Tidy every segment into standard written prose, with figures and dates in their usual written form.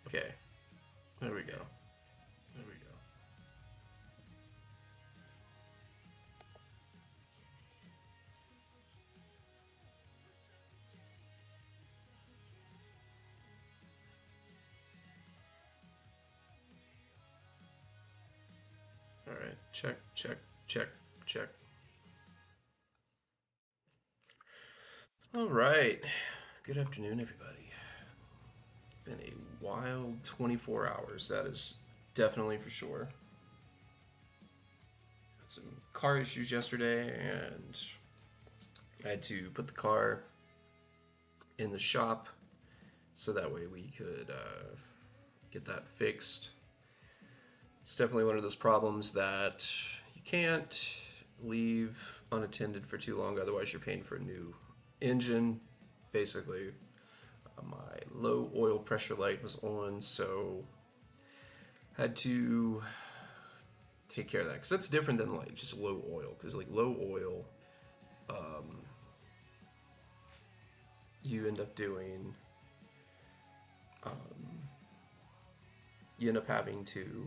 Okay, there we go. There we go. All right, check, check, check, check. All right. Good afternoon, everybody. Been a wild 24 hours. That is definitely for sure. Had some car issues yesterday, and I had to put the car in the shop so that way we could get that fixed. It's definitely one of those problems that you can't leave unattended for too long, otherwise, you're paying for a new engine. Basically, my low oil pressure light was on, so had to take care of that because that's different than like just low oil. Because like low oil, you end up doing, you end up having to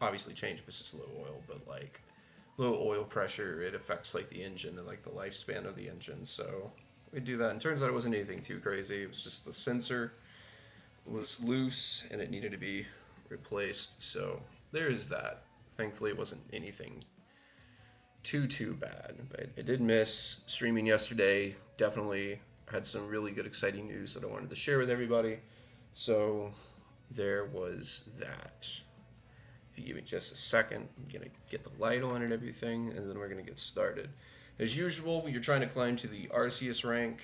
obviously change if it's just low oil, but like low oil pressure, it affects like the engine and like the lifespan of the engine. So we do that, and turns out it wasn't anything too crazy. It was just the sensor was loose and it needed to be replaced. So there is that. Thankfully, it wasn't anything too bad. But I did miss streaming yesterday. Definitely had some really good, exciting news that I wanted to share with everybody. So there was that. If you give me just a second, I'm gonna get the light on and everything, and then we're gonna get started. As usual, you're trying to climb to the Arceus rank.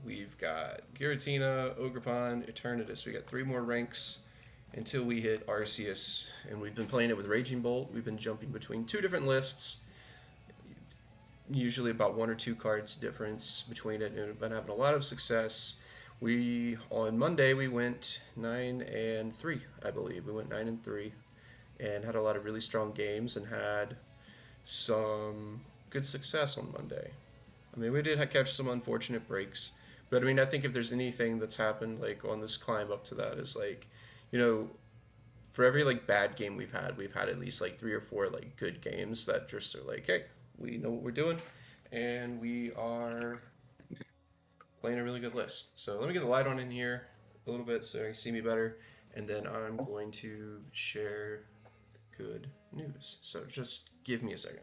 We've got Giratina, Ogerpon, Eternatus. We got three more ranks until we hit Arceus, and we've been playing it with Raging Bolt. We've been jumping between two different lists, usually about one or two cards difference between it, and we've been having a lot of success. We on Monday we went 9-3, I believe. We went 9-3, and had a lot of really strong games and had some good success on Monday. I mean, we did catch some unfortunate breaks, but I mean, I think if there's anything that's happened like on this climb up to that is like, you know, for every like bad game we've had at least like three or four like good games that just are like, hey, we know what we're doing, and we are playing a really good list. So let me get the light on in here a little bit so you can see me better, and then I'm going to share good news. So just give me a second.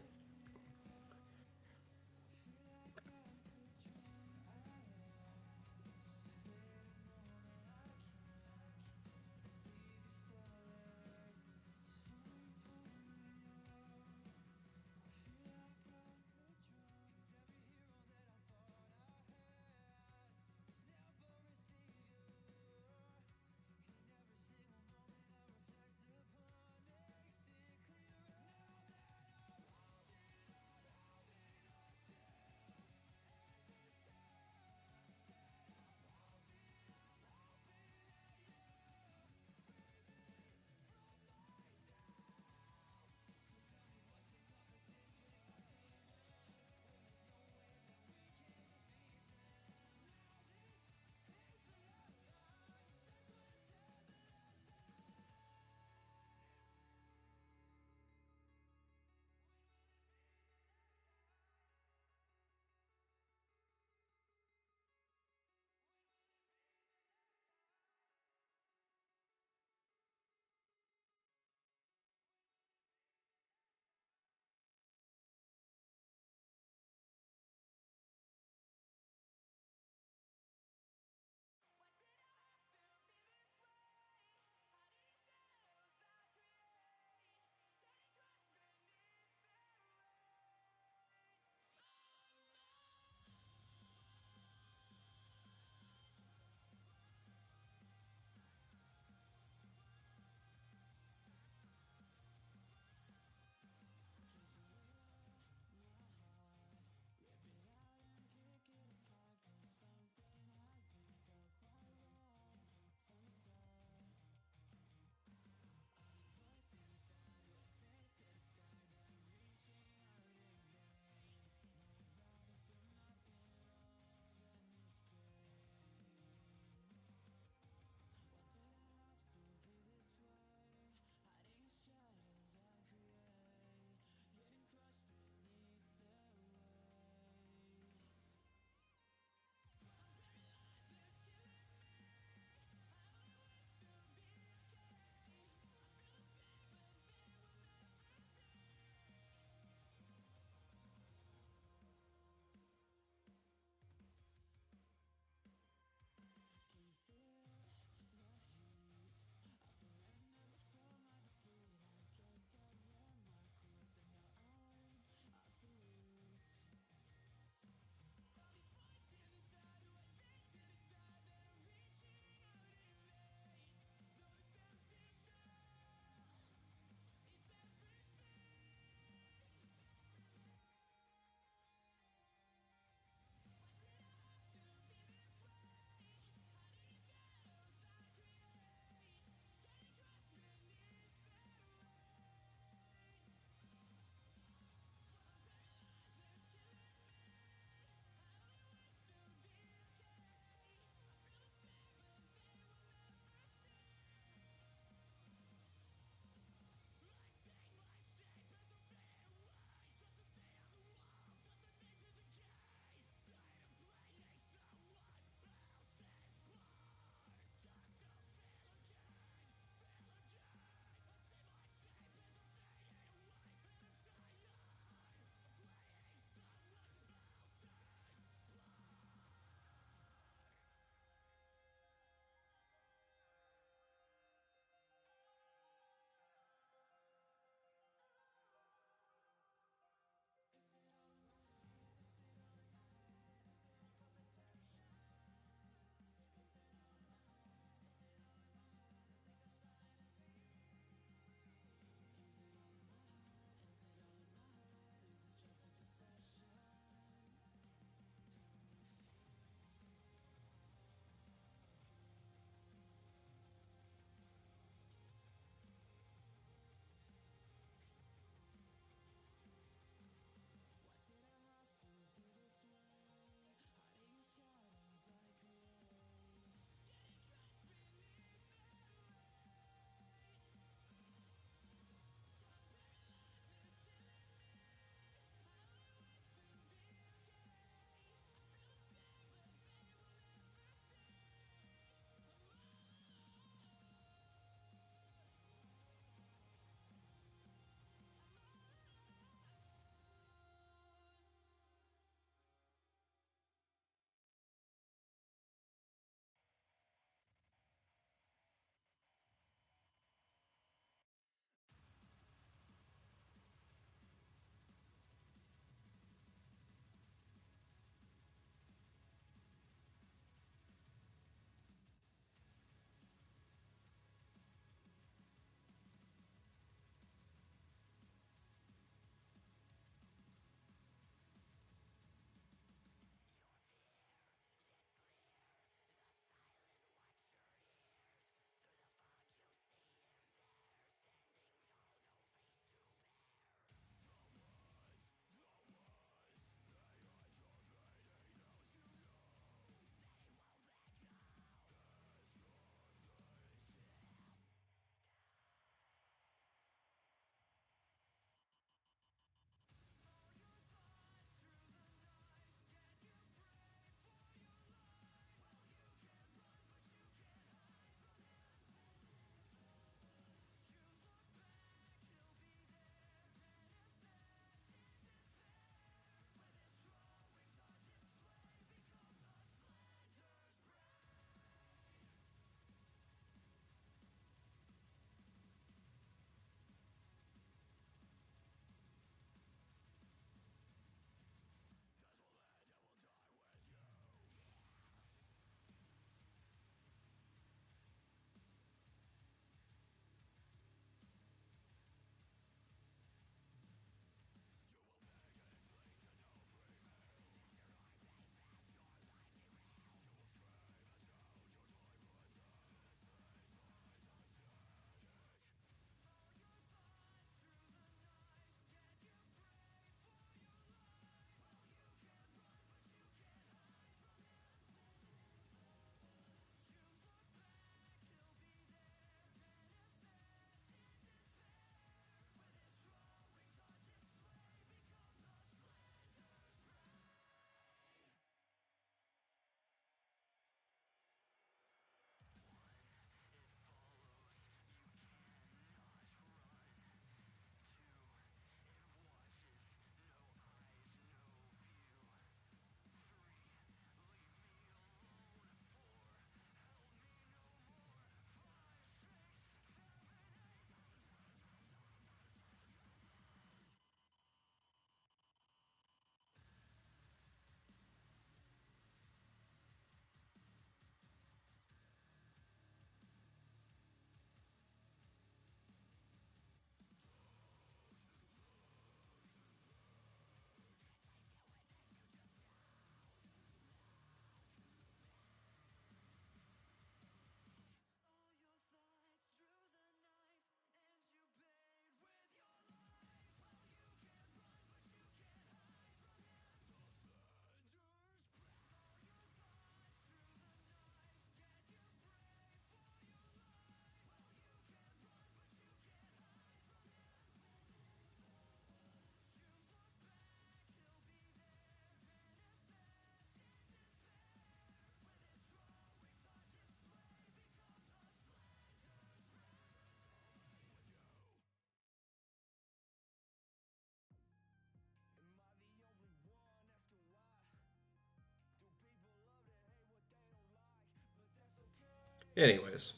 Anyways,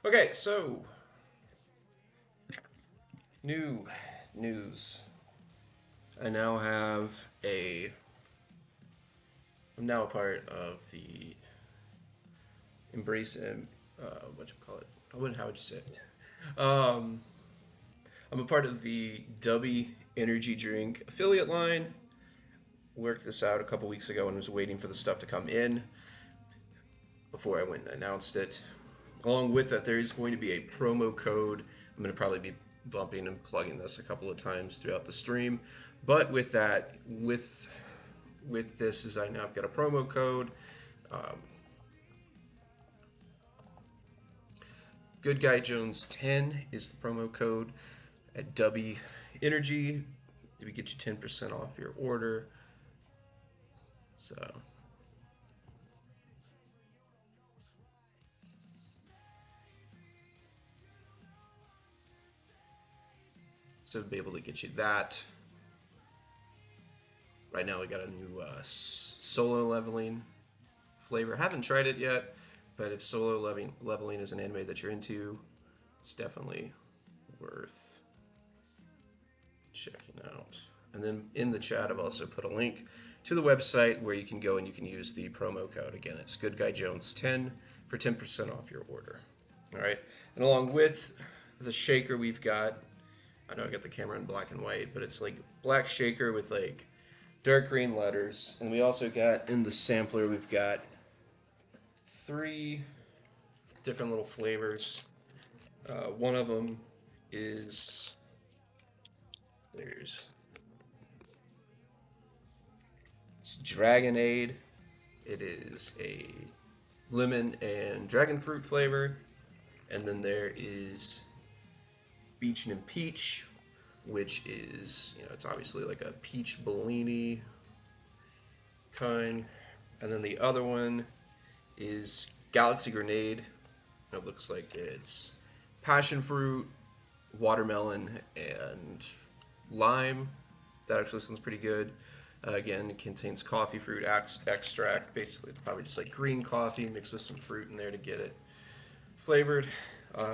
okay, so new news. I now have a. I'm now a part of the Embrace and what you call it? How would you say it? Um, I'm a part of the Dubby Energy Drink affiliate line. Worked this out a couple weeks ago and was waiting for the stuff to come in before I went and announced it. Along with that, there is going to be a promo code. I'm going to probably be bumping and plugging this a couple of times throughout the stream. But with that, with this, is I now got a promo code. Um, Good Guy Jones 10 is the promo code at Dubby Energy. We get you 10% off your order. So to be able to get you that. Right now we got a new solo leveling flavor. Haven't tried it yet, but if solo leveling is an anime that you're into, it's definitely worth checking out. And then in the chat, I've also put a link to the website where you can go and you can use the promo code. Again, it's Good Guy Jones 10 for 10% off your order. All right, and along with the shaker, we've got. I know I got the camera in black and white, but it's like black shaker with like dark green letters, and we also got in the sampler we've got 3 different little flavors. One of them is there's it's Dragonade. It is a lemon and dragon fruit flavor, and then there is Beach and Peach, which is it's obviously like a peach Bellini kind, and then the other one is Galaxy Grenade. It looks like it's passion fruit, watermelon, and lime. That actually sounds pretty good. Again, it contains coffee fruit extract. Basically, it's probably just like green coffee mixed with some fruit in there to get it flavored.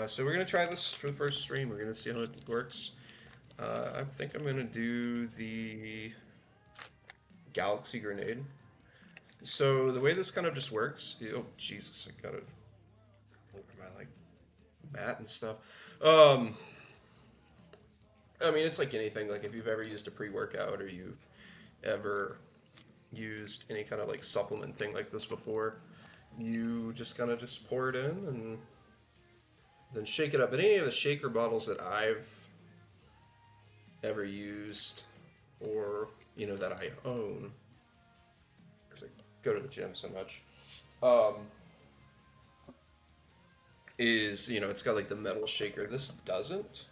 So we're gonna try this for the first stream. We're gonna see how it works. I think I'm gonna do the Galaxy Grenade. So the way this kind of just works. Oh Jesus! I got it over my like mat and stuff. Um, I mean, it's like anything. Like if you've ever used a pre-workout or you've ever used any kind of like supplement thing like this before, you just kind of just pour it in and then shake it up. But any of the shaker bottles that I've ever used or that I own, because I go to the gym so much, um, is it's got like the metal shaker. This doesn't.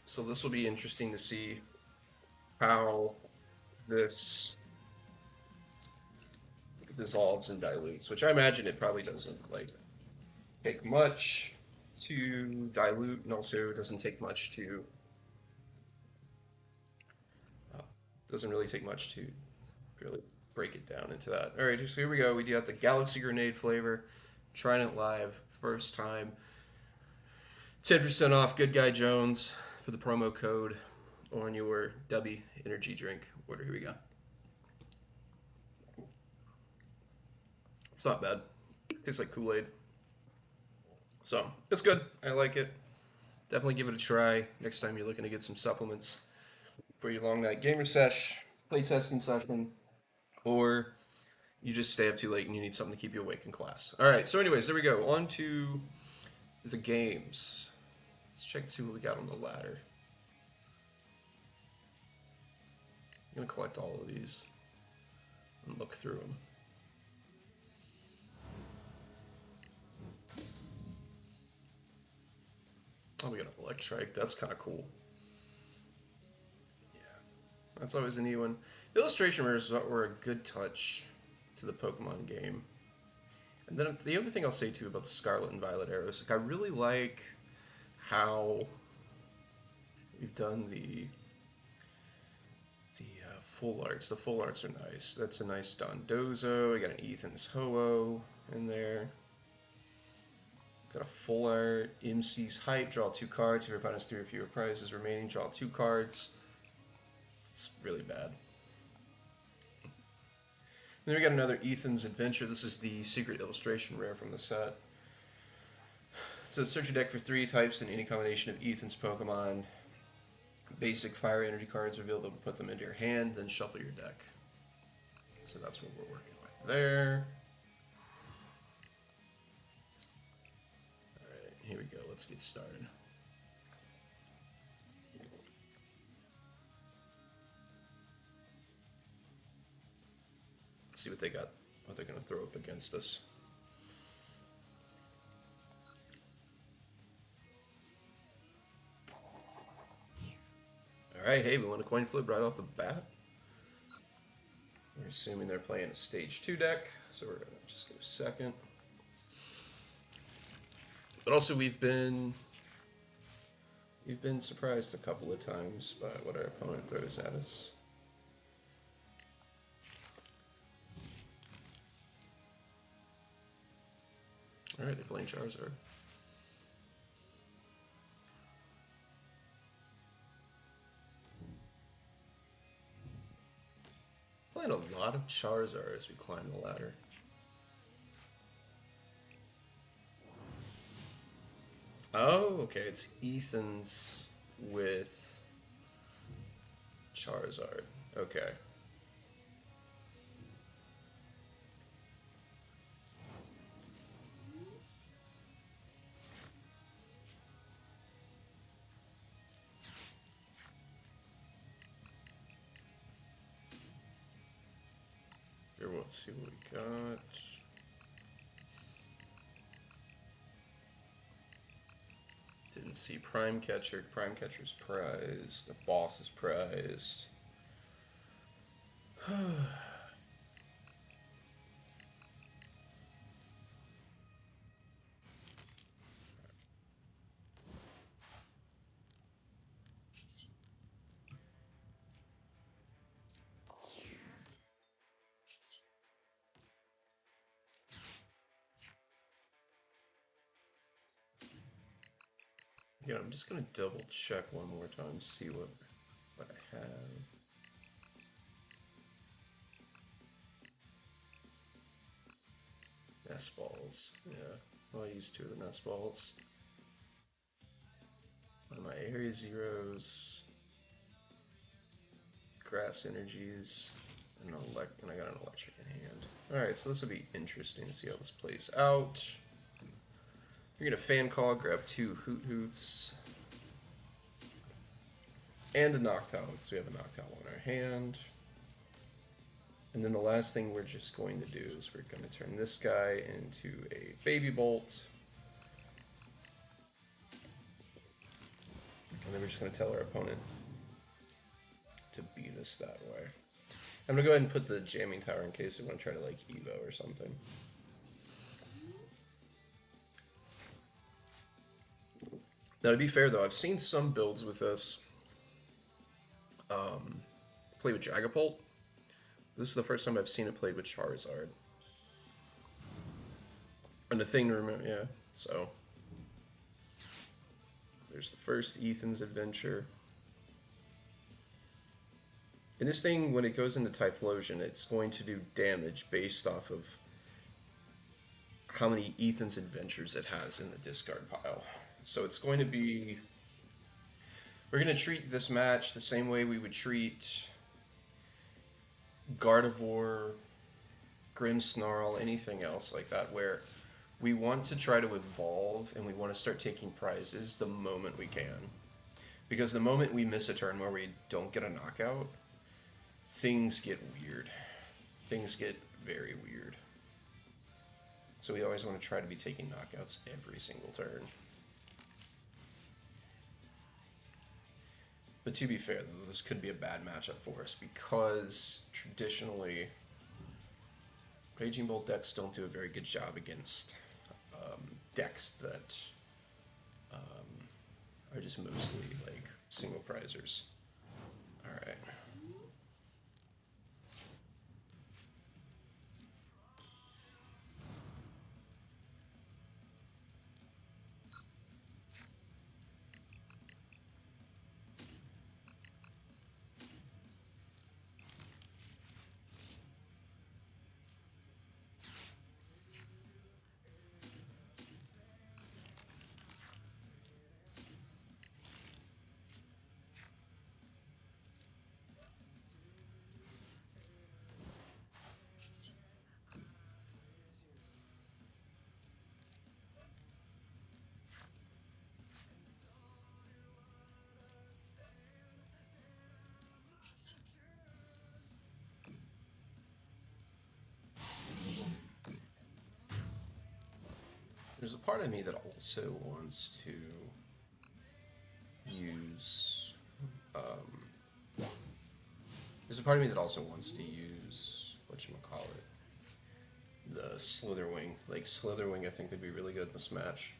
So this will be interesting to see how this dissolves and dilutes, which I imagine it probably doesn't like take much to dilute, and also doesn't take much to doesn't really take much to really break it down into that. All right, so here we go. We got the Galaxy Grenade flavor, trying it live, first time. 10% off Good Guy Jones for the promo code on your Dubby energy drink order. Here we go. It's not bad. It tastes like Kool-Aid. So, it's good. I like it. Definitely give it a try next time you're looking to get some supplements for your long night gamer sesh, playtesting session, or you just stay up too late and you need something to keep you awake in class. All right, so anyways, there we go. On to the games. Let's check and see what we got on the ladder. I'm going to collect all of these and look through them. Oh, we got an Electrike. That's kind of cool. Yeah, that's always a neat one. The illustration mirrors were a good touch to the Pokemon game. And then the other thing I'll say too about the Scarlet and Violet arrows, like I really like how we've done the full arts. The full arts are nice. That's a nice Dondozo. I got an Ethan's Ho-Oh in there. Got a full art. MC's hype. Draw 2 cards. If your opponent's 3 or fewer prizes remaining, draw 2 cards. It's really bad. And then we got another Ethan's Adventure. This is the secret illustration rare from the set. It says search your deck for 3 types in any combination of Ethan's Pokemon. Basic fire energy cards, reveal them, put them into your hand, then shuffle your deck. So that's what we're working with there. Alright, here we go. Let's get started. Let's see what they got, what they're going to throw up against us. Alright, hey, we won a coin flip right off the bat. We're assuming they're playing a stage 2 deck, so we're going to just go second. But also we've been surprised a couple of times by what our opponent throws at us. Alright, they're playing Charizard. Playing a lot of Charizard as we climb the ladder. Oh, okay, it's Ethan's with Charizard. Okay. Here, let's see what we got. Didn't see Prime Catcher. Prime Catcher's prized. The boss is prized. Yeah, I'm just gonna double check one more time, see what I have. Nest balls. Yeah, I'll use 2 of the nest balls. One of my area zeros. Grass energies. And I got an electric in hand. Alright, so this will be interesting to see how this plays out. You're gonna fan call, grab 2 Hoot Hoots. And a Noctowl, because we have a Noctowl on our hand. And then the last thing we're just going to do is we're going to turn this guy into a Baby Bolt. And then we're just going to tell our opponent to beat us that way. I'm going to go ahead and put the Jamming Tower in case we want to try to like Evo or something. Now to be fair though, I've seen some builds with this play with Dragapult. This is the first time I've seen it played with Charizard. And the thing to remember, yeah, so. There's the first Ethan's Adventure. And this thing, when it goes into Typhlosion, it's going to do damage based off of how many Ethan's Adventures it has in the discard pile. So it's going to be... We're going to treat this match the same way we would treat Gardevoir, Grimmsnarl, anything else like that, where we want to try to evolve and we want to start taking prizes the moment we can. Because the moment we miss a turn where we don't get a knockout, things get weird. Things get very weird. So we always want to try to be taking knockouts every single turn. But to be fair, this could be a bad matchup for us because traditionally Raging Bolt decks don't do a very good job against decks that are just mostly like single prizers. Alright. There's a part of me that also wants to use. There's a part of me that also wants to use whatchamacallit, the Slitherwing. Like Slitherwing, I think would be really good in this match.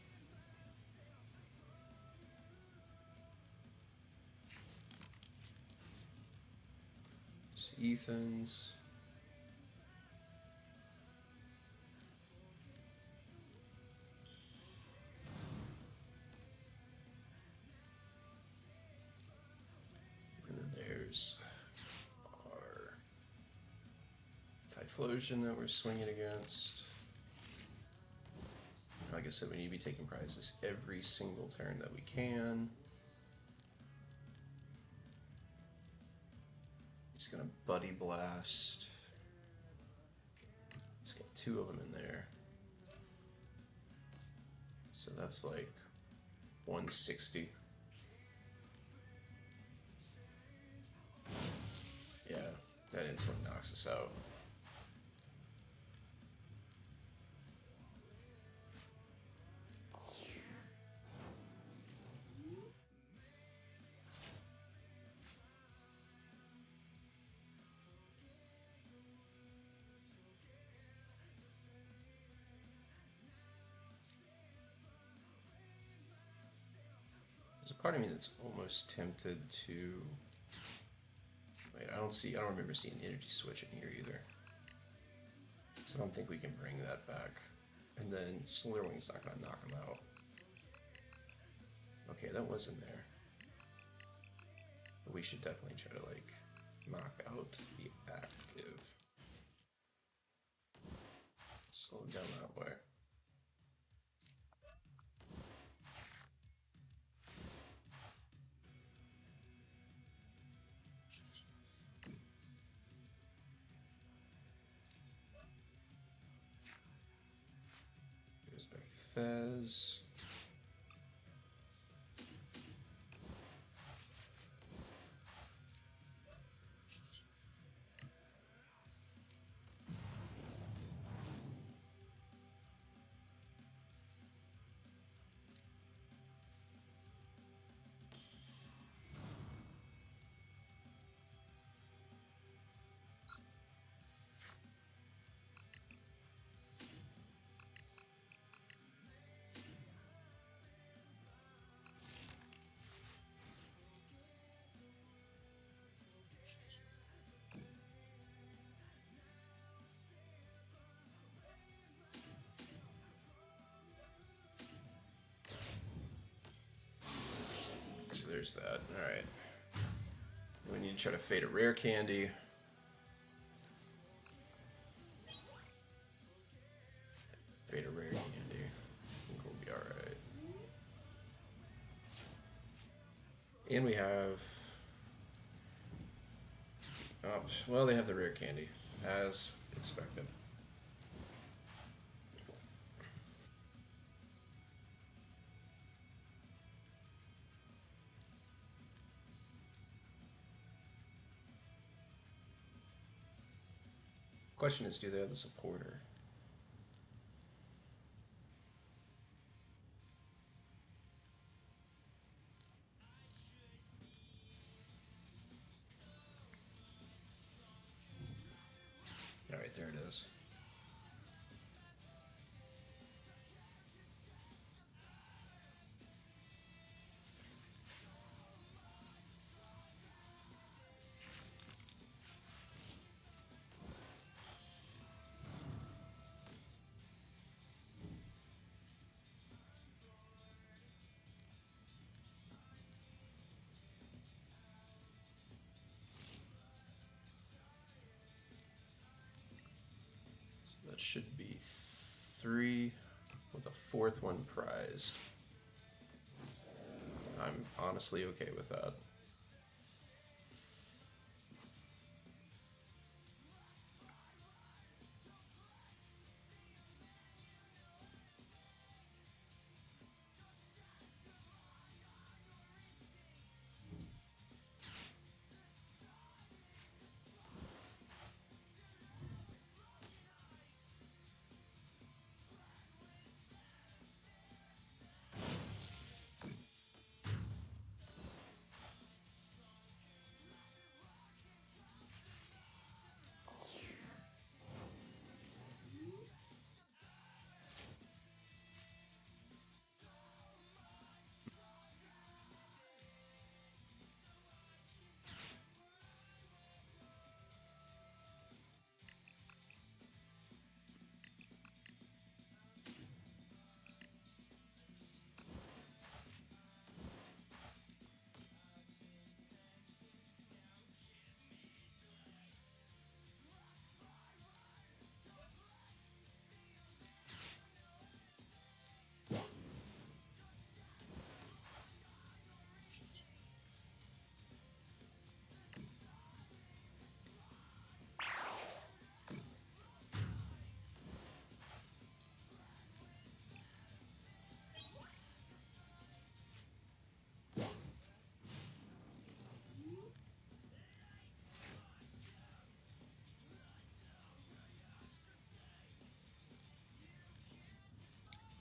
It's Ethan's. And then there's our Typhlosion that we're swinging against. Like I said, we need to be taking prizes every single turn that we can. He's gonna Buddy Blast. He's got 2 of them in there. So that's like 160. Yeah, that instantly knocks us out. There's a part of me that's almost tempted to. Wait, I don't remember seeing energy switch in here either. So I don't think we can bring that back. And then Slitherwing's not gonna knock him out. Okay, that was in there. But we should definitely try to like knock out the active. Slow him down that way. Here's our Fez. So there's that. Alright. We need to try to fade a rare candy. Fade a rare candy. I think we'll be alright. And we have. Oh, well, they have the rare candy, as expected. Question is, do they have the supporter? Alright, there it is. So that should be 3 with a 4th one prized. I'm honestly okay with that.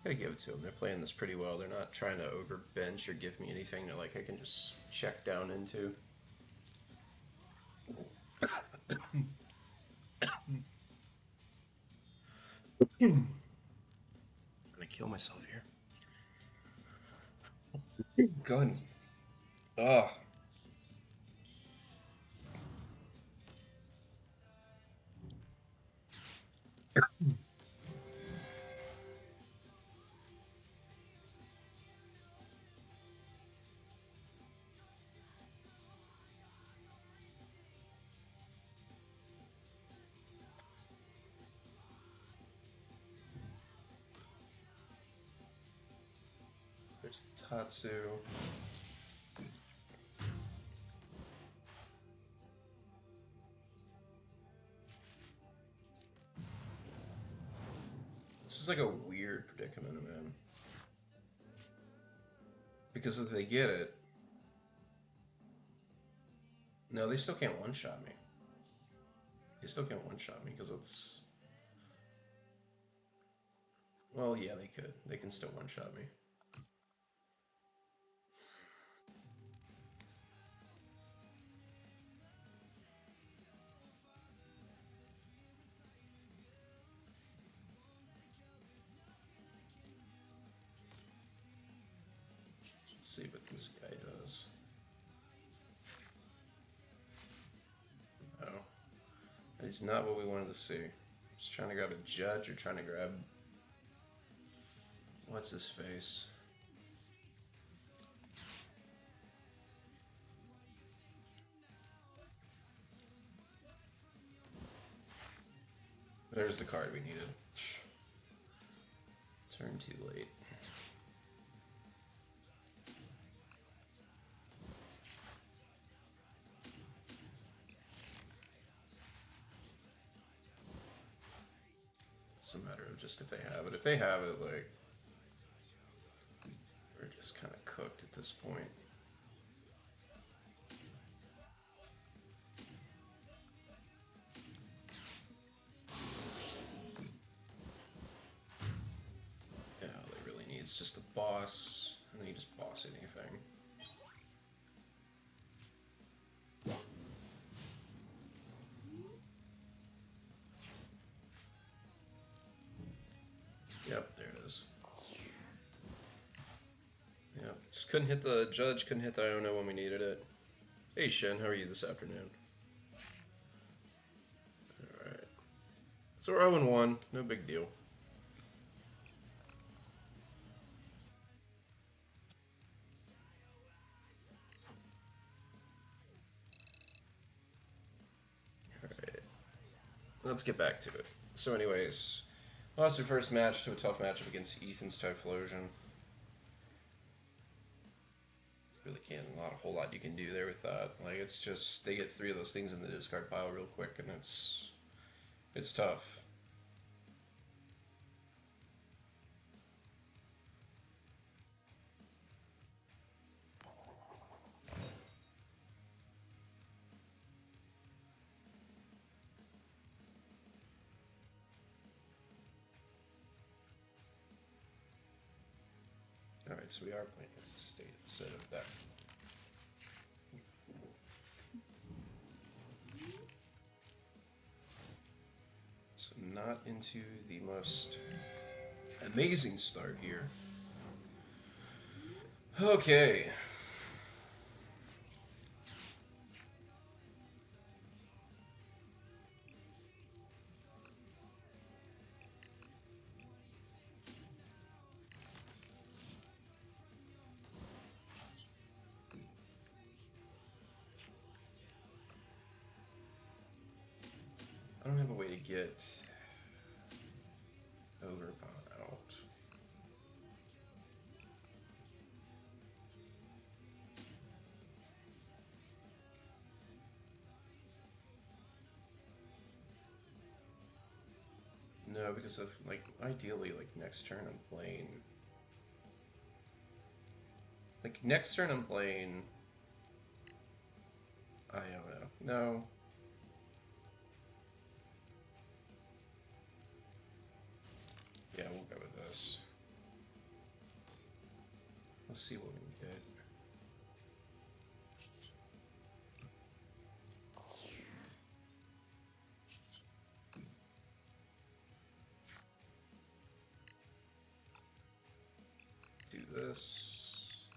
Gotta give it to them. They're playing this pretty well. They're not trying to overbench or give me anything that like I can just check down into. I'm gonna kill myself here. Go ahead. Oh, there's Tatsu. This is like a weird predicament I'm in. Because if they get it, no, they still can't one shot me. They still can't one shot me because it's. Well, yeah, they could. They can still one shot me. Let's see what this guy does. Oh, it's not what we wanted to see. Just trying to grab a judge or trying to grab. What's his face? There's the card we needed. Turn too late. It's a matter of just if they have it. If they have it, like, we're just kind of cooked at this point. Yeah, all they really need is just a boss, and then you just boss anything. Yep, there it is. Yep, just couldn't hit the judge, couldn't hit the Iona when we needed it. Hey Shin, how are you this afternoon? Alright. So we're 0-1, no big deal. Alright. Let's get back to it. So anyways, lost your first match to a tough matchup against Ethan's Typhlosion. Really can't a whole lot you can do there with that. Like it's just they get 3 of those things in the discard pile real quick, and it's tough. All right, so we are playing against a state instead of that. So not into the most amazing start here. Okay. I don't have a way to get Ogrebot out. No, because of like ideally like next turn I'm playing. Like next turn I'm playing. I don't know. No. Yeah, we'll go with this. Let's see what we can get. Do this.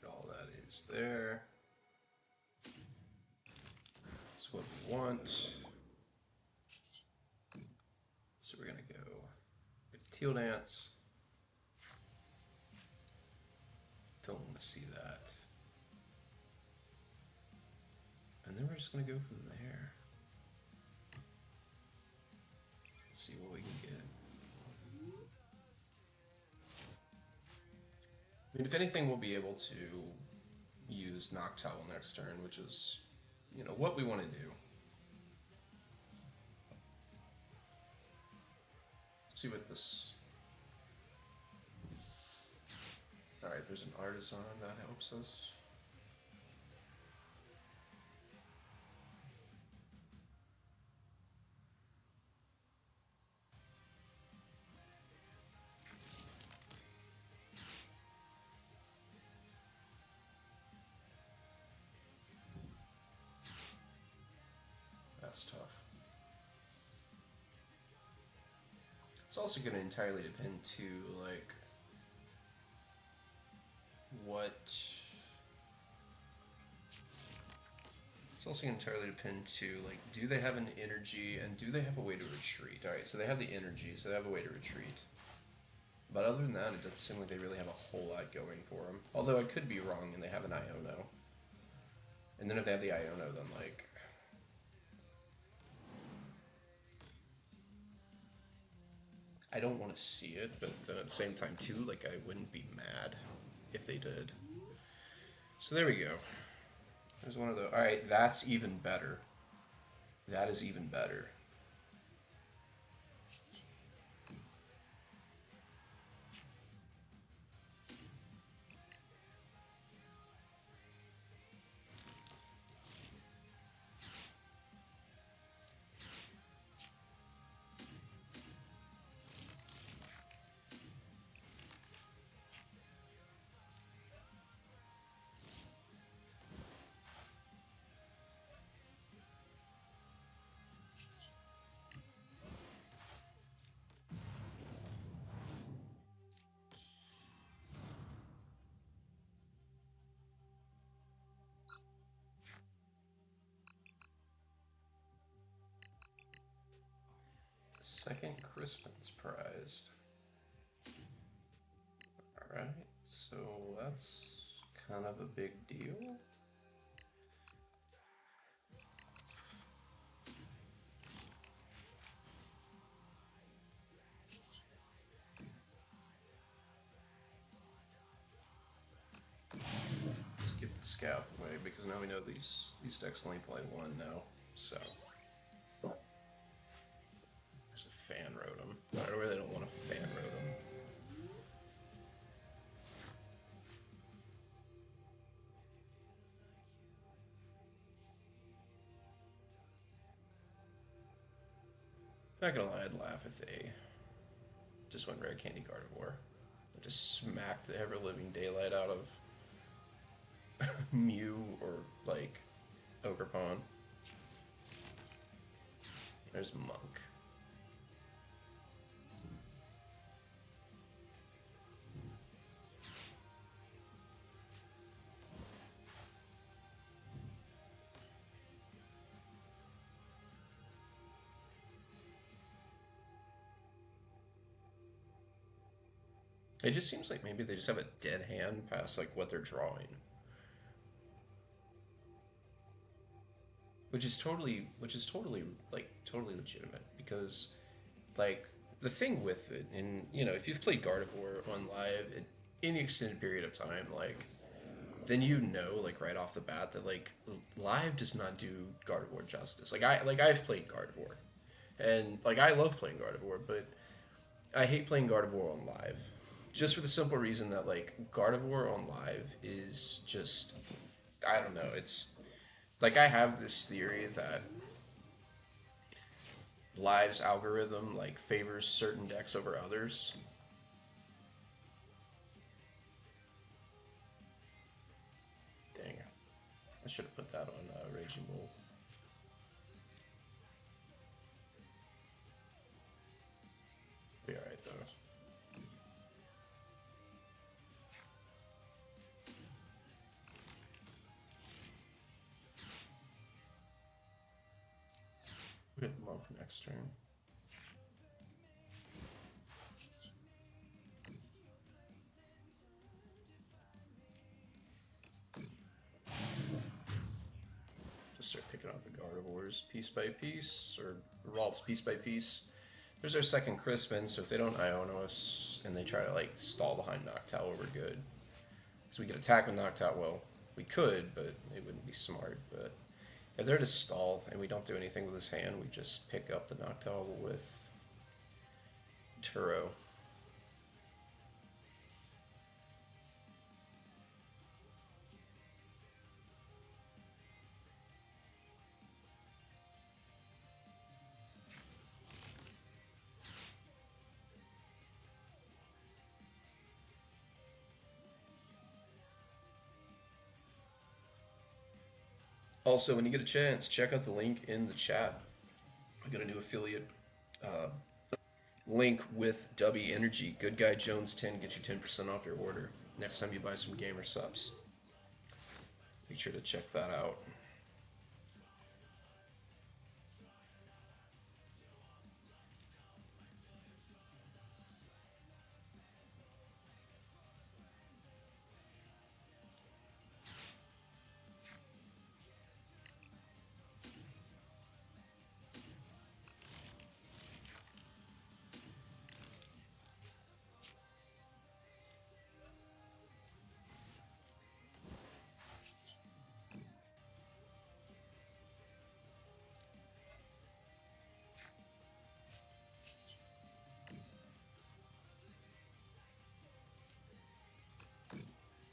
All that is there. That's what we want. So we're gonna go Teal Dance. Don't want to see that. And then we're just gonna go from there. Let's see what we can get. I mean, if anything, we'll be able to use Noctowl next turn, which is, you know, what we want to do. Let's see what this... Alright, there's an Artisan, that helps us. That's tough. It's also going to entirely depend too, like, what... It's also going to entirely depend too, like, do they have an energy and do they have a way to retreat? Alright, so they have the energy, so they have a way to retreat. But other than that, it doesn't seem like they really have a whole lot going for them. Although I could be wrong and they have an Iono. And then if they have the Iono, then, like... I don't want to see it, but then at the same time too, like, I wouldn't be mad if they did. So there we go. There's one of the... Alright, that's even better. That is even better. Second Crispin's prized. Alright, so that's kind of a big deal. Let's get the scout away because now we know these decks only play one now, so. There's a Fan Rotom. I really don't want a Fan Rotom. Not gonna lie, I'd laugh if they just went Rare Candy Gardevoir. And just smacked the ever-living daylight out of Mew or, like, Ogerpon. There's Monk. It just seems like maybe they just have a dead hand past like what they're drawing. Which is totally like totally legitimate because like the thing with it, and you know, if you've played Gardevoir on live in any extended period of time, like then you know like right off the bat that like live does not do Gardevoir justice. I've played Gardevoir. And like I love playing Gardevoir, but I hate playing Gardevoir on live. Just for the simple reason that like Gardevoir on live is just I don't know, it's like I have this theory that live's algorithm like favors certain decks over others. I should have put that on Raging Bull. Be alright though. We hit Monk next turn. Just start picking off the Gardevoirs piece by piece, or Ralts piece by piece. There's our second Crispin, so if they don't Iono us and they try to like stall behind Noctowl, we're good. So we could attack with Noctowl. Well, we could, but it wouldn't be smart. But if they're to stall and we don't do anything with his hand, we just pick up the Noctowl with Turo. Also, when you get a chance, check out the link in the chat. I got a new affiliate link with Dubby Energy. Good Guy Jones 10 get you 10% off your order next time you buy some gamer subs. Make sure to check that out.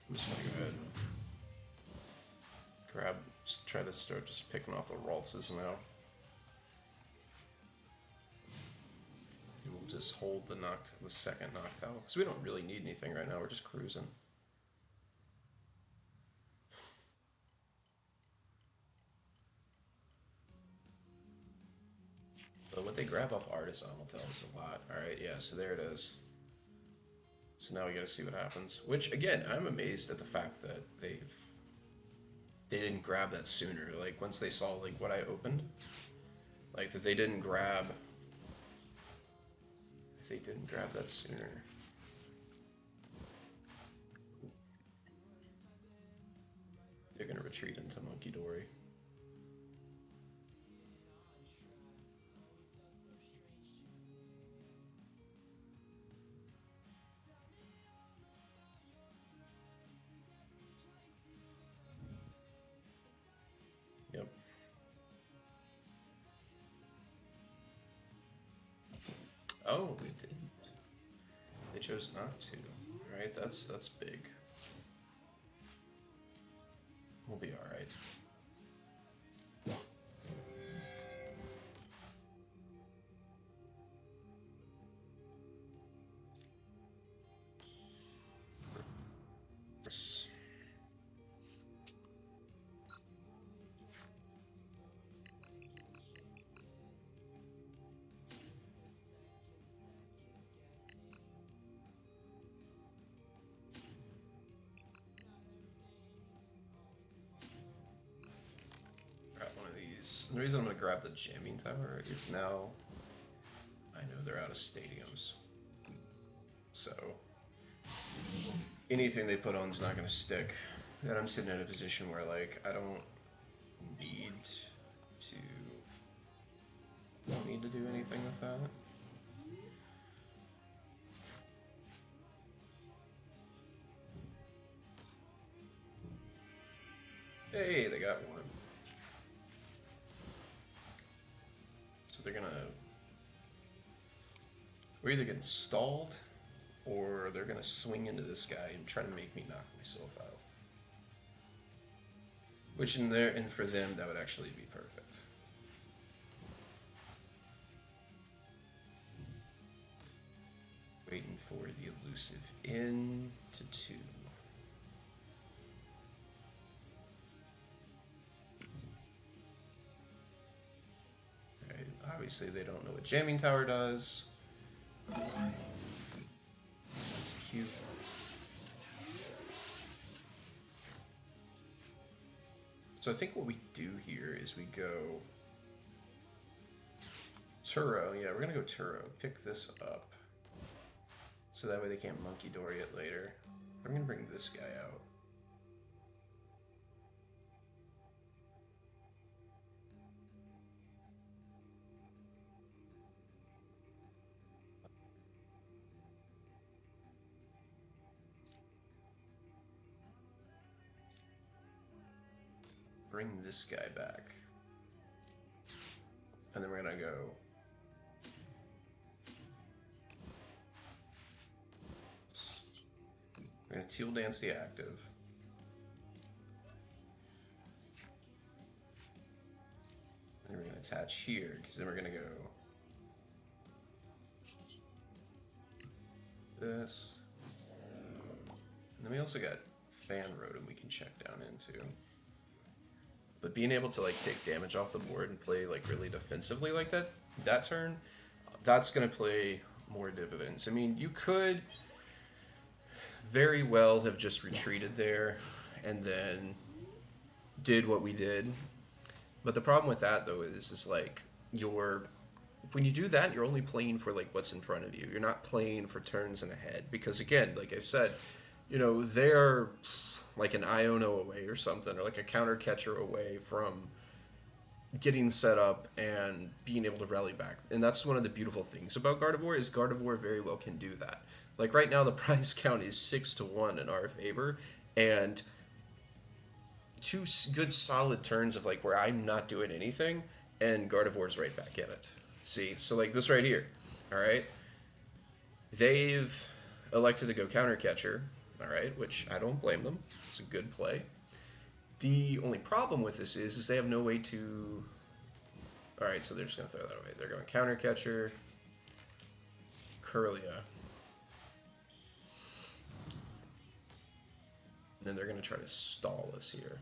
I'm just gonna go ahead and grab, just try to start just picking off the Raltses now. And we'll just hold the second Noctowl, because we don't really need anything right now, we're just cruising. But what they grab off Artisan will tell us a lot. Alright, yeah, so there it is. So now we gotta see what happens. Which, again, I'm amazed at the fact that they didn't grab that sooner. Like, once they saw, like, what I opened, like, that they didn't grab... If they didn't grab that sooner... They're gonna retreat into Munkidori. Yep. Oh, they didn't. They chose not to. Alright, that's big. We'll be alright. The reason I'm going to grab the jamming tower is now I know they're out of stadiums. So anything they put on is not going to stick. And I'm sitting in a position where, like, I don't need to do anything with that. Hey, they got one. So they're gonna... We're either getting stalled, or they're gonna swing into this guy and try to make me knock myself out. Which and for them, that would actually be perfect. Waiting for the elusive in to 2. obviously they don't know what Jamming Tower does. That's cute. So I think what we do here is we go Turo. Yeah, we're gonna go Turo. Pick this up. So that way they can't Monkey Dory it later. I'm gonna bring this guy out. Bring this guy back. And then we're gonna go we're gonna Teal Dance the active. And then we're gonna attach here, because then we're gonna go this. And then we also got Fan Rotom we can check down into. But being able to like take damage off the board and play like really defensively like that turn, that's gonna play more dividends. I mean, you could very well have just retreated there and then did what we did. But the problem with that though is like when you do that, you're only playing for like what's in front of you. You're not playing for turns and ahead, because again, like I said, they're like an Iono away or something, or like a counter catcher away from getting set up and being able to rally back. And that's one of the beautiful things about Gardevoir is Gardevoir very well can do that. Like right now, the prize count is 6-1 in our favor, and two good solid turns of like where I'm not doing anything, and Gardevoir's right back in it. See, so like this right here, all right. They've elected to go counter catcher, all right, which I don't blame them. It's a good play. The only problem with this is they have no way to. All right, so they're just gonna throw that away. They're going counter catcher, Kirlia. And then they're going to try to stall us here.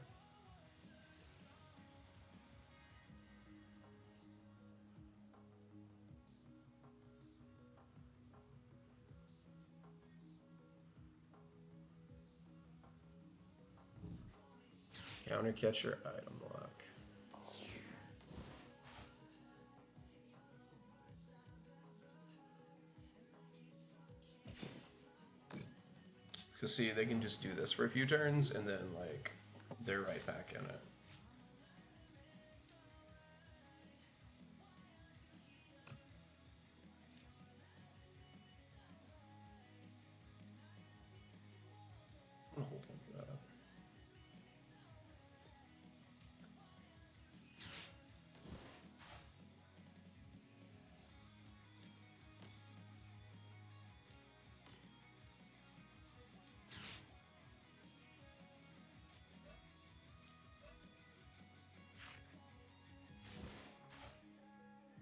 Counter catcher, item lock. Because see, they can just do this for a few turns, and then, like, they're right back in it. I'm gonna hold on to that.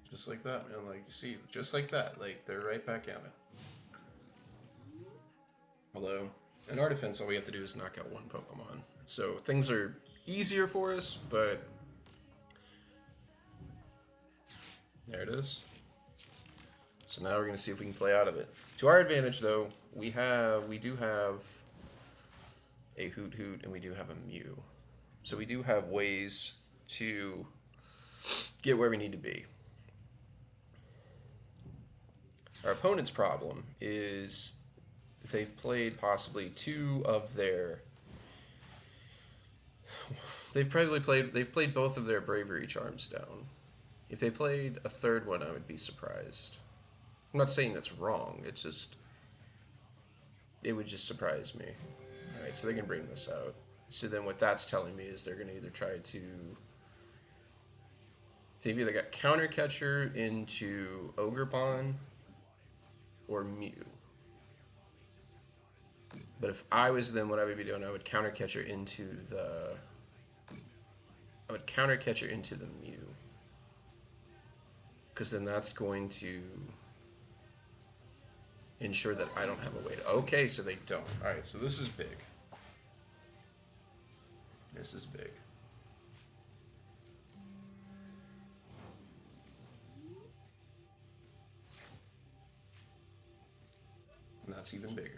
Just like that, man. Like, see, just like that. Like, they're right back at it. Although, in our defense, all we have to do is knock out one Pokemon. So, things are easier for us, but... There it is. So now we're going to see if we can play out of it. To our advantage, though, we do have a Hoot Hoot, and we do have a Mew. So we do have ways to get where we need to be. Our opponent's problem is they've played possibly two of their... They've played both of their Bravery Charms down. If they played a third one, I would be surprised. I'm not saying that's wrong, it's just... It would just surprise me. Alright, so they can bring this out. So then what that's telling me is they're going to either try to... They've either got Counter Catcher into Ogerpon or Mew. But if I was them, what I would be doing, I would Counter Catcher into the... I would Counter Catcher into the Mew. Because then that's going to ensure that I don't have a way to... Okay, so they don't. Alright, so this is big. This is big. that's even bigger.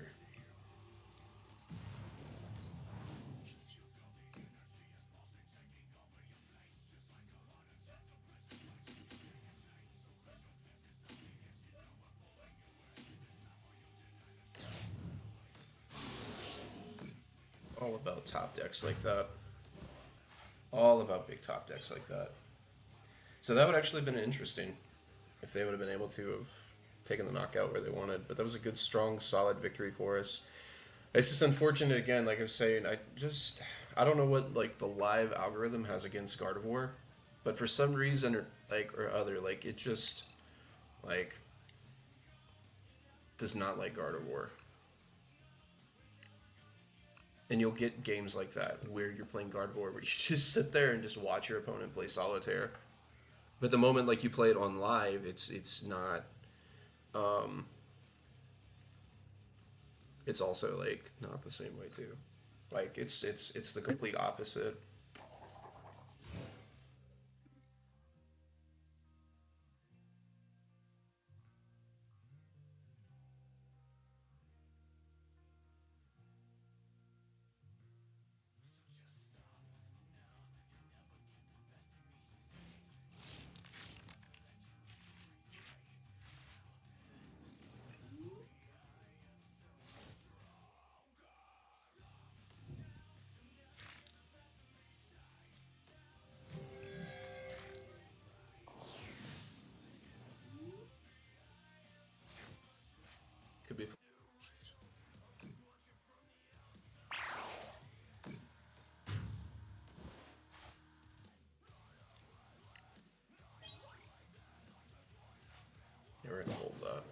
All about top decks like that. All about big top decks like that. So that would actually have been interesting if they would have been able to have taken the knockout where they wanted. But that was a good, strong, solid victory for us. It's just unfortunate again, like I was saying, I don't know what like the live algorithm has against Gardevoir, but for some reason or other, like it just like does not like Gardevoir. And you'll get games like that where you're playing Gardevoir where you just sit there and just watch your opponent play solitaire. But the moment like you play it on live, it's not. Um, it's also like not the same way too. Like it's the complete opposite. Could be. Yeah, we're gonna hold that.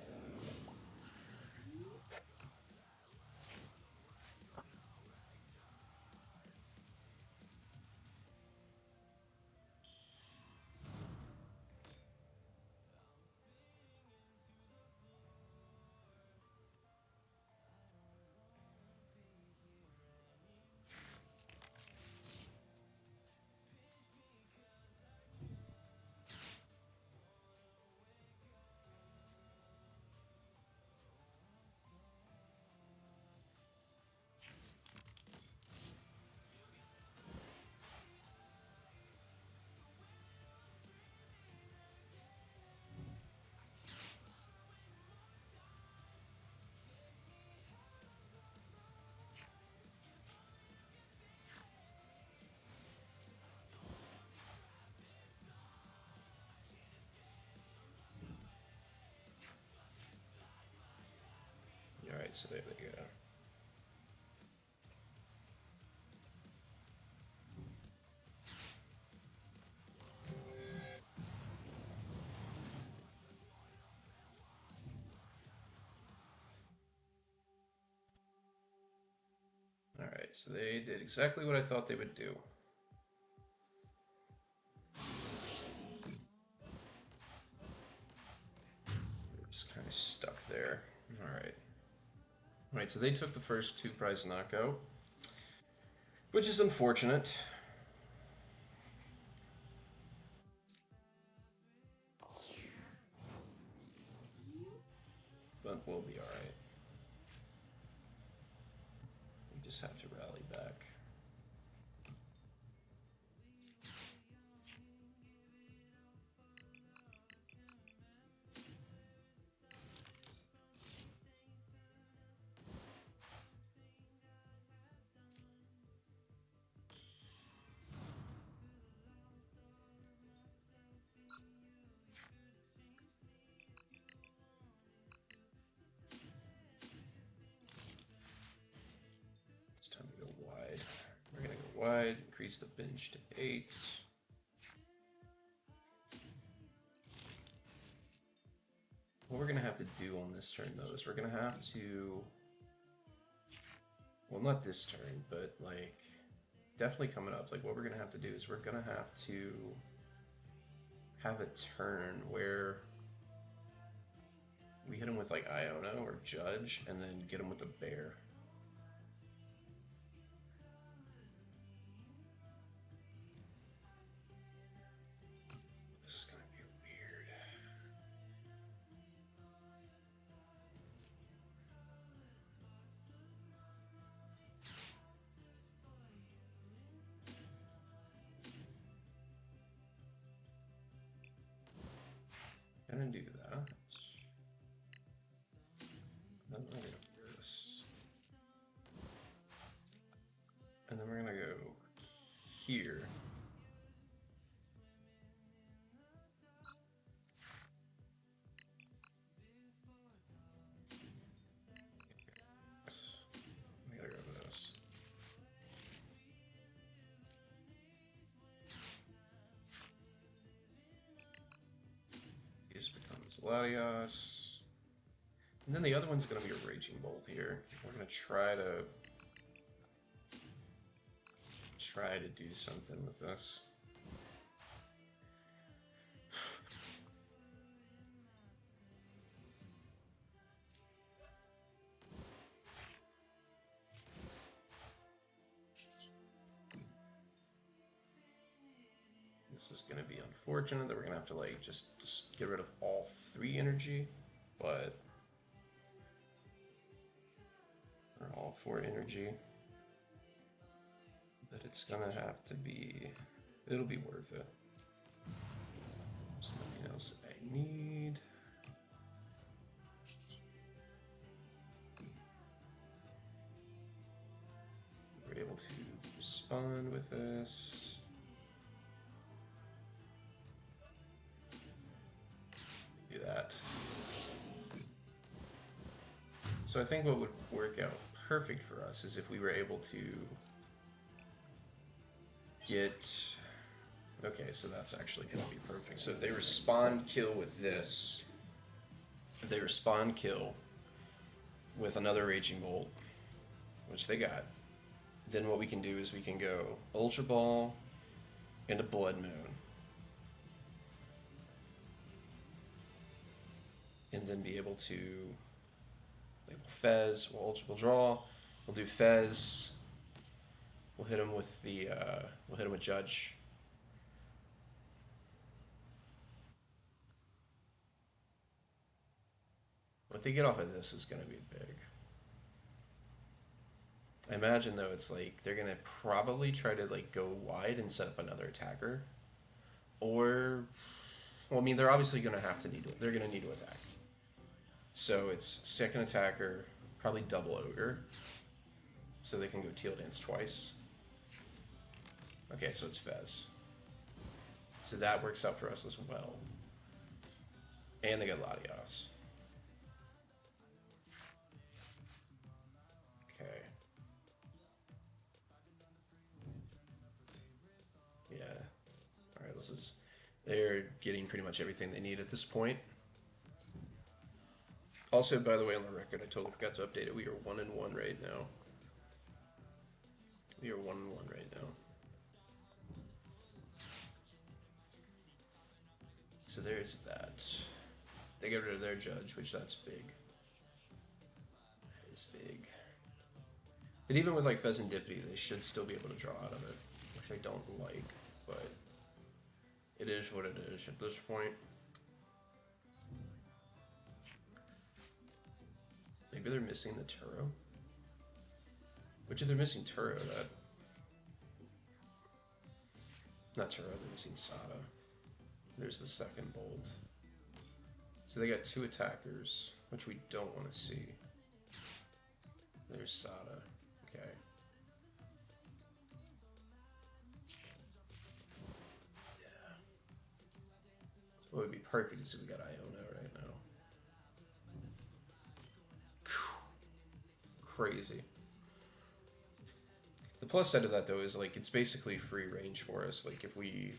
All right, so there they go. All right, so they did exactly what I thought they would do. They're just kind of stuck there. All right. All right, so they took the first two prize knockout, which is unfortunate. But we'll be all right. We just have to rally back. It's time to go wide. We're gonna go wide, increase the bench to 8. What we're gonna have to do on this turn though is we're gonna have to, well, not this turn, but like definitely coming up. Like what we're gonna have to do is we're gonna have to have a turn where we hit him with like Iona or Judge, and then get him with a bear. This is gonna be weird. gonna do that. Then we're gonna do this. And then we're gonna go here. We gotta go to this. This becomes Latios. And then the other one's gonna be a Raging Bolt here. We're gonna try to do something with this. This is gonna be unfortunate that we're gonna have to like just get rid of all 3 energy, but or all 4 energy. But it's gonna have to be, it'll be worth it. There's nothing else I need. We're able to respond with this. Do that. So I think what would work out perfect for us is if we were able to get... Okay, so that's actually going to be perfect. So if they respond kill with this, if they respond kill with another Raging Bolt, which they got, then what we can do is we can go Ultra Ball into Blood Moon. And then be able to, like, Fez, we'll draw, we'll do Fez, we'll hit him with the, we'll hit him with Judge. What they get off of this is going to be big. I imagine, though, it's like they're going to probably try to like go wide and set up another attacker. Or, well, I mean, they're obviously going to have to they're going to need to attack. So it's second attacker, probably double Ogre. So they can go Teal Dance twice. Okay, so it's Fez. So that works out for us as well. And they got Latios. Okay. Yeah. Alright, this is... They're getting pretty much everything they need at this point. Also, by the way, on the record, I totally forgot to update it. We are 1-1 right now. We are 1-1 right now. So there's that. They get rid of their Judge, which that's big. That is big. But even with like Pheasantipity, they should still be able to draw out of it, which I don't like, but it is what it is at this point. Maybe they're missing the Turo. Which if they're missing Turo, that... Not Turo, they're missing Sada. There's the second Bolt. So they got 2 attackers, which we don't want to see. There's Sada. Okay. Yeah. What would be perfect is if we got Iona right now. Crazy. The plus side of that, though, is like it's basically free range for us. Like if we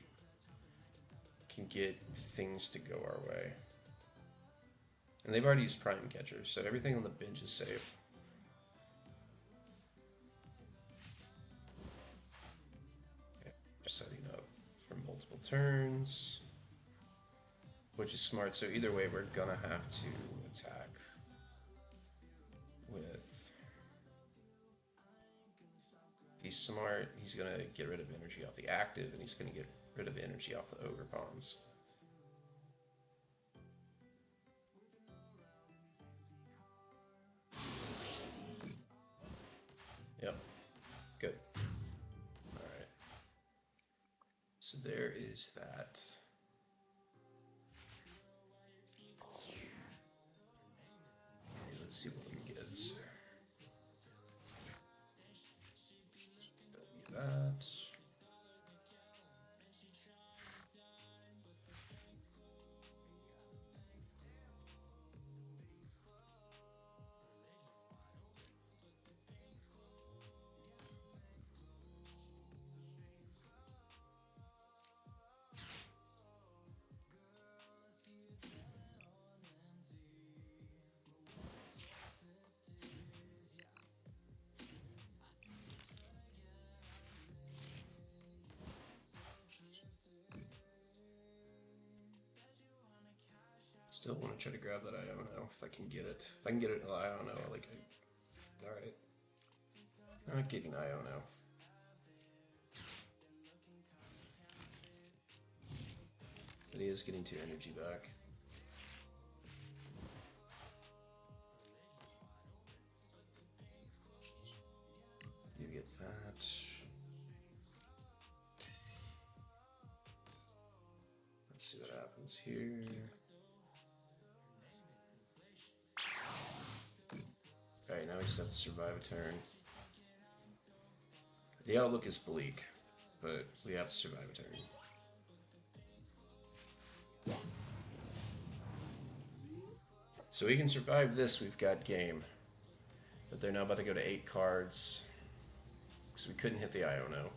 can get things to go our way. And they've already used Prime Catcher, so everything on the bench is safe. Okay, just setting up for multiple turns, which is smart. So either way, we're gonna have to attack with... He's smart, he's gonna get rid of energy off the active, and he's gonna get rid of energy off the Ogre Pawns. Yep, good. Alright. So there is that. Still want to try to grab that Iono if I can get it. If I can get it, Iono, like, alright. Not getting Iono. But he is getting 2 energy back. You get that. Let's see what happens here. Alright, now we just have to survive a turn. The outlook is bleak, but we have to survive a turn. So we can survive this, we've got game. But they're now about to go to 8 cards. Because we couldn't hit the Iono.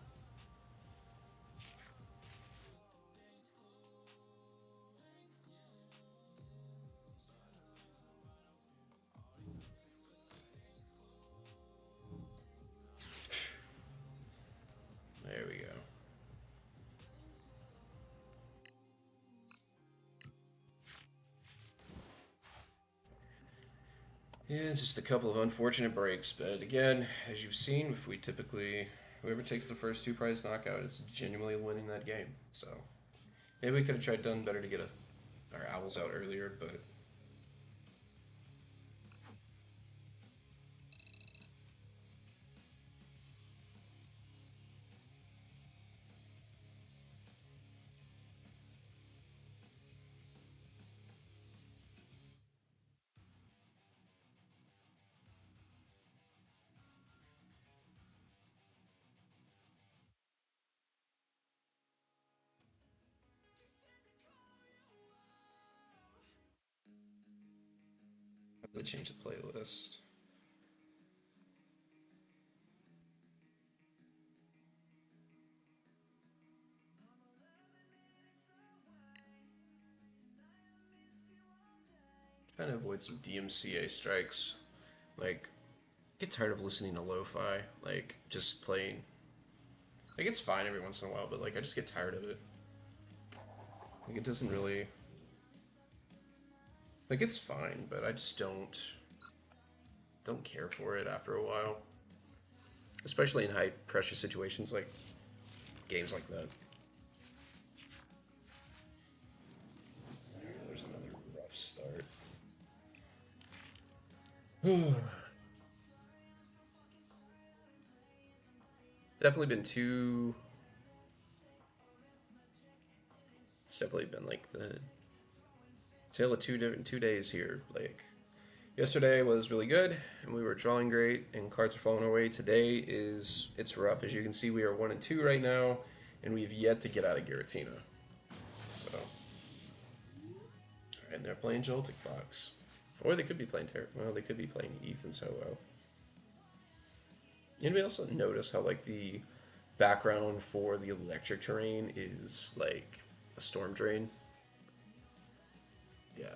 There we go. Yeah, just a couple of unfortunate breaks, but again, as you've seen, if we typically, whoever takes the first 2 prize knockout is genuinely winning that game. So maybe we could have tried done better to get our owls out earlier, but they changed the playlist. Trying to avoid some DMCA strikes. Like, get tired of listening to lo-fi. Like, just playing. Like, it's fine every once in a while, but like, I just get tired of it. Like, it doesn't really. Like, it's fine, but I just don't care for it after a while. Especially in high pressure situations like games like that. There's another rough start. Definitely been two. It's definitely been like the tale of 2 days here. Like yesterday was really good and we were drawing great and cards are falling our way. Today it's rough. As you can see, we are 1-2 right now, and we've yet to get out of Giratina. So, and they're playing Joltik Fox, or they could be playing well, they could be playing Ethan Solo. Anybody else notice how like the background for the electric terrain is like a storm drain? Yeah.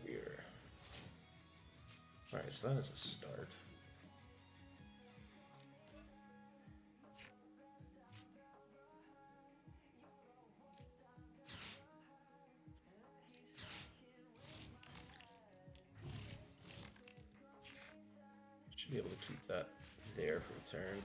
We're Alright, so that is a start. be able to keep that there for a turn.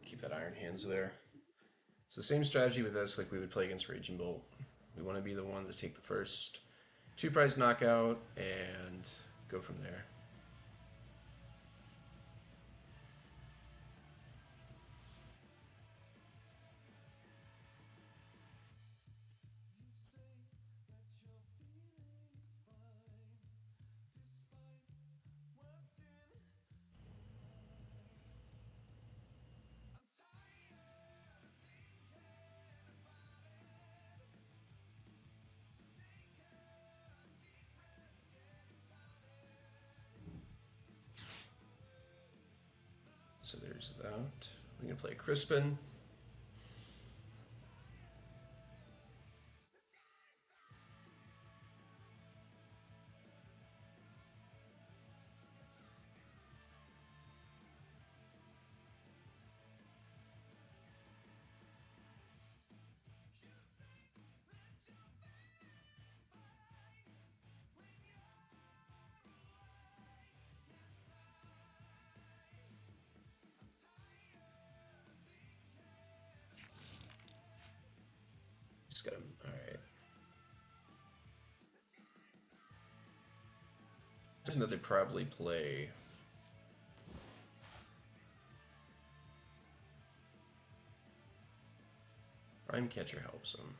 Keep that Iron Hands there. It's the same strategy with us like we would play against Raging Bolt. We want to be the one to take the first 2-prize knockout and go from there. So there's that. We're going to play Crispin. Just got him. Alright. There's another probably play. Prime Catcher helps him.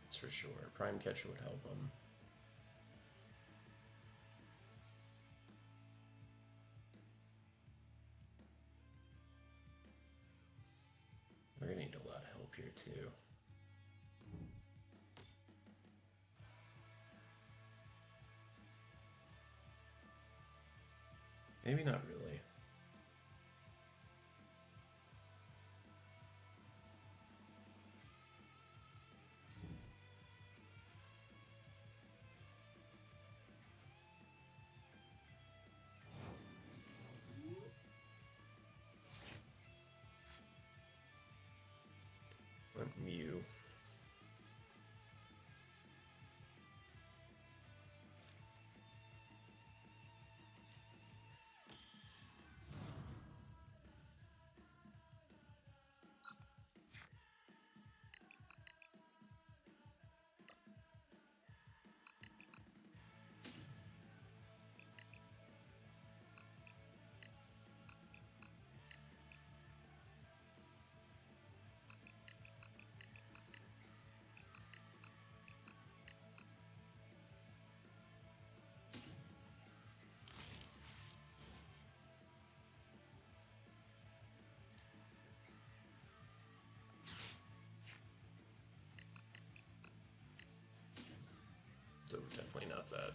That's for sure. Prime Catcher would help him. We're gonna need a lot of help here too. Maybe not really. Mew. So definitely not that.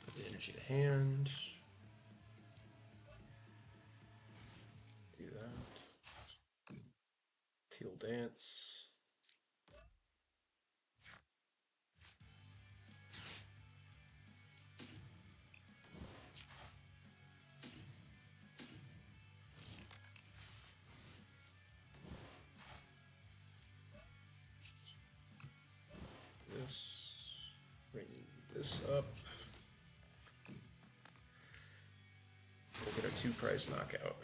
Put the energy to hand. Do that. Teal Dance. This. Bring this up. We'll get our 2-prize knockout.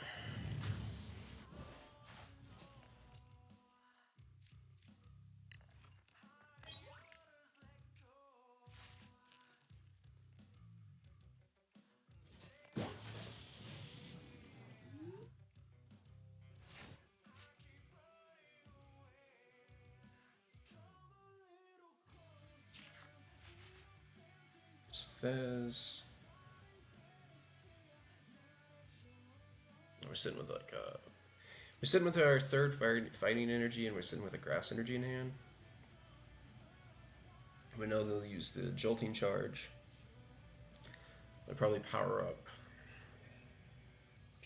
Fez. We're sitting with like we're sitting with our 3rd fighting energy, and we're sitting with a grass energy in hand. We know they'll use the Jolting Charge. They'll probably power up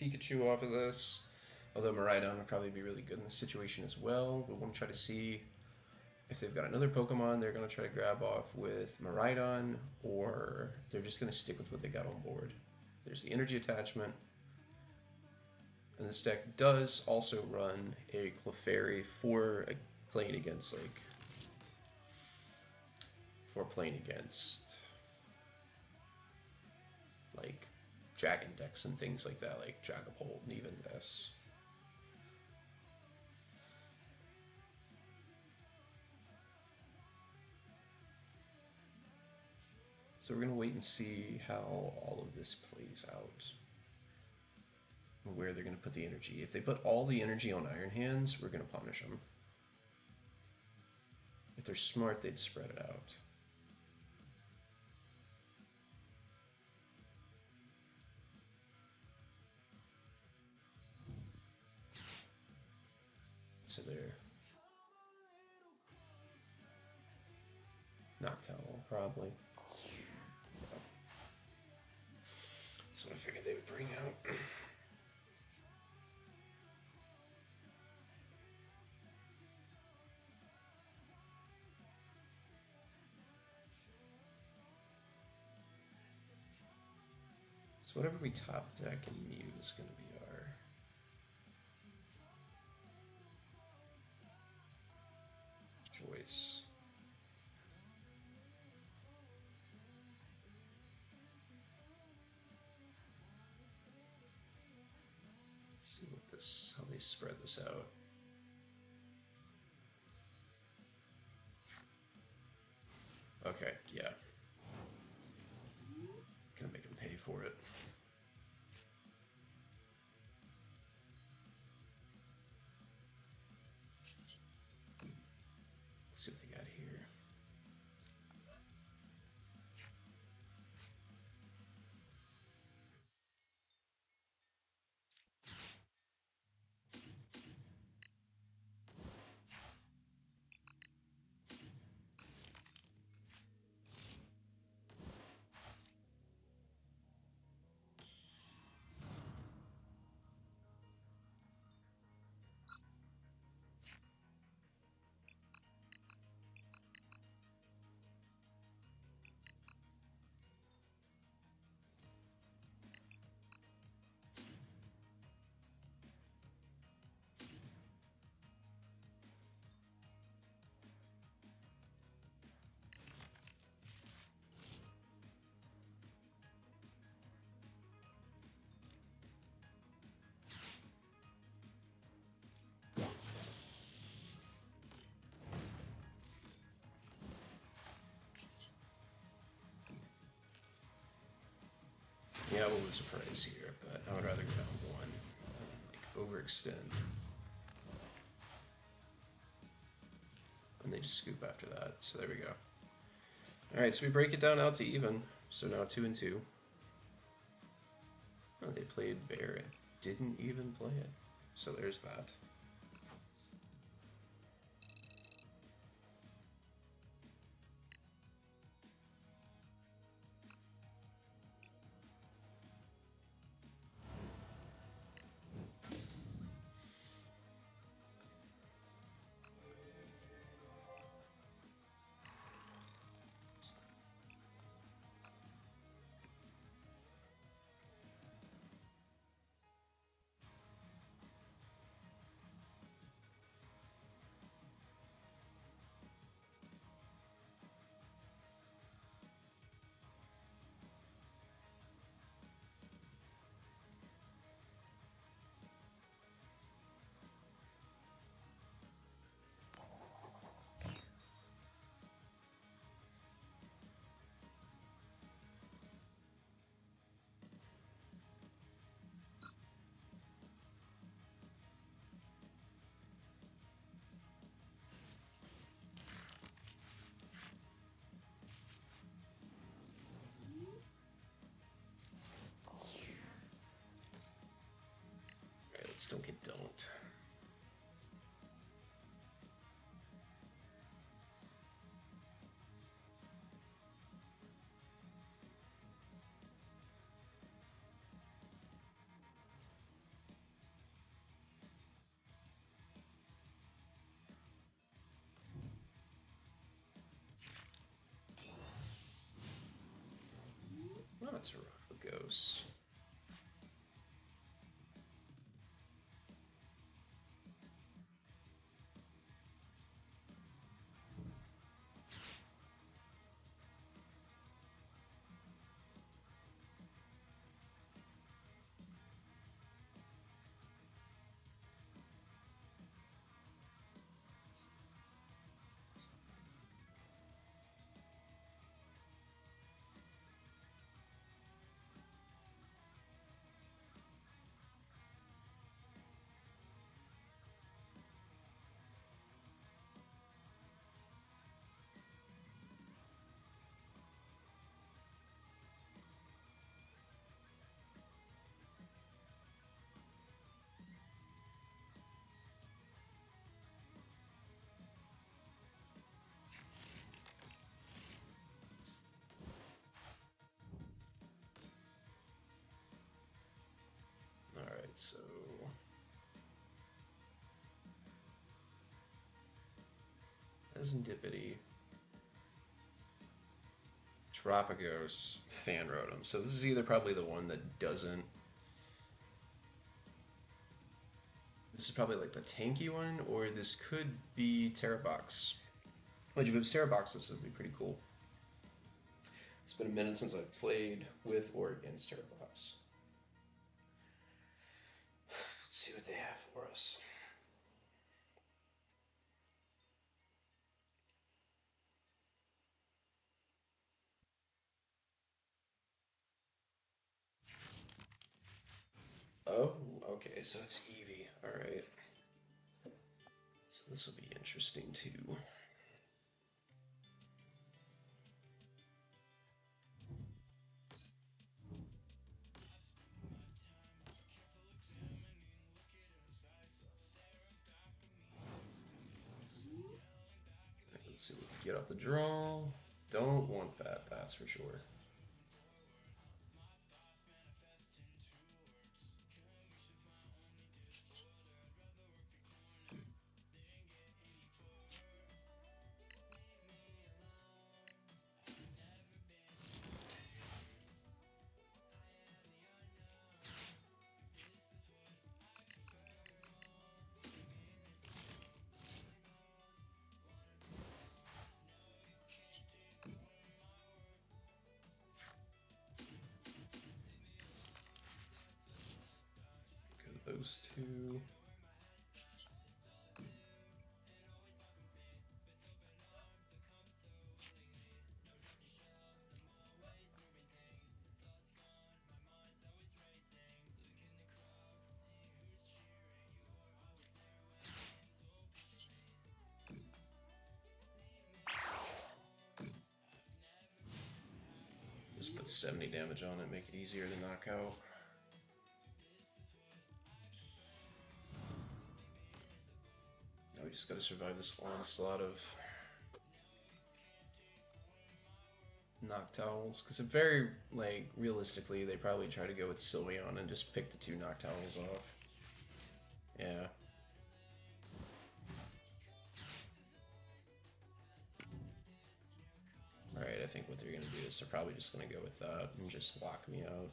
Pikachu off of this. Although Miraidon would probably be really good in this situation as well. We want to try to see if they've got another Pokemon they're going to try to grab off with Miraidon, or they're just going to stick with what they got on board. There's the energy attachment. And this deck does also run a Clefairy for playing against, like, like dragon decks and things like that, like Dragapult and even this. So we're going to wait and see how all of this plays out. Where they're going to put the energy. If they put all the energy on Iron Hands, we're going to punish them. If they're smart, they'd spread it out. So they're Noctowl, probably. That's what I figured they would bring out. So whatever we top deck and Mew is going to be our choice. Let's see how they spread this out. Okay, yeah. Gonna make him pay for it. Let's see what they got here. Yeah, I will surprise here, but I would rather go down one than, like, overextend. And they just scoop after that, so there we go. Alright, so we break it down out to even. So now 2 and 2. Oh, they played Bear and didn't even play it. So there's that. Alright, let's don't get don't. Terapagos. Alright, so Esendipity, Terapagos, Fanrotom. So this is either probably the one that doesn't. This is probably like the tanky one, or this could be Terrabox. Which if it was Terrabox, this would be pretty cool. It's been a minute since I've played with or against Terrabox. See what they have for us. Oh, okay, so it's Eevee. Alright. So this will be interesting too. Let's see what we get off the draw. Don't want that, that's for sure. Those two. Just put 70 damage on it, make it easier to knock out. Now we just gotta survive this onslaught of Noctowls, because very, like, realistically, they probably try to go with Sylveon and just pick the two Noctowls off. Yeah. Alright, I think what they're gonna do is they're probably just gonna go with that and just lock me out.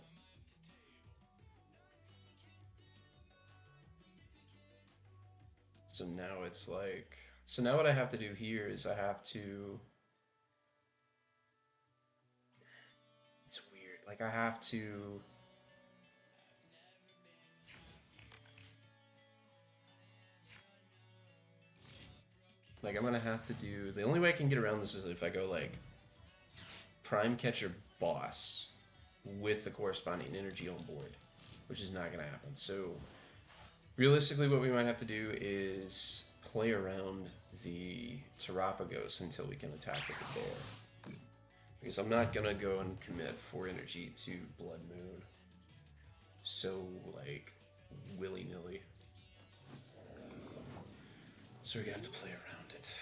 So now it's like... So now what I have to do here is I have to... It's weird. Like, I have to... Like, I'm gonna have to do... The only way I can get around this is if I go, like, Prime Catcher Boss with the corresponding energy on board, which is not gonna happen. So, realistically, what we might have to do is play around the Terapagos until we can attack with the bear. Because I'm not gonna go and commit 4 energy to Blood Moon so, like, willy-nilly. So we're gonna have to play around it.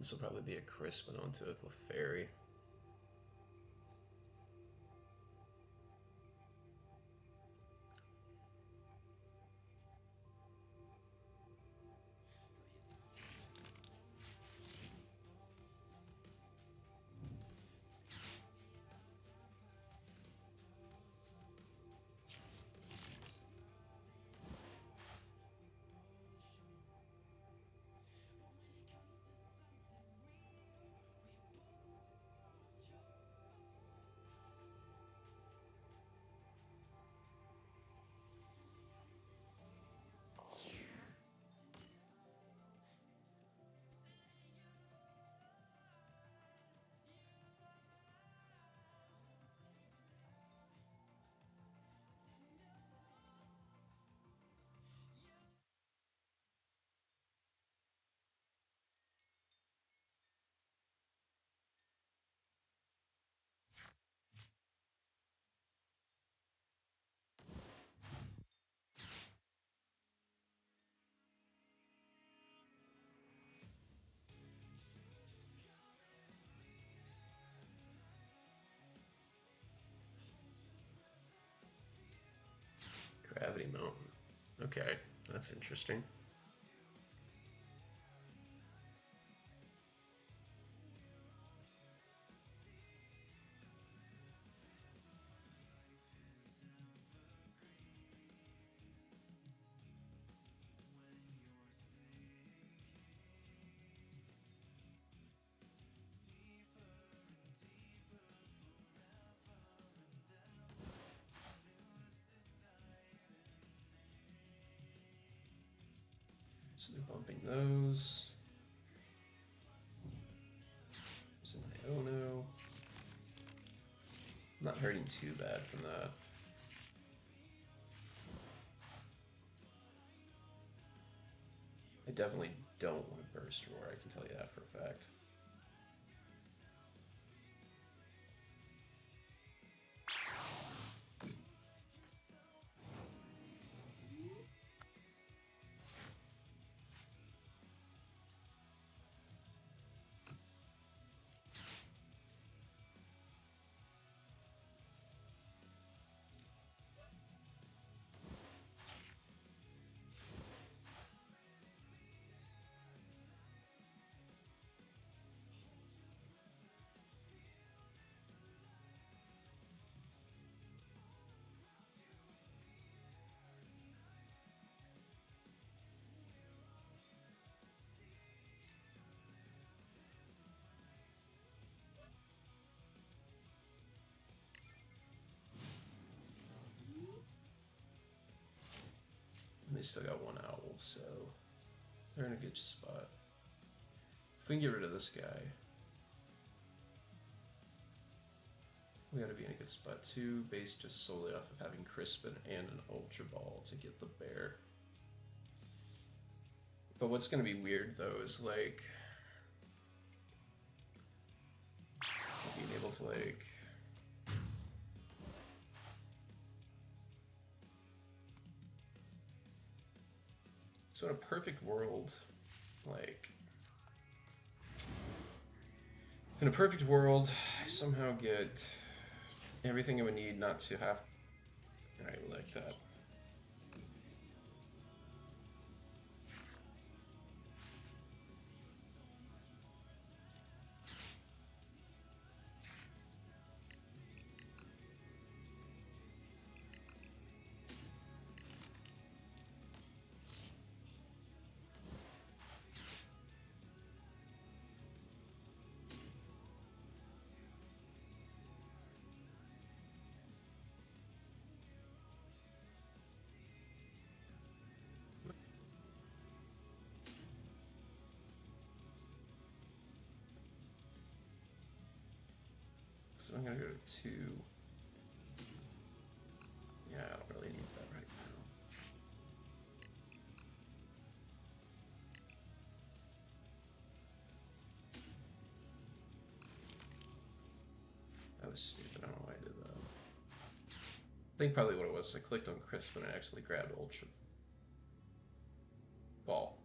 This will probably be a Crispin onto a Clefairy. Gravity Mountain. Okay, that's interesting. So they're bumping those. There's an Iono. Not hurting too bad from that. I definitely don't want to burst roar, I can tell you that for a fact. And they still got one owl, so they're in a good spot. If we can get rid of this guy, we gotta be in a good spot too, based just solely off of having Crispin and an Ultra Ball to get the bear. But what's gonna be weird though is like being able to like so in a perfect world, like in a perfect world, I somehow get everything I would need not to have. Alright, we like that. So I'm gonna go to 2. Yeah, I don't really need that right now. That was stupid, I don't know why I did that. I think probably what it was, I clicked on Crispin and actually grabbed Ultra Ball.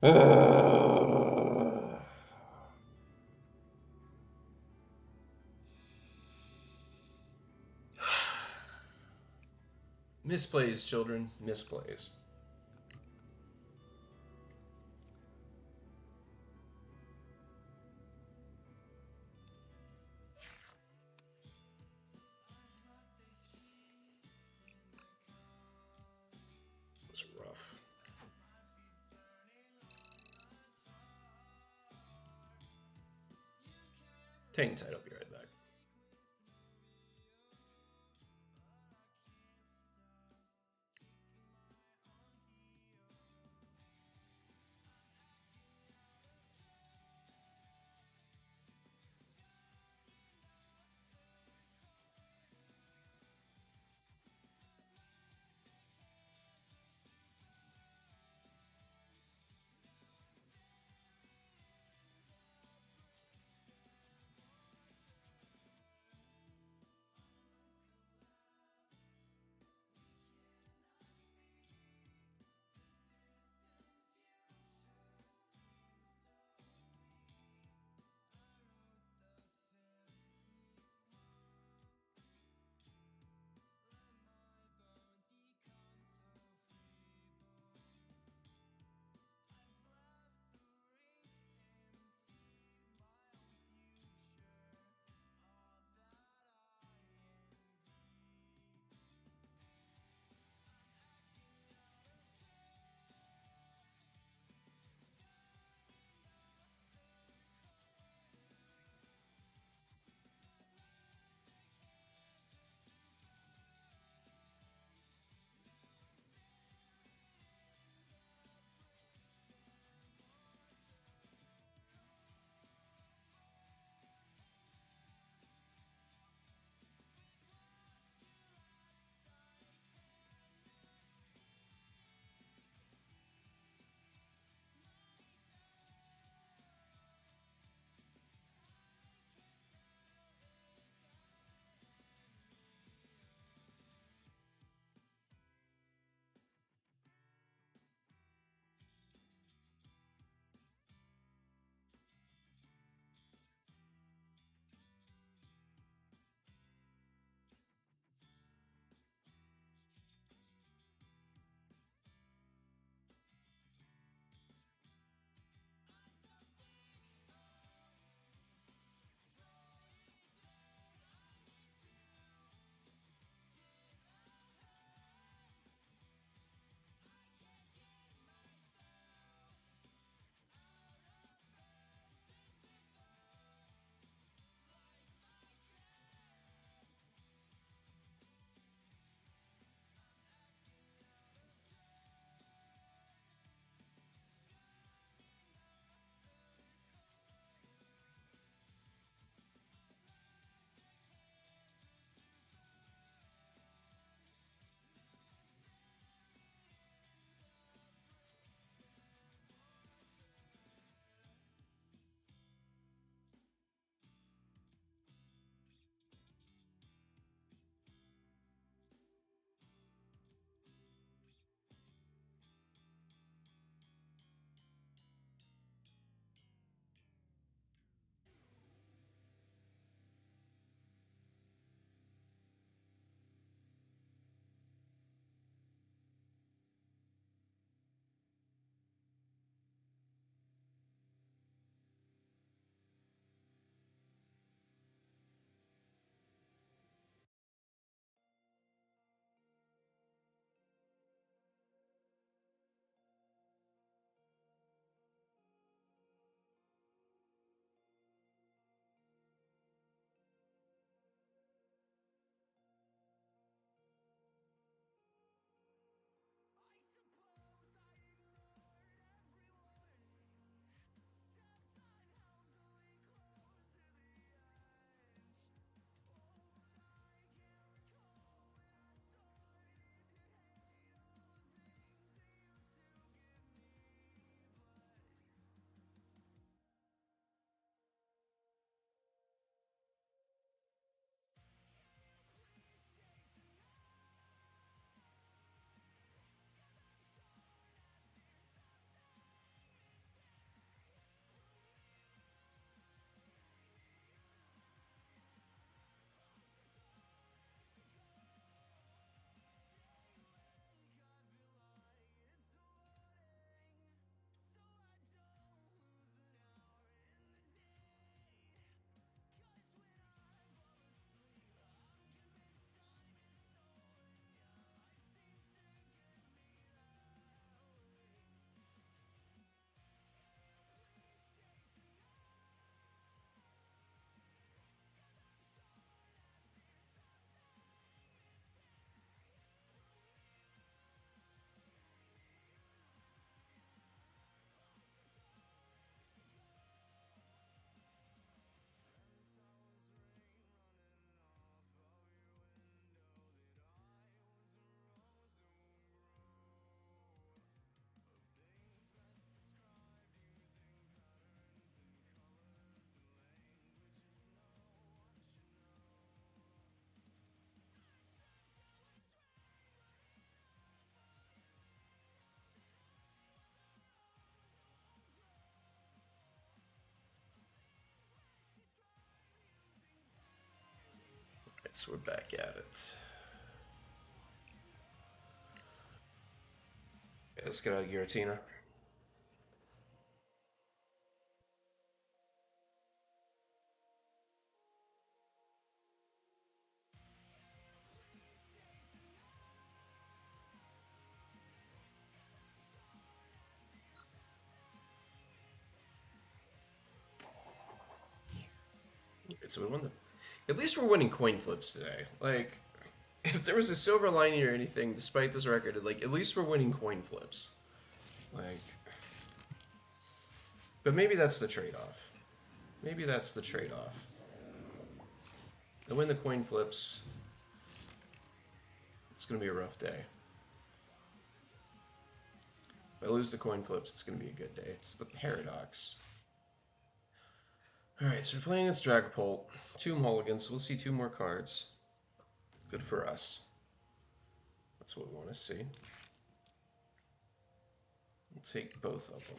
Misplays, children. Misplays. It's rough. Hang tight. I'll be right back. So we're back at it. Okay, let's get out of Giratina. Okay, so we won the. At least we're winning coin flips today. Like, if there was a silver lining or anything, despite this record, like at least we're winning coin flips. Like, but maybe that's the trade-off. Maybe that's the trade-off. I win the coin flips. It's gonna be a rough day. If I lose the coin flips, it's gonna be a good day. It's the paradox. Alright, so we're playing against Dragapult. 2 mulligans, so we'll see 2 more cards. Good for us. That's what we want to see. We'll take both of them.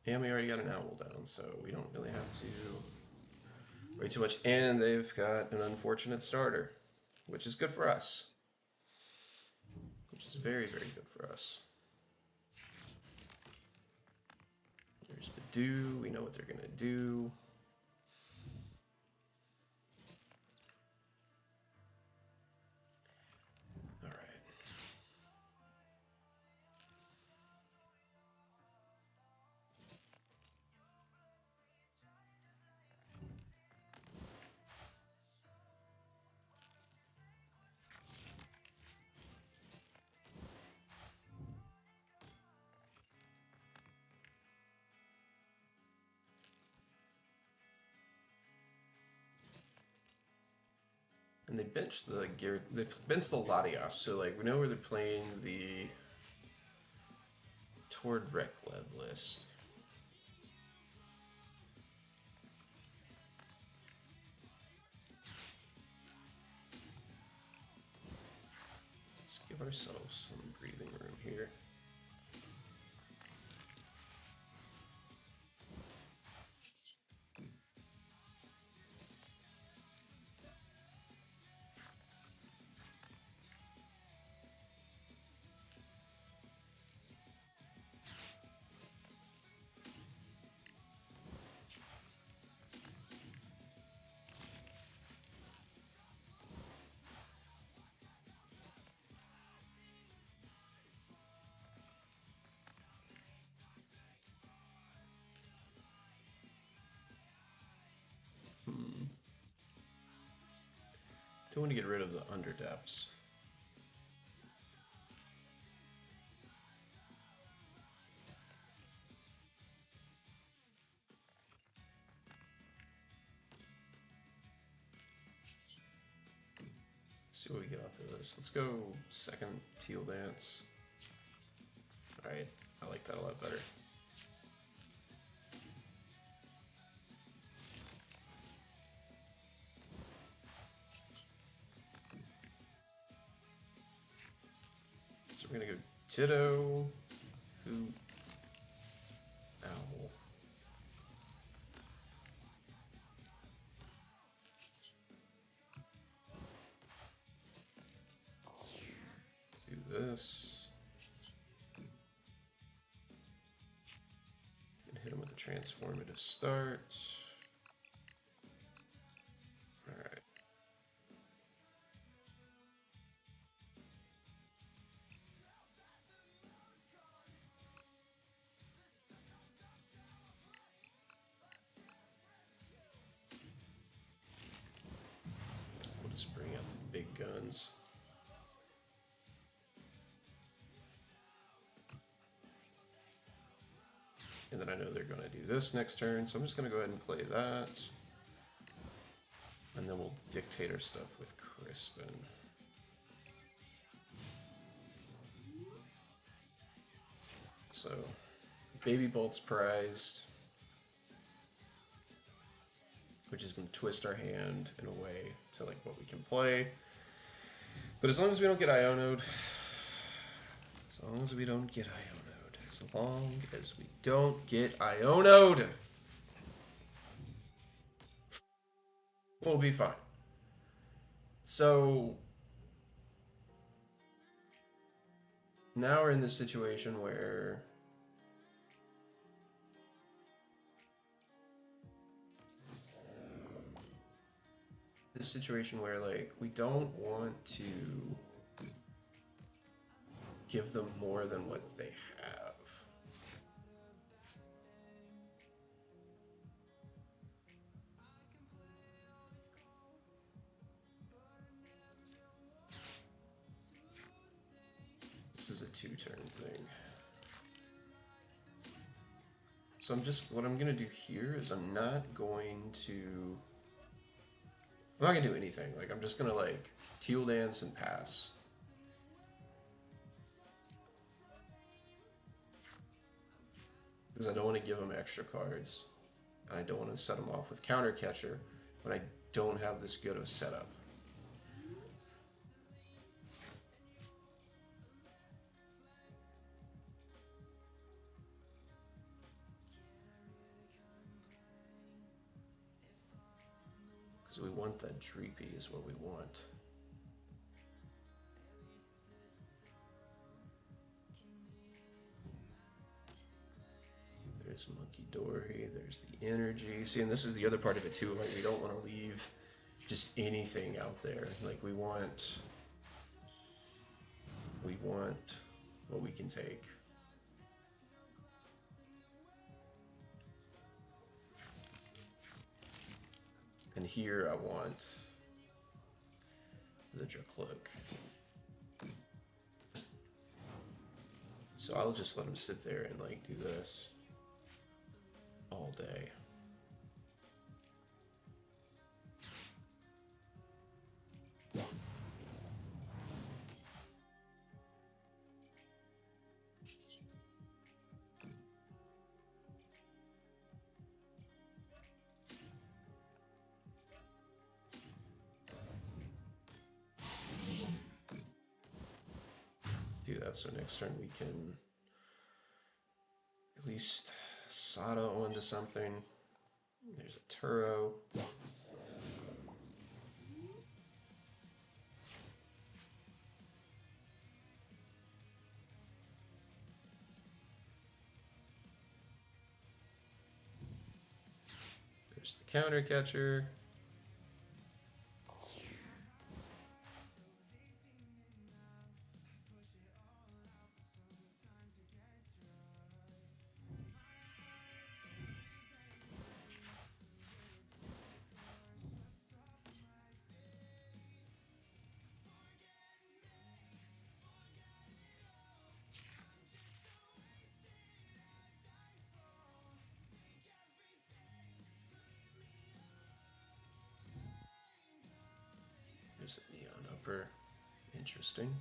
And we already got an owl down, so we don't really have to worry too much. And they've got an unfortunate starter, which is good for us. Which is very, very good for us. There's Badoo. We know what they're going to do. All right. And they benched the they benched the Latias, so like we know where they're playing the Tord Reklev list. Let's give ourselves some breathing room here. Don't want to get rid of the underdepths. Let's see what we get off of this. Let's go second teal dance. Alright, I like that a lot better. So we're gonna go Ditto, Hoot, Owl. Do this. And hit him with a transformative start. Alright. We'll just bring out the big guns. And then I know they're going to do this next turn, so I'm just going to go ahead and play that. And then we'll dictate our stuff with Crispin. So, Baby Bolt's prized, which is going to twist our hand in a way to like what we can play. But as long as we don't get Ionoed, as long as we don't get Ionoed, as long as we don't get Ionoed. We'll be fine. So now we're in this situation where like we don't want to give them more than what they have. This is a 2-turn thing. So what I'm gonna do here is I'm not gonna do anything. Like, I'm just gonna, like, Teal Dance and pass. Because I don't want to give them extra cards. And I don't want to set them off with Counter Catcher when I don't have this good of a setup. Because we want that Dreepy is what we want. There's Monkey Dory, there's the energy. See, and this is the other part of it too, like we don't want to leave just anything out there. Like we want what we can take. And here I want the Dracloak. So I'll just let him sit there and like do this all day. Do that so next turn we can at least Sada onto something. There's a Turo. There's the Counter Catcher. There's a Neon Upper. Interesting.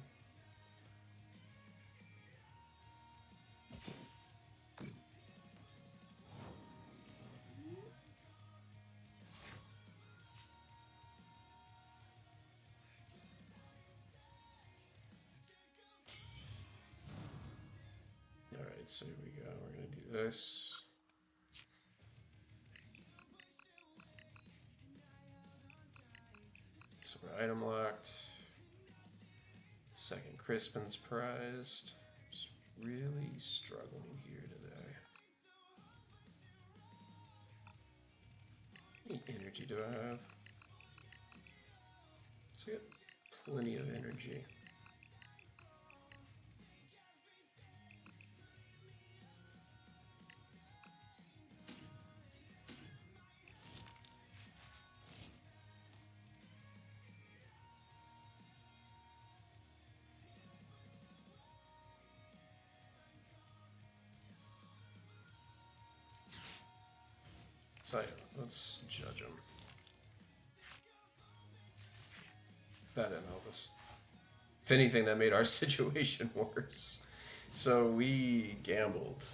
Alright, so here we go. We're going to do this. So we're item locked. Second Crispin's prized. Just really struggling here today. What energy do I have? So I got plenty of energy. So let's judge him. That didn't help us. If anything, that made our situation worse. So we gambled.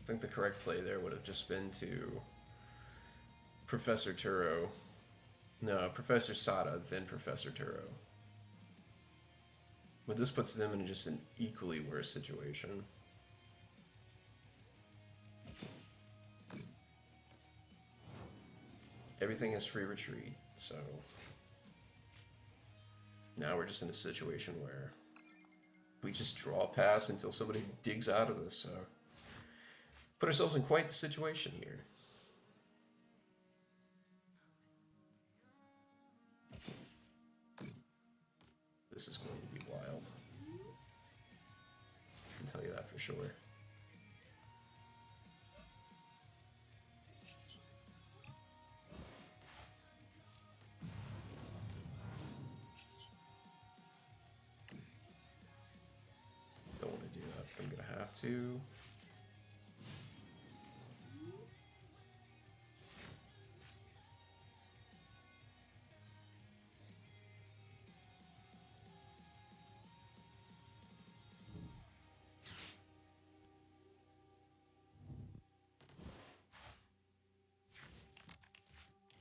I think the correct play there would have just been to Professor Turo. No, Professor Sada, then Professor Turo. But this puts them in just an equally worse situation. Everything is free retreat. So now we're just in a situation where we just draw a pass until somebody digs out of this. So put ourselves in quite the situation here. This is going to be wild. I can tell you that for sure. Don't want to do that, but I'm going to have to.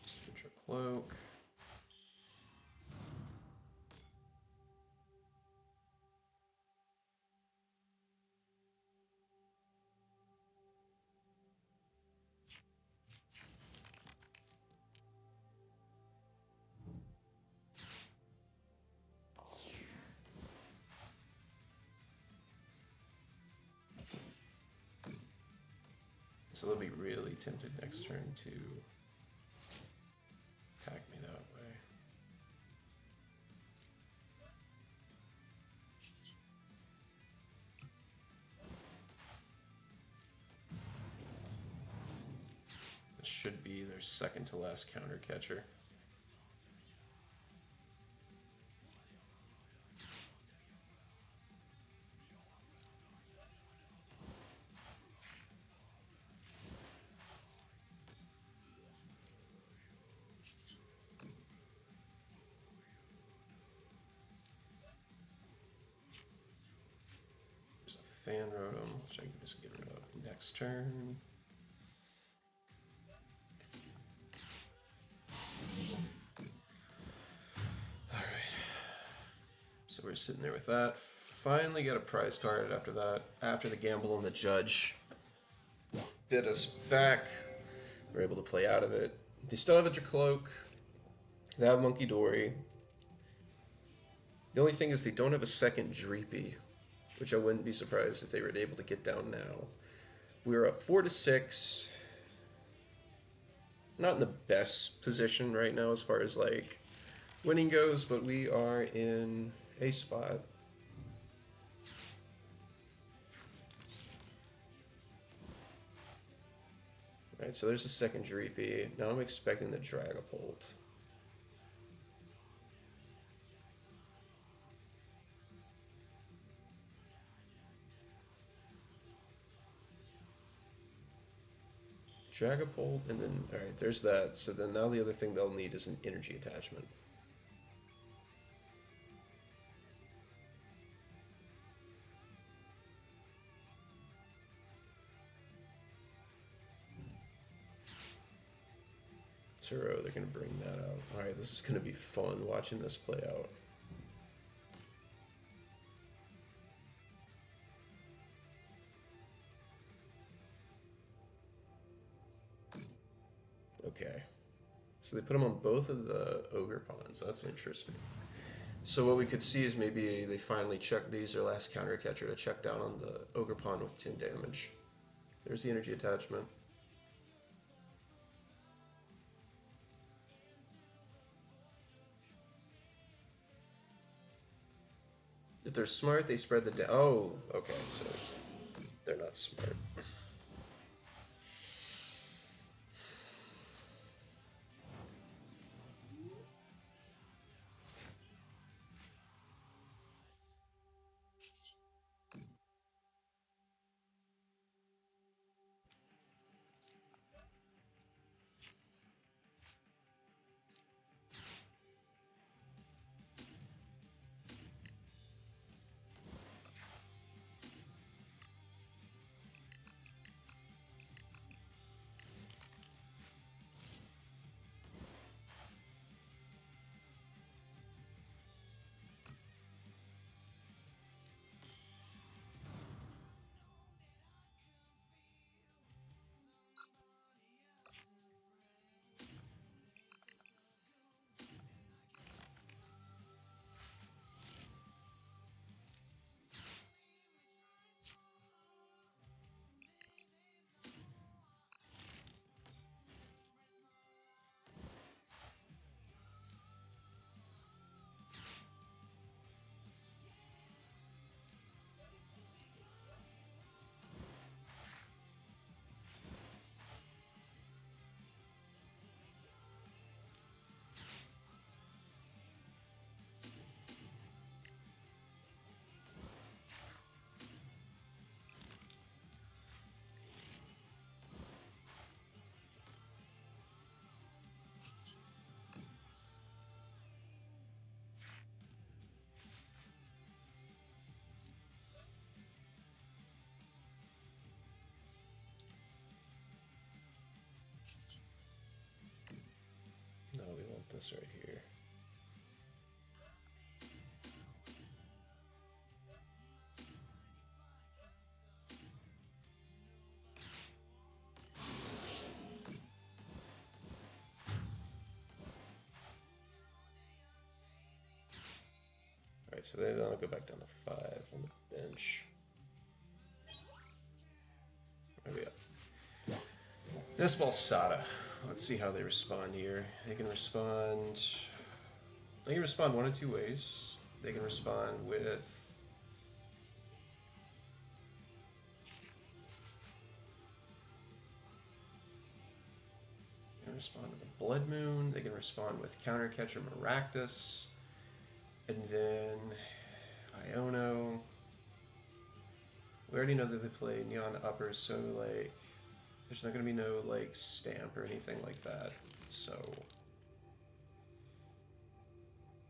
Switch our cloak. So they'll be really tempted next turn to attack me that way. This should be their second to last counter catcher. There's a Fan Rotom, which I can just get rid of next turn. Alright. So we're sitting there with that. Finally got a prize card after that. After the gamble on the judge bit us back. We're able to play out of it. They still have a Dracloak. They have Monkey Dory. The only thing is they don't have a second Dreepy, which I wouldn't be surprised if they were able to get down now. We're up 4-6. Not in the best position right now as far as like winning goes, but we are in a spot. Alright, so there's the second Dreepy. Now I'm expecting the Dragapult. Dragapult, and then, alright, there's that. So then now the other thing they'll need is an energy attachment. Turo, they're going to bring that out. Alright, this is going to be fun watching this play out. Okay. So they put them on both of the Ogerpons. That's interesting. So what we could see is maybe they finally check these their last counter catcher to check down on the Ogerpon with 10 damage. There's the energy attachment. If they're smart, they spread the oh, okay, so they're not smart. this right here. Alright, so then I'll go back down to 5 on the bench. Where are we at? This Balsada. Let's see how they respond here. They can respond one of two ways. They can respond with respond with the Blood Moon. They can respond with Countercatcher Maractus. And then Iono. We already know that they play Neon Upper, so like there's not gonna be no like stamp or anything like that. So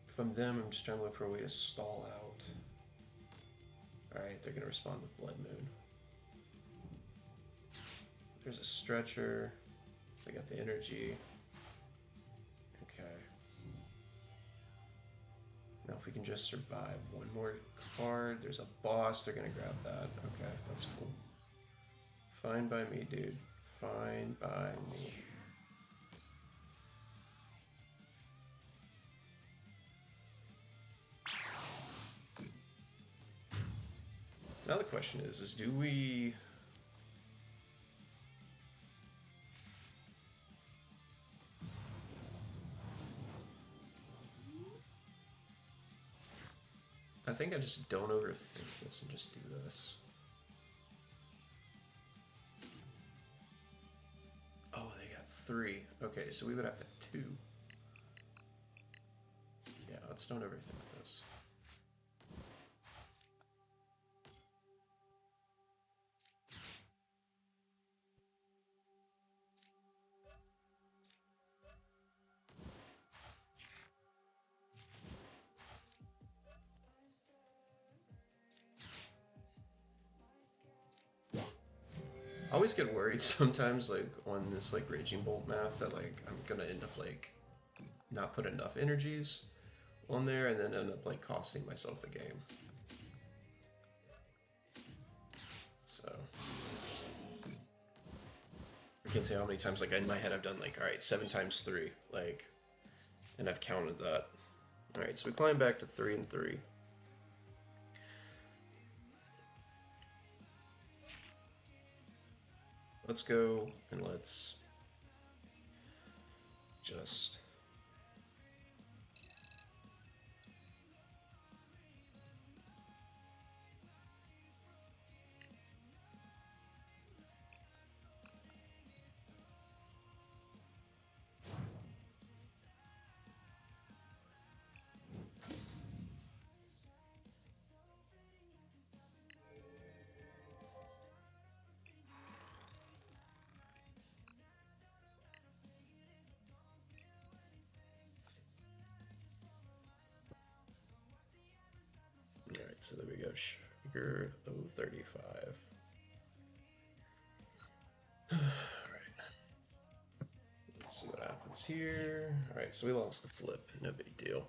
from them, I'm just trying to look for a way to stall out. Alright, they're gonna respond with Blood Moon. There's a stretcher. They got the energy. Okay. Now if we can just survive one more card, there's a boss, they're gonna grab that. Okay, that's cool. Fine by me, dude. Fine by me. Now the question is do we... I think I just don't overthink this and just do this. Oh, they got 3. Okay, so we would have to have 2. Yeah, let's don't overthink this. I always get worried sometimes, like, on this, like, Raging Bolt math that, like, I'm gonna end up, like, not put enough energies on there and then end up, like, costing myself the game. So... I can't say how many times, like, in my head I've done, like, alright, 7 times 3, like, and I've counted that. Alright, so we climb back to 3 and 3. Let's go and let's just... Alright, so there we go. Sugar 035. Alright. Let's see what happens here. Alright, so we lost the flip. No big deal.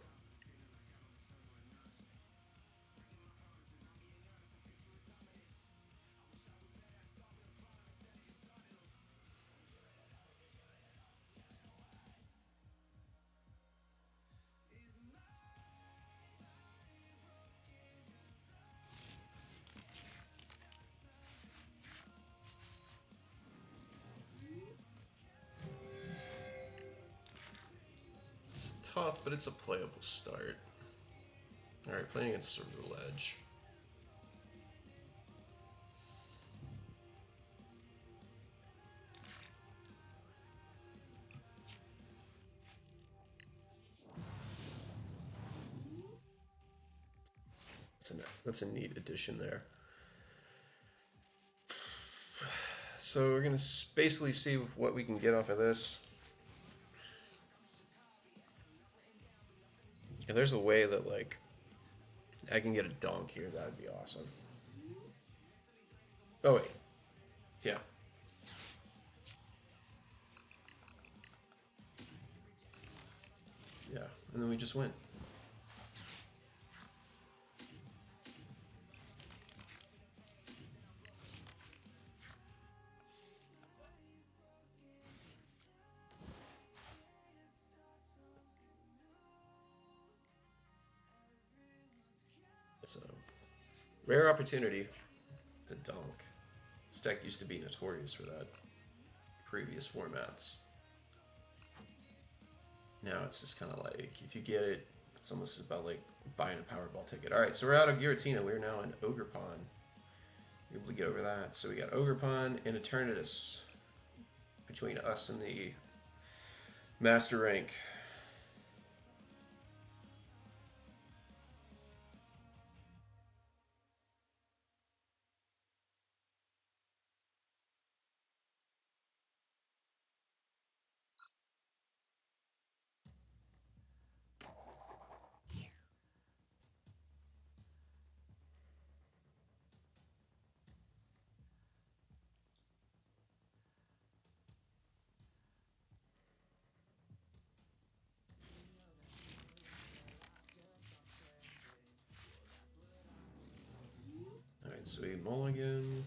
Tough, but it's a playable start. Alright, playing against Silver Ledge. That's a neat addition there. So we're gonna basically see what we can get off of this. If there's a way that, like, I can get a donk here, that would be awesome. Oh, wait. Yeah. Yeah, and then we just win. So, rare opportunity to dunk. This deck used to be notorious for that. Previous formats. Now it's just kind of like, if you get it, it's almost about like buying a Powerball ticket. Alright, so we're out of Giratina. We're now in Ogerpon. We're able to get over that. So we got Ogerpon and Eternatus between us and the Master Rank. Alright, so we mulligan.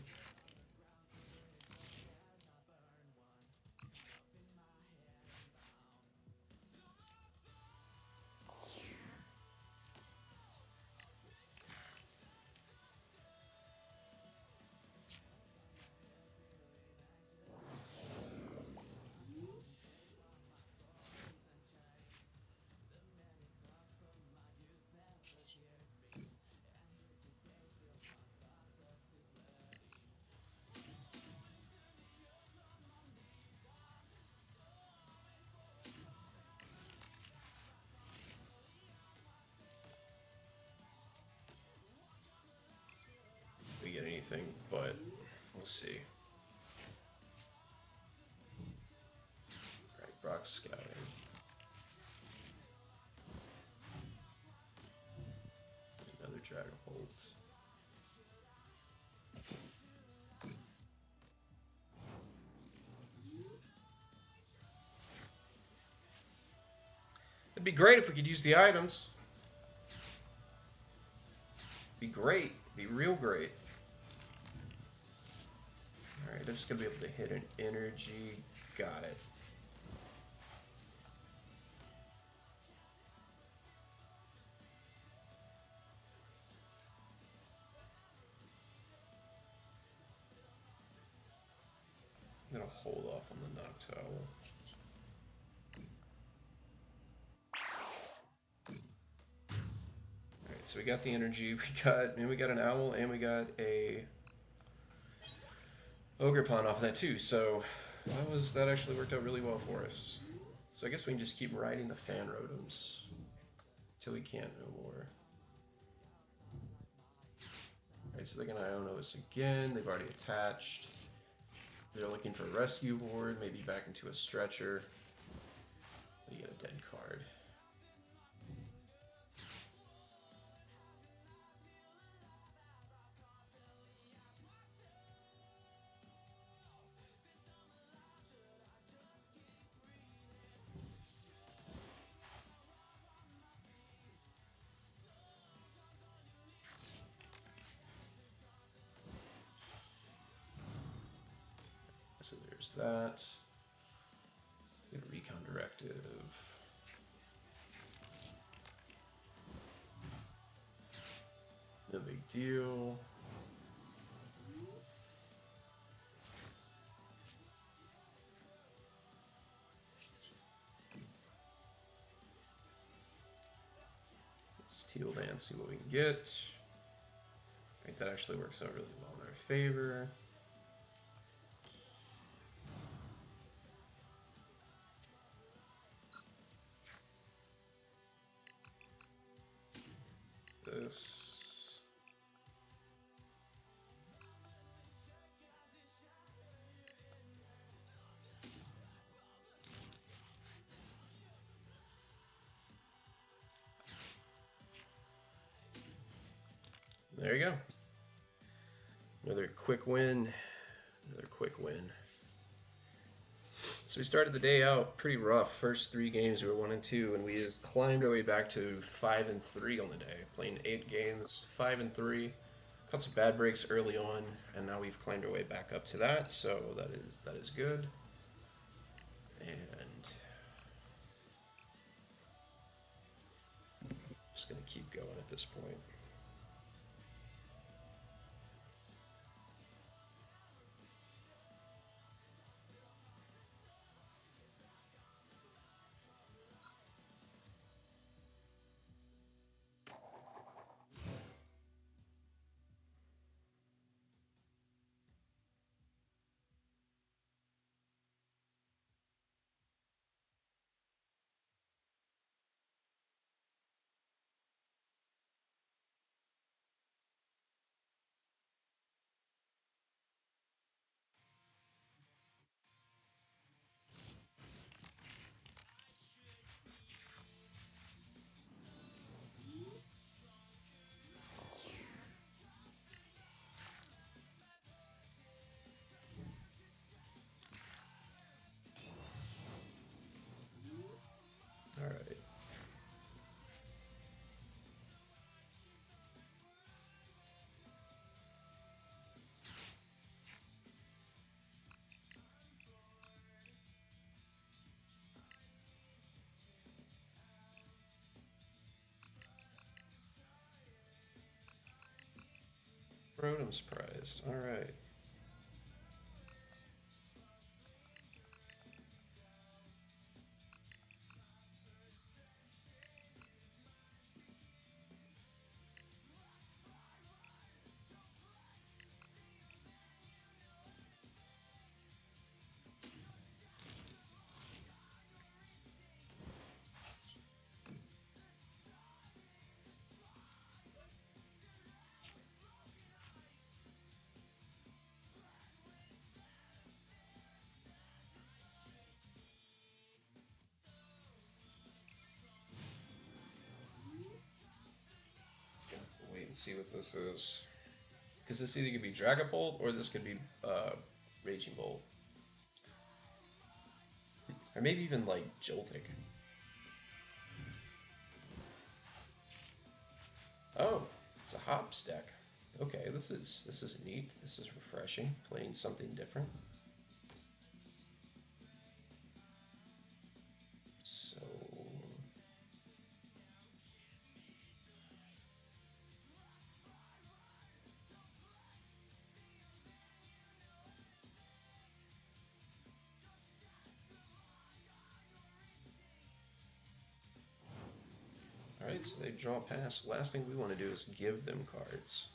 We get anything, but we'll see. Alright, Brock's scouting. Another Dragapult. It'd be great if we could use the items. Be great. Be real great. Alright, I'm just gonna be able to hit an energy. Got it. I'm gonna hold off on the Noctowl. Alright, so we got the energy, we got an owl, and we got a Ogerpon off that too, so that actually worked out really well for us. So I guess we can just keep riding the fan rotoms till we can't no more. Alright, so they're gonna Iono us again. They've already attached. They're looking for a rescue board, maybe back into a stretcher. We get a dead card. So there's that. Get a recon directive. No big deal. Steel Dance, see what we can get. I think that actually works out really well in our favor. This. There you go. Another quick win. Another quick win. So we started the day out pretty rough. First three games we were 1-2, and we have climbed our way back to 5-3 on the day. Playing 8 games, 5-3. Caught some bad breaks early on, and now we've climbed our way back up to that. So that is good. And just gonna keep going at this point. All right. Rotom's prized. All right. Wait and see what this is. Because this either could be Dragapult or this could be Raging Bolt. Or maybe even like Joltik. Oh, it's a Hops deck. Okay, this is neat. This is refreshing. Playing something different. So alright, so they draw pass. Last thing we want to do is give them cards.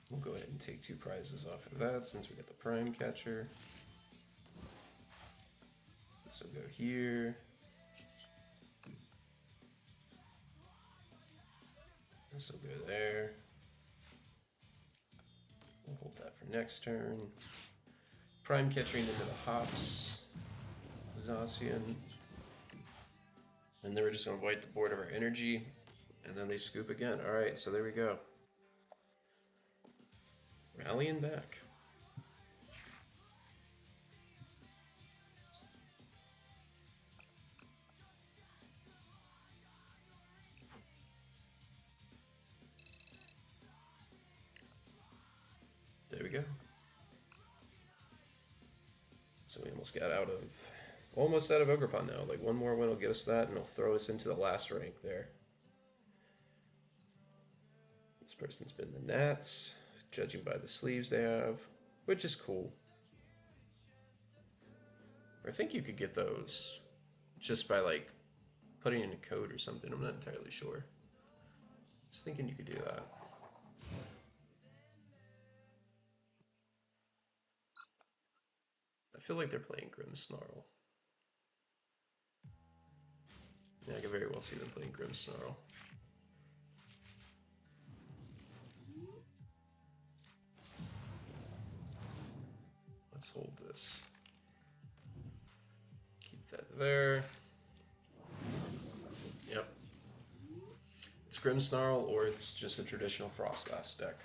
We'll go ahead and take 2 prizes off of that since we got the Prime Catcher. This will go here. This will go there. We'll hold that for next turn. Prime Catching into the Hops. Zacian. And then we're just going to wipe the board of our energy. And then they scoop again. Alright, so there we go. Rallying back. There we go. So we almost got out of... Almost out of Ogerpon now. Like, one more win will get us that, and it'll throw us into the last rank there. This person's been the Nats, judging by the sleeves they have, which is cool. I think you could get those just by, like, putting in a code or something. I'm not entirely sure. Just thinking you could do that. I feel like they're playing Grimmsnarl. Yeah, I can very well see them playing Grimmsnarl. Let's hold this. that there. Yep. It's Grimmsnarl or it's just a traditional Frostlass deck.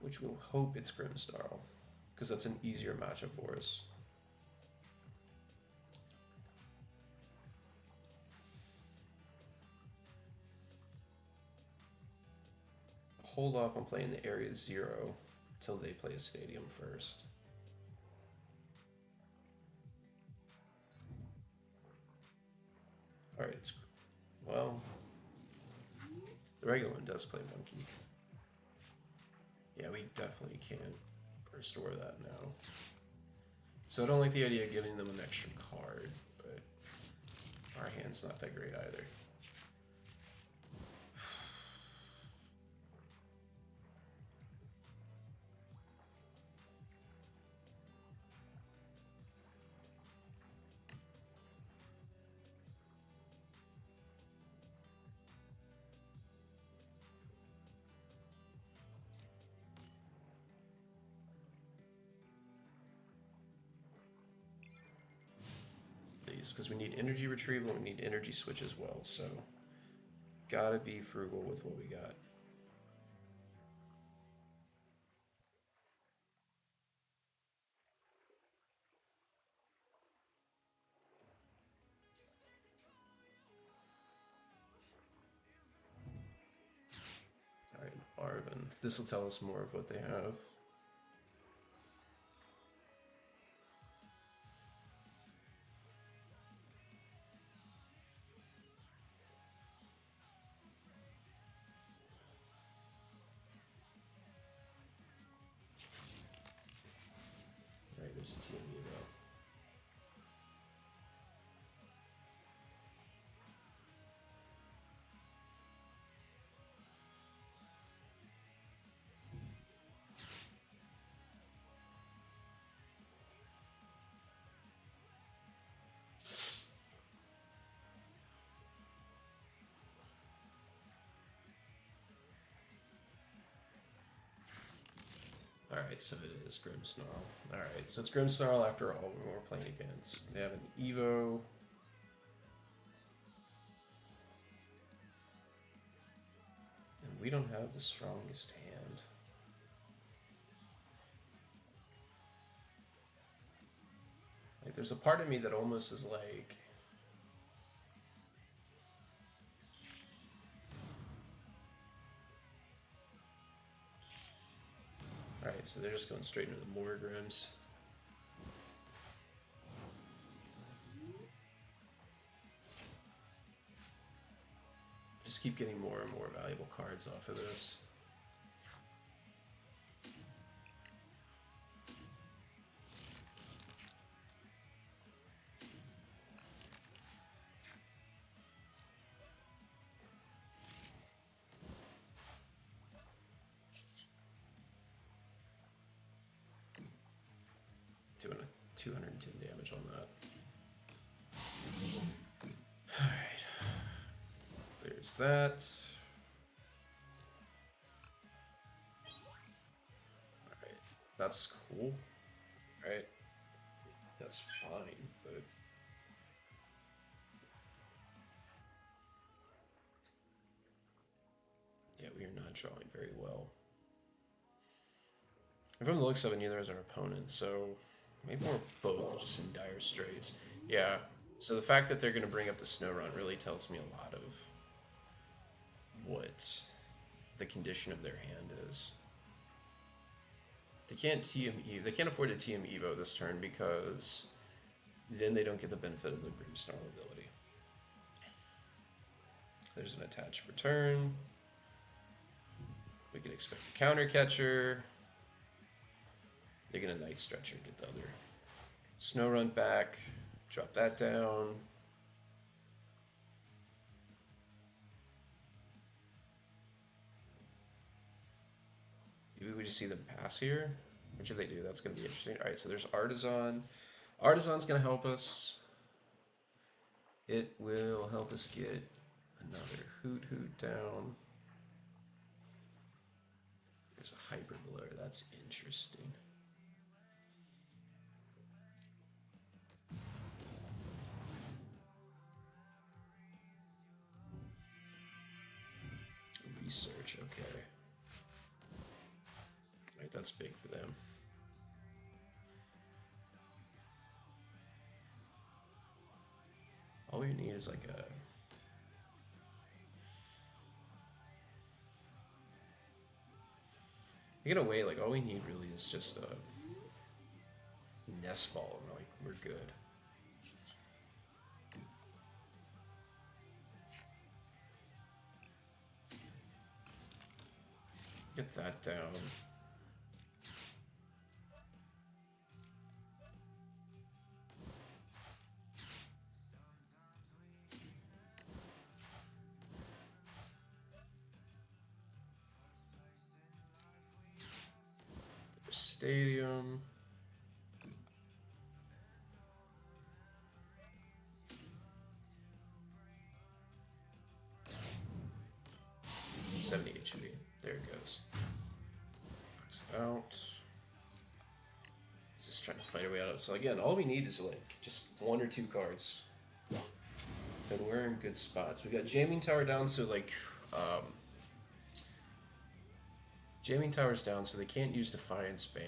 Which we'll hope it's Grimmsnarl, because that's an easier matchup for us. Hold off on playing the Area 0 until they play a stadium first. Alright, well, the regular one does play Monkey. Yeah, we definitely can't restore that now. So I don't like the idea of giving them an extra card, but our hand's not that great either. Because we need energy retrieval and we need energy switch as well, so gotta be frugal with what we got. Alright, Arven. This will tell us more of what they have. Alright, there's a TMU though. Alright, so it is Grimmsnarl. Alright, so it's Grimmsnarl after all we're playing against. They have an Evo. And we don't have the strongest hand. Like, there's a part of me that almost is like... Alright, so they're just going straight into the Morgrims. Just keep getting more and more valuable cards off of this. Doing a 210 damage on that. Alright. There's that. Alright. That's cool. Alright. That's fine, but... Yeah, we are not drawing very well. And from the looks of it, neither is our opponent, so maybe we're both just in dire straits. Yeah, so the fact that they're going to bring up the Snorunt really tells me a lot of what the condition of their hand is. They can't TM Evo. They can't afford to TM Evo this turn because then they don't get the benefit of the Grimmsnarl ability. There's an attach for turn. We can expect a counter catcher. They're gonna Night Stretcher, get the other Snorunt back, drop that down. Maybe we just see them pass here. What should they do? That's gonna be interesting. Alright, so there's Artisan. Artisan's gonna help us. It will help us get another Hoot down. There's a Hyper Blur, that's interesting. March, okay. Alright, that's big for them. All we need is like a... In a way, like all we need really is just a nest ball, and we're good. Get that down. Stadium. $70 HP. There it goes. Knocks it out. Just trying to fight our way out of it. So again, all we need is like just 1 or 2 cards. And we're in good spots. We got Jamming Tower down, so like Jamming Tower's down, so they can't use Defiance Ban.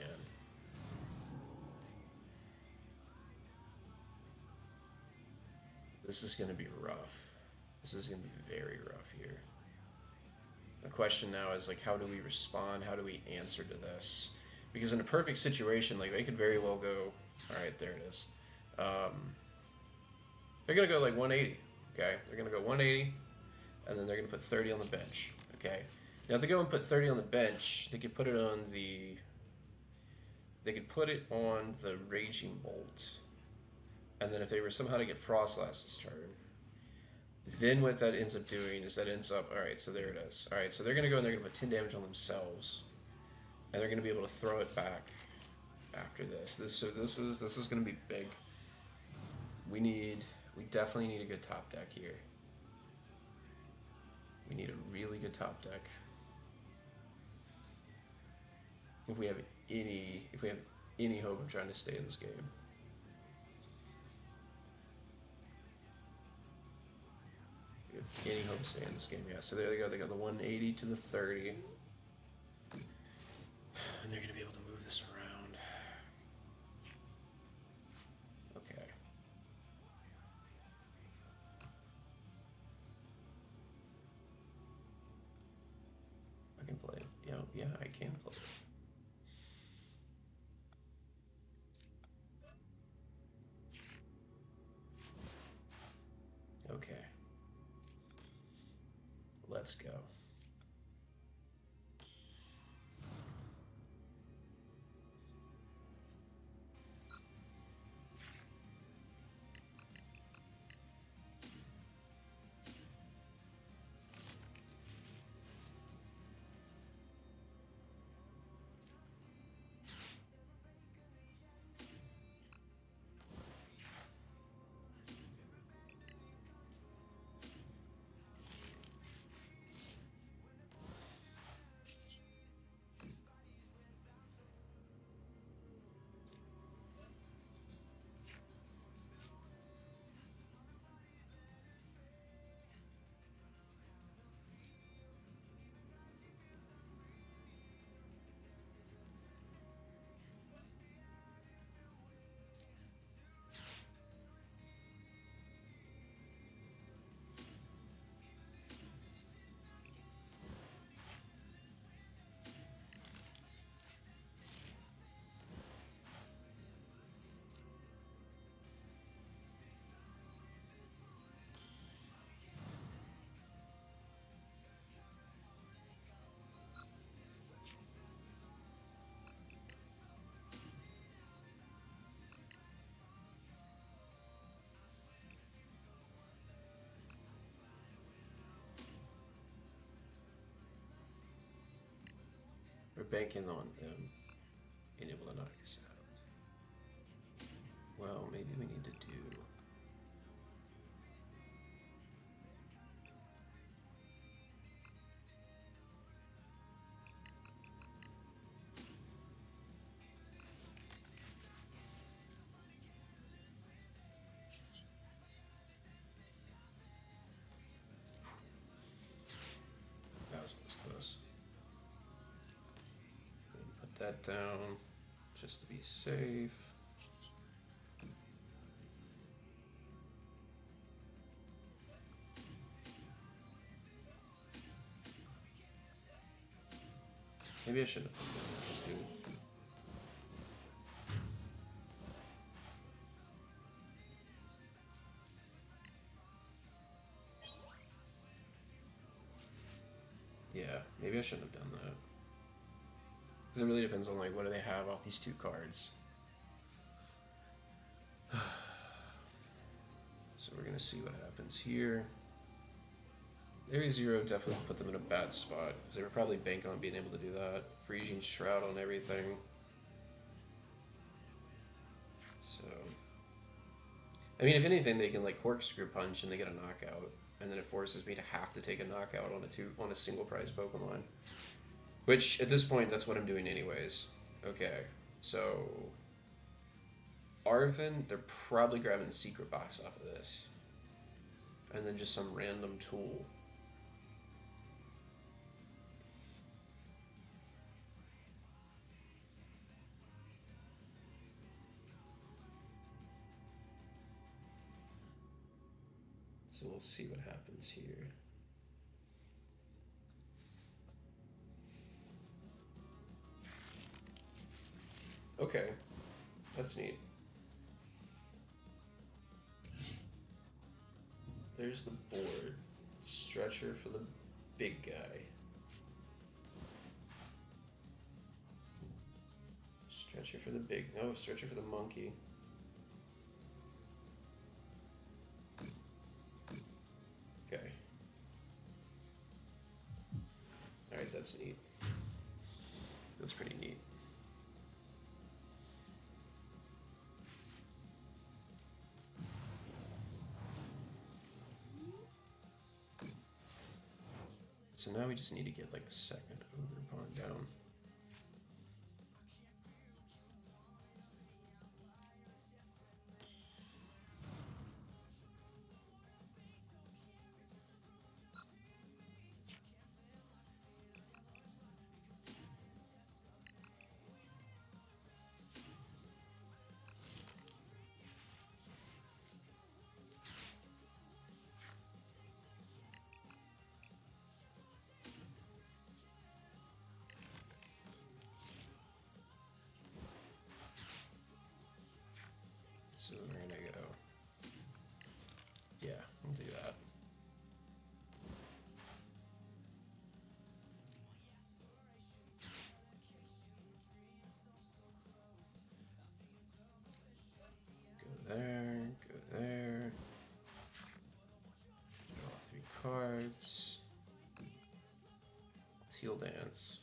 This is gonna be rough. This is gonna be very rough here. The question now is like, how do we respond? How do we answer to this? Because in a perfect situation, like they could very well go, all right, there it is. They're gonna go like 180. Okay, they're gonna go 180, and then they're gonna put 30 on the bench. Okay, now if they go and put 30 on the bench, they could put it on the. They could put it on the Raging Bolt, and then if they were somehow to get Frost this turn, then what that ends up doing is that ends up, all right, so there it is. All right, so they're gonna go and they're gonna put 10 damage on themselves, and they're gonna be able to throw it back after this. This is gonna be big. We definitely need a good top deck here. We need a really good top deck. If we have any hope of trying to stay in this game. We have any hope of staying in this game, yeah. So there they go. They got the 180 to the 30. And they're gonna be able to move this around. Okay. I can play it. Yeah, I can play it. Okay. Let's go. We're banking on them being able to knock us out. Well, maybe we need to do... That was close. that down just to be safe. Maybe I should have put that down, dude. Yeah, maybe I shouldn't have done that. Because it really depends on like what do they have off these two cards. So we're gonna see what happens here. Area Zero definitely put them in a bad spot because they were probably banking on being able to do that. Frisian Shroud on everything. So, I mean, if anything, they can like corkscrew punch and they get a knockout, and then it forces me to have to take a knockout on a single prize Pokemon. Which at this point, that's what I'm doing anyways. Okay, so Arvin, they're probably grabbing the secret box off of this, and then just some random tool. So we'll see what happens here. Okay, that's neat. There's the board. Stretcher for the big guy. Stretcher for the big. No, stretcher for the monkey. Okay. Alright, that's neat. That's pretty neat. So now we just need to get like a second Ogerpon down. So we're gonna go. Yeah, we'll do that. Go there, go there. Draw 3 cards. Teal Dance.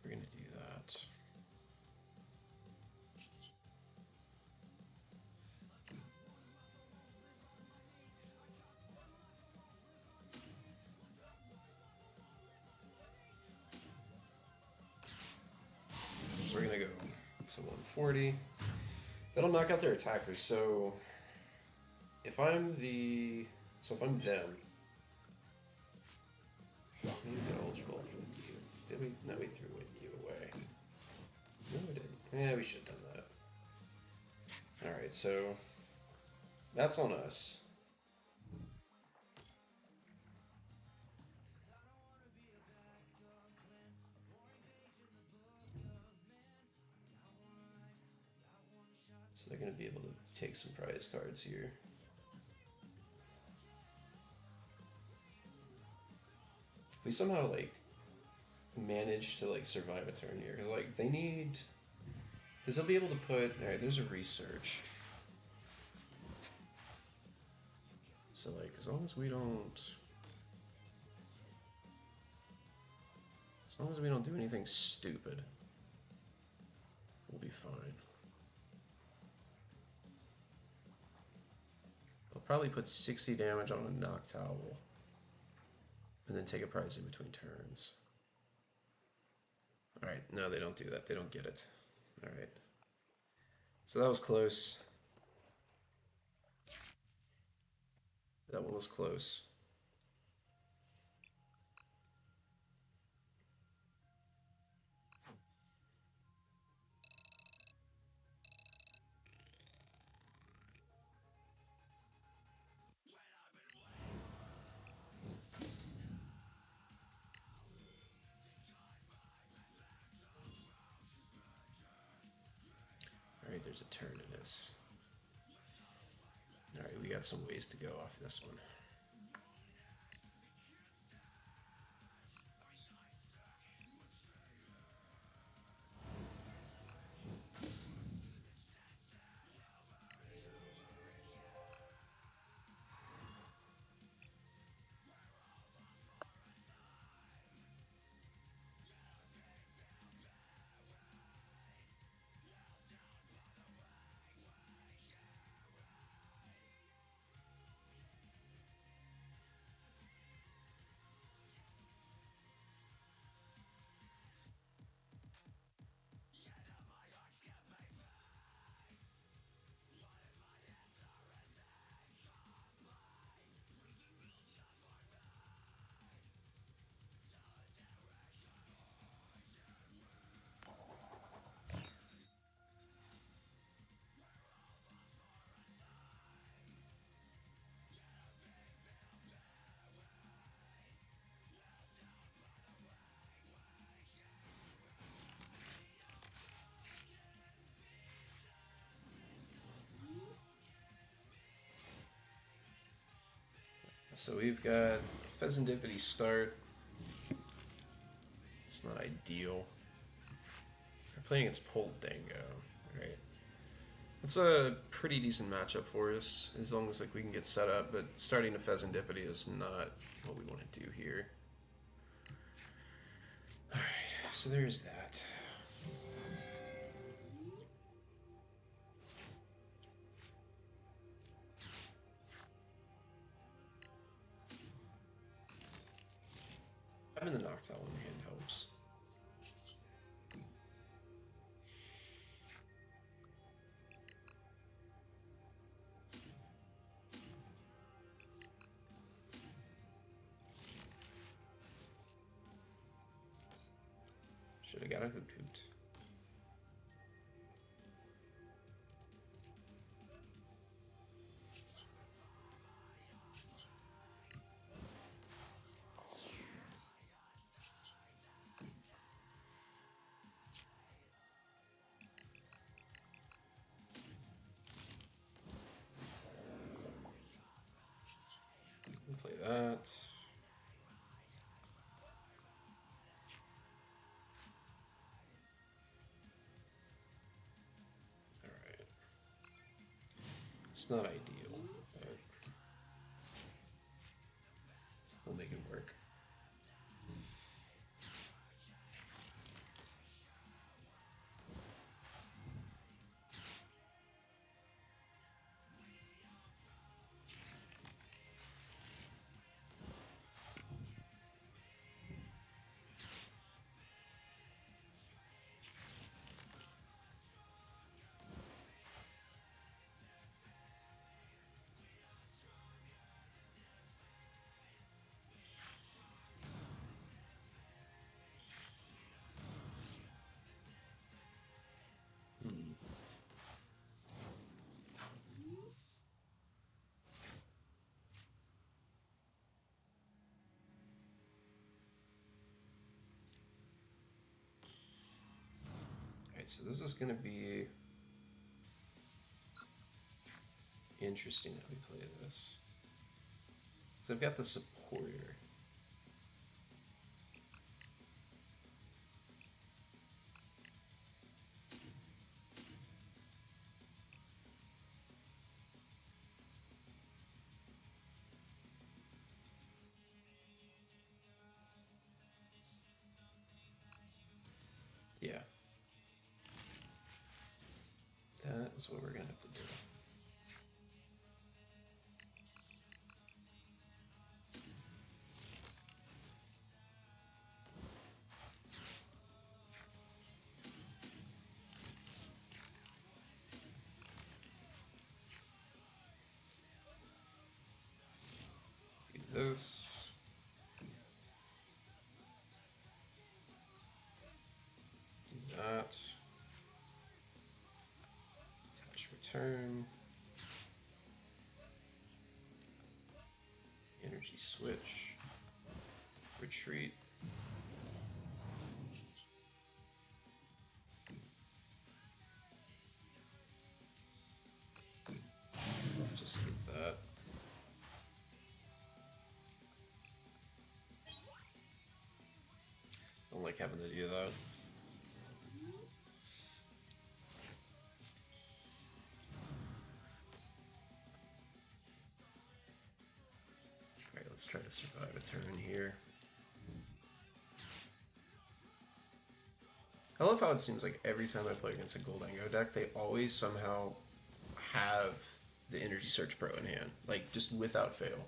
We're gonna do that. So we're gonna go to 140. That'll knock out their attackers. So if I'm them, maybe the Ultra Ball for the Mew. Did we? No, we threw it Mew away. No, we didn't. Yeah, we should have done that. Alright, so that's on us. So they're going to be able to take some prize cards here. If we somehow, like, manage to, like, survive a turn here, because, like, they need... Because they'll be able to put... Alright, there's a research. So, like, as long as we don't... As long as we don't do anything stupid, we'll be fine. I'll probably put 60 damage on a Noctowl. And then take a prize in between turns. Alright, no, they don't do that. They don't get it. Alright. So that was close. That one was close. Alright, there's a turn in this. Alright, we got some ways to go off this one. So we've got Pheasantipity start. It's not ideal. We're playing against Poldango, right? It's a pretty decent matchup for us, as long as like we can get set up, but starting a Pheasantipity is not what we want to do here. Alright, so there's that. Having the Noctowl in hand helps. Should have got a Hoot Hoot. Play that. Alright. It's not ideal, but we'll make it work. Alright, so this is going to be interesting how we play this. So I've got the supporter. Yeah. That is what we're gonna have to do. Do this. Do that. Attach return. Energy switch. Retreat. Just get that. Don't like having to do that. Alright, let's try to survive a turn here. I love how it seems like every time I play against a Goldango deck, they always somehow have the Energy Search Pro in hand. Like, just without fail.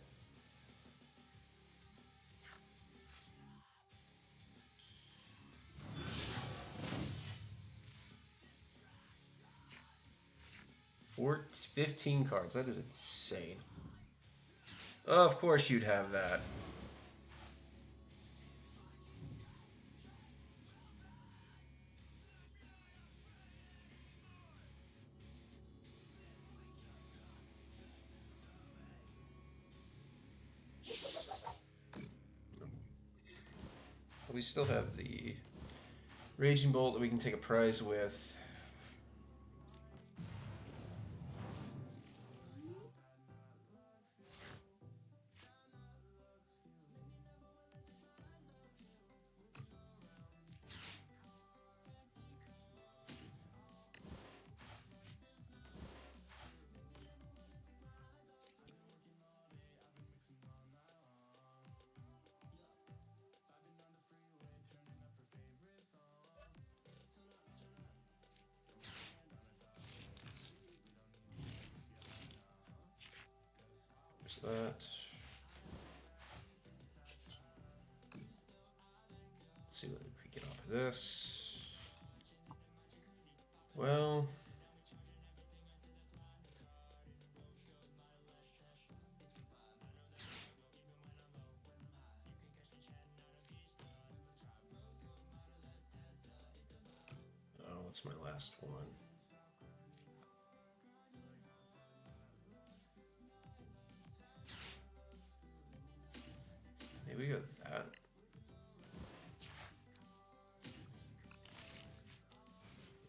For 15 cards, that is insane. Of course you'd have that. We still have the Raging Bolt that we can take a prize with. There's that. Let's see what we get off of this. Well, oh, what's my last one? Maybe we go that.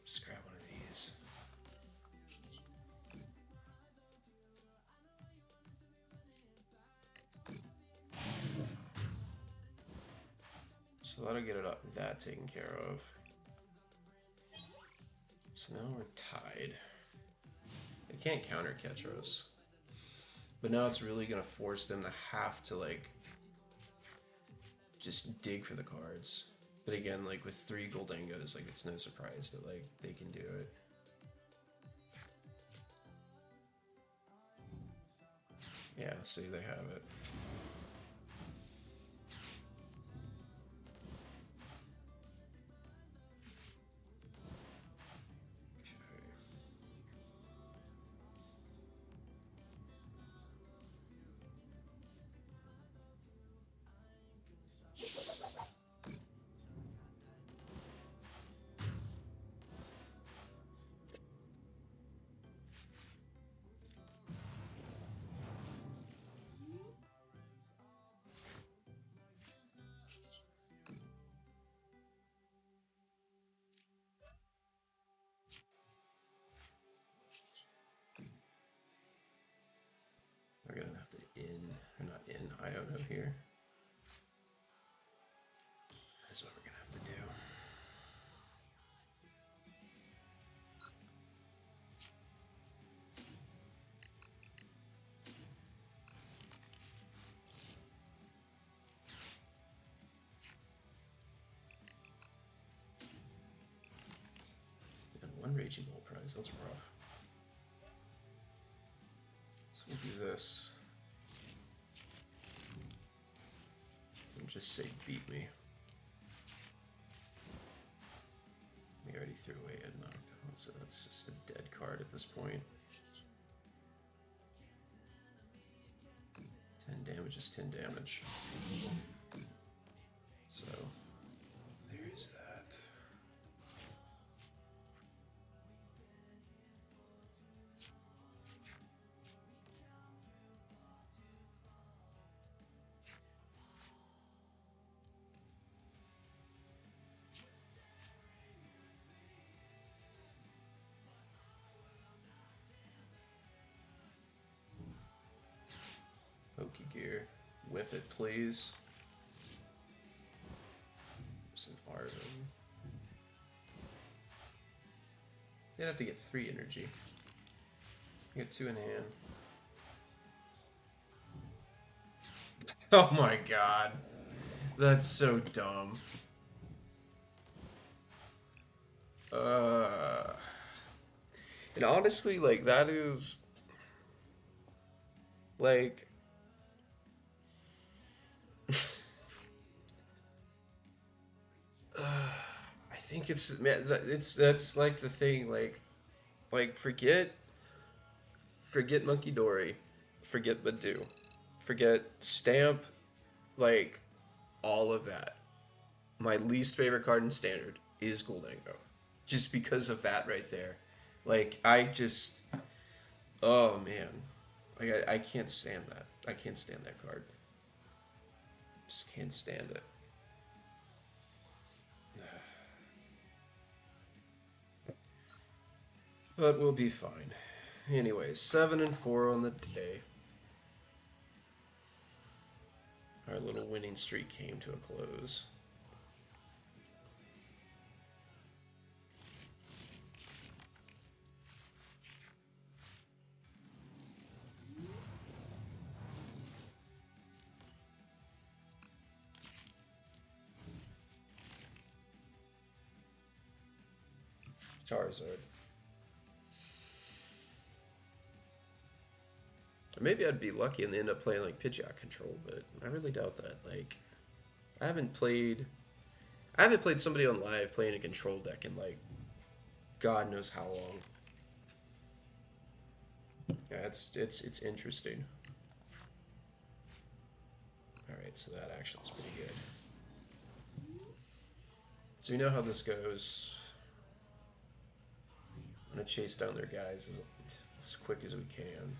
Just grab one of these. So that'll get it up, that taken care of. So now we're tied. I can't counter Ketros. But now it's really gonna force them to have to like just dig for the cards. But again, like with 3 Goldangos, like it's no surprise that like they can do it. Yeah, see, they have it. We're gonna have to or not Iono here. That's what we're gonna have to do. Raging Bull Prize. That's rough. So we'll do this. And just say beat me. We already threw away a knockdown, so that's just a dead card at this point. 10 damage is 10 damage. So, there's that. Pokegear. Whiff it, please. There's an Arvin. You'd have to get 3 energy. You get 2 in hand. Oh my god. That's so dumb. And honestly, like, that is... Like... I think it's... Man, that's like the thing, like, forget Monkey Dory. Forget Badoo. Forget Stamp. Like, all of that. My least favorite card in Standard is Gholdengo. Just because of that right there. Like, I just... Oh, man. Like, I can't stand that. I can't stand that card. Just can't stand it. But we'll be fine. Anyway, 7 and 4 on the day. Our little winning streak came to a close. Charizard. Or maybe I'd be lucky and end up playing like Pidgeot control, but I really doubt that. Like, I haven't played somebody on live playing a control deck in like God knows how long. Yeah, it's interesting. Alright, so that action's pretty good. So you know how this goes. I'm gonna chase down their guys as quick as we can.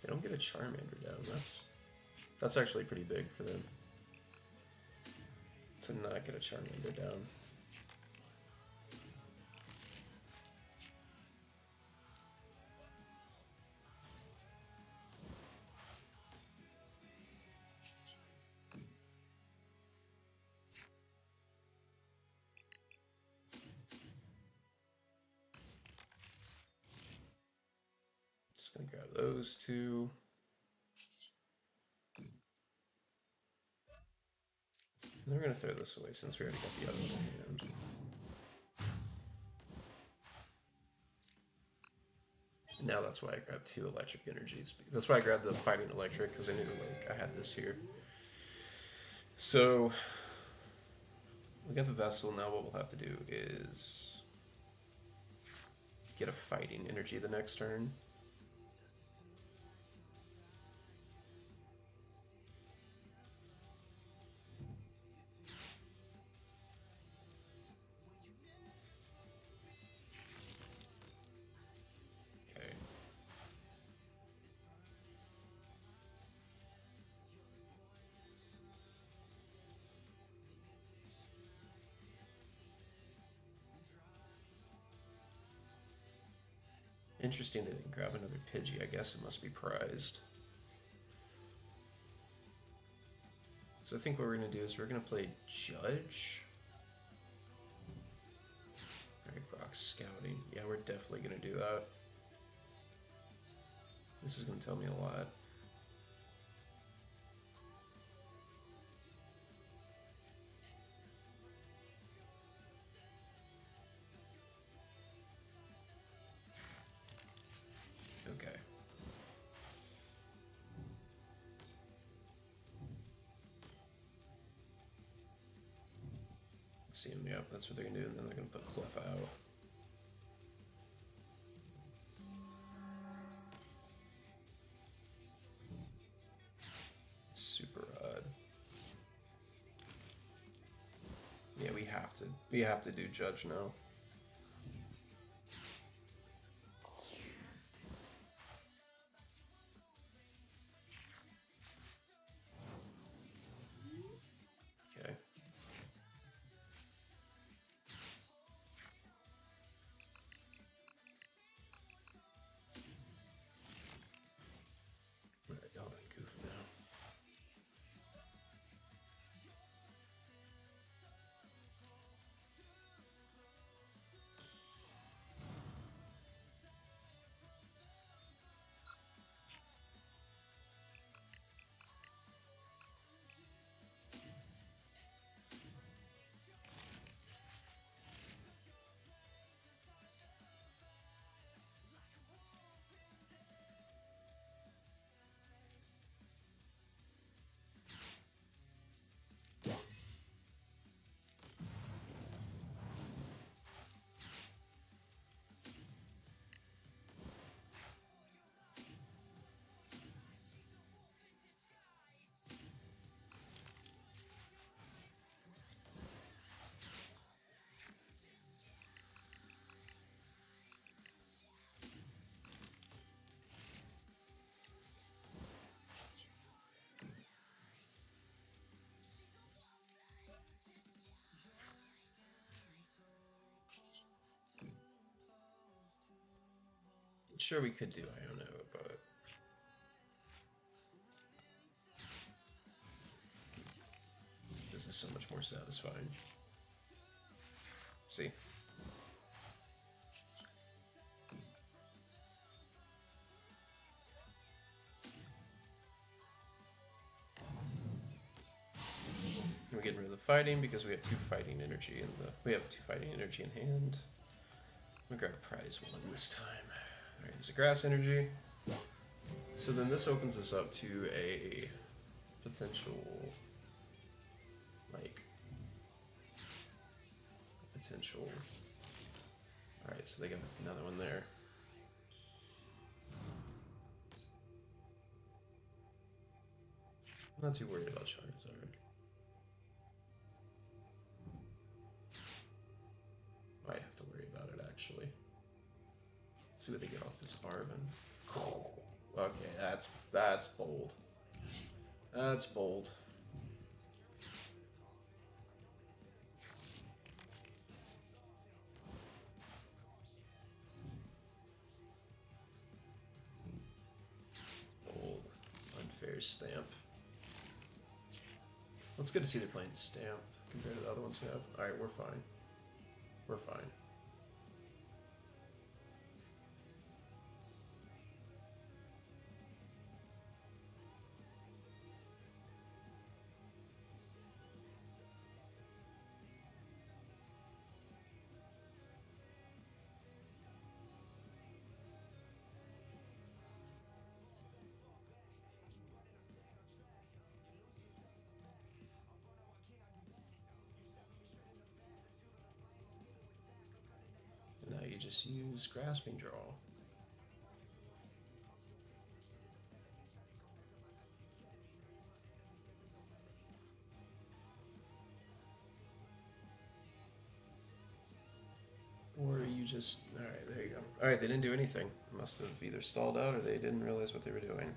They don't get a Charmander down. That's actually pretty big for them. To not get a Charmander down. Just gonna grab those two. And we're gonna throw this away since we already got the other one in hand. Now that's why I grabbed 2 electric energies. That's why I grabbed the fighting electric, because I knew like I had this here. So we got the vessel. Now what we'll have to do is get a fighting energy the next turn. Okay. Interesting they didn't grab another Pidgey. I guess it must be prized. So I think what we're going to do is we're going to play Judge. Alright, Brock's scouting. Yeah, we're definitely going to do that. This is going to tell me a lot. see him. Yep, that's what they're gonna do, and then they're gonna put Clef out. Super odd. Yeah, we have to. We have to do Judge now. Okay. Alright, y'all done goof now. Sure, we could do Iono, but this is so much more satisfying. See? We're getting rid of the fighting because we have 2 fighting energy in the. We have 2 fighting energy in hand. I'm gonna grab a prize one this time. Alright, there's a grass energy. So then this opens us up to a potential, like, potential. Alright, so they got another one there. I'm not too worried about Charizard. Might have to worry about it, actually. Let's see what they get off this Arven. Okay, that's bold. That's bold. Bold. Unfair Stamp. Well, it's good to see they're playing Stamp compared to the other ones we have. Alright, we're fine. We're fine. Now you just use Grasping Draw. Or you just. Alright, there you go. Alright, they didn't do anything. Must have either stalled out or they didn't realize what they were doing.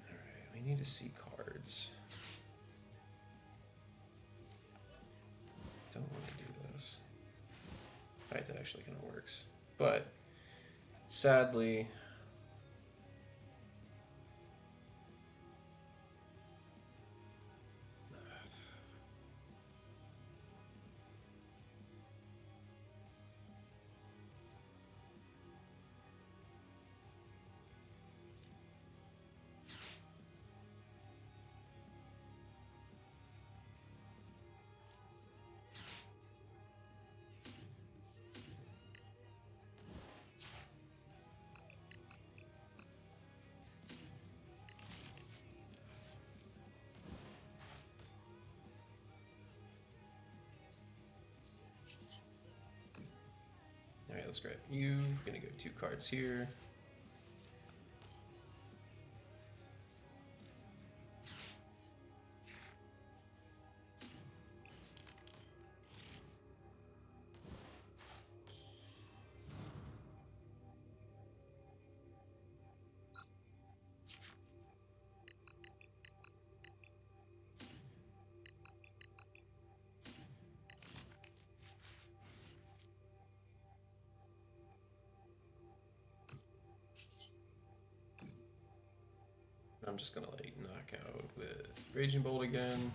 Alright, we need to see cards. Don't want to do this. Alright, that actually kind of works. But, sadly. let's grab you. Gonna go 2 cards here. I'm just gonna like knock out with Raging Bolt again.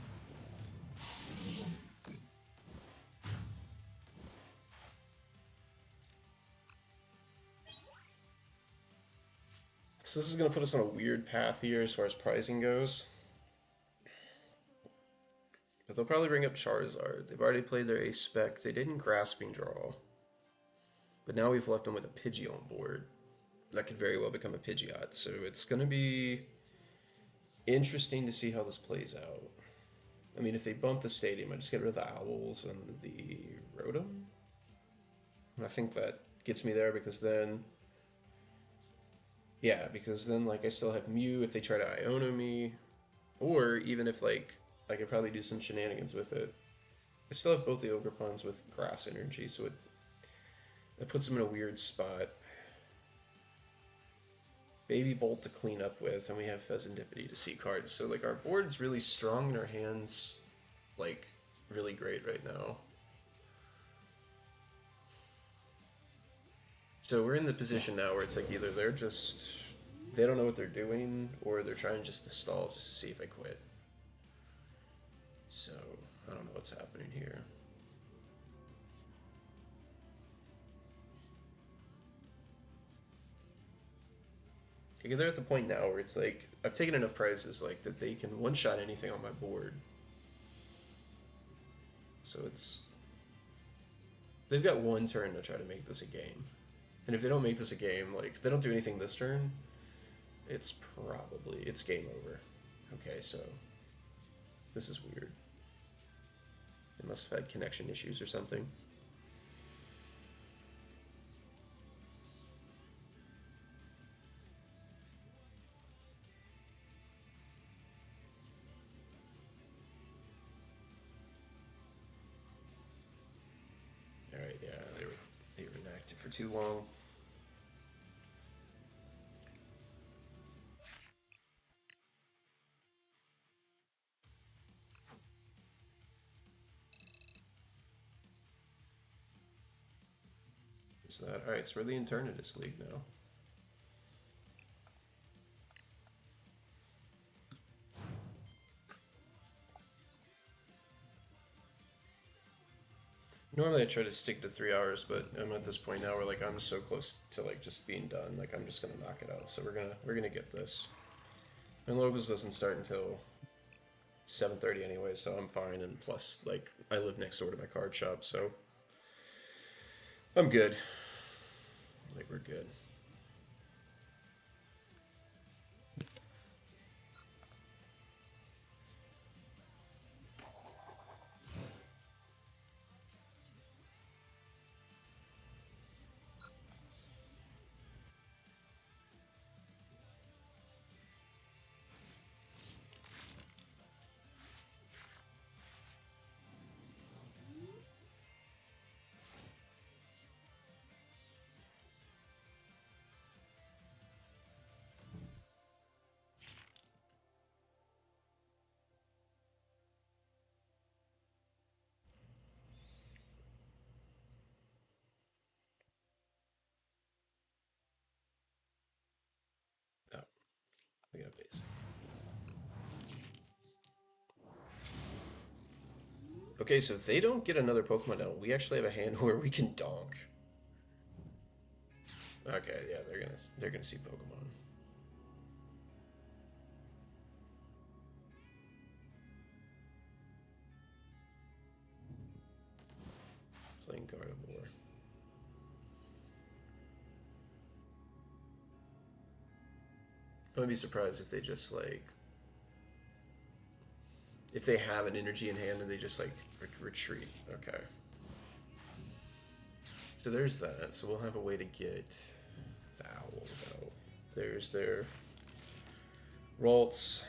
So this is gonna put us on a weird path here as far as pricing goes. But they'll probably bring up Charizard. They've already played their Ace Spec. They didn't Grasping draw. But now we've left them with a Pidgey on board. That could very well become a Pidgeot. So it's gonna be interesting to see how this plays out. I mean, if they bump the stadium, I just get rid of the Owls and the Rotom. And I think that gets me there because then, yeah, because then like I still have Mew if they try to Iono me, or even if like I could probably do some shenanigans with it. I still have both the Ogerpons with Grass Energy, so it puts them in a weird spot. Baby Bolt to clean up with, and we have Pheasantipity to see cards. So like our board's really strong and our hands like really great right now. So we're in the position now where it's like either they don't know what they're doing, or they're trying just to stall just to see if I quit. So I don't know what's happening here. Like they're at the point now where it's like I've taken enough prizes like that they can one-shot anything on my board. So they've got one turn to try to make this a game. And if they don't make this a game, like if they don't do anything this turn, it's game over. Okay, so this is weird. They must have had connection issues or something. Alright, yeah, they were inactive for too long. Is that alright, so we're the Eternatus League now. Normally I try to stick to 3 hours, but I'm at this point now where like I'm so close to like just being done, like I'm just gonna knock it out. So we're gonna get this. And Logos doesn't start until 7:30 anyway, so I'm fine. And plus, like I live next door to my card shop, so I'm good. Like we're good. Oh, we got basic. Okay, so if they don't get another Pokemon down, we actually have a hand where we can donk. Okay, yeah, they're gonna see Pokemon. Playing Gardevoir. I wouldn't be surprised if they just like if they have an energy in hand and they just like retreat. Okay. So there's that. So we'll have a way to get the owls out. There's their Ralts.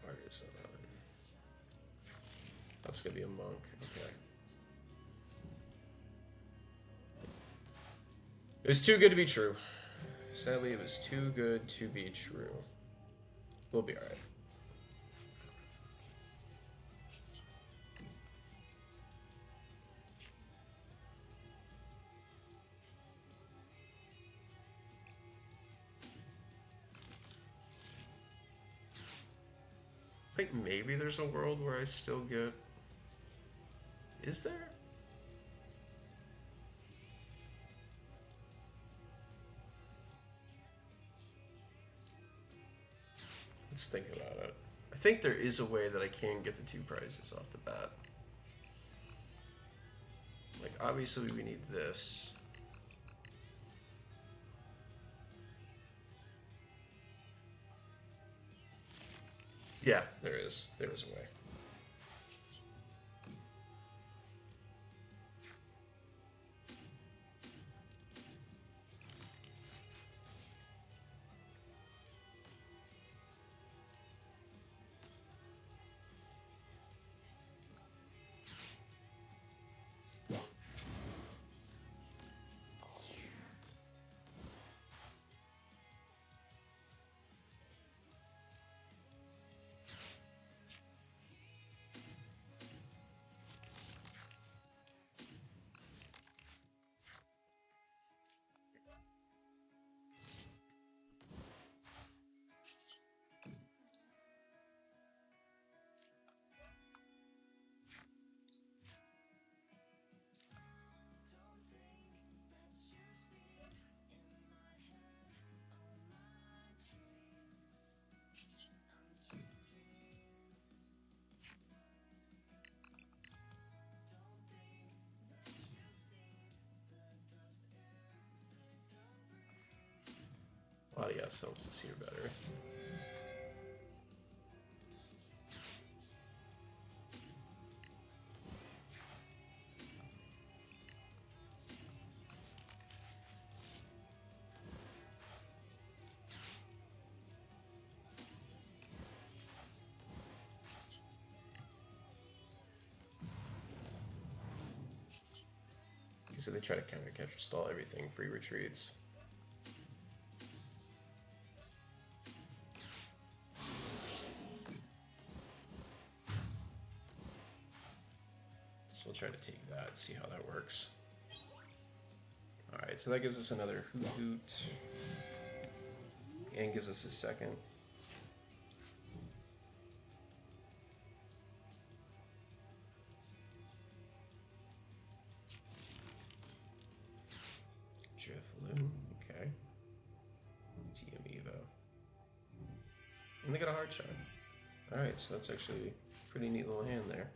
Artisan. That's gonna be a monk. Okay. It was too good to be true. Sadly, it was too good to be true. We'll be alright. I think maybe there's a world where I still get. Is there? Let's think about it. I think there is a way that I can get the 2 prizes off the bat. Like, obviously, we need this. Yeah, there is. There is a way. Audios helps us hear better. So they try to counter catch or stall everything, free retreats. So we'll try to take that, see how that works. Alright, so that gives us another Hoot Hoot. And gives us a second. Drifloon, okay. TM Evo. And they got a hard shot. Alright, so that's actually a pretty neat little hand there.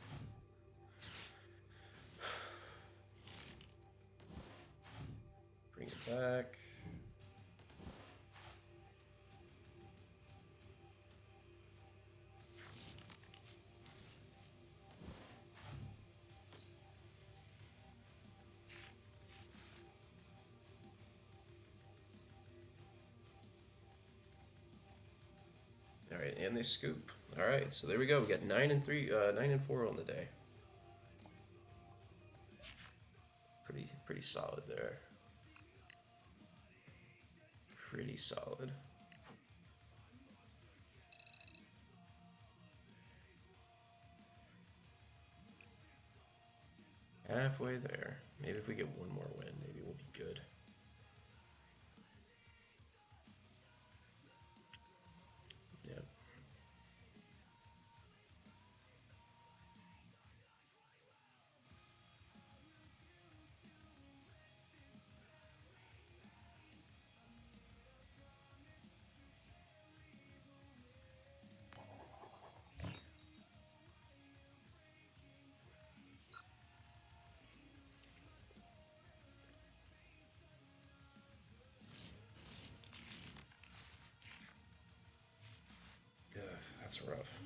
Bring it back. All right, and they scoop. All right, so there we go. We got 9 and 3, 9 and 4 on the day. Pretty solid there. Pretty solid. Halfway there. Maybe if we get one more win, maybe we'll be good. Yep. Ugh, that's rough.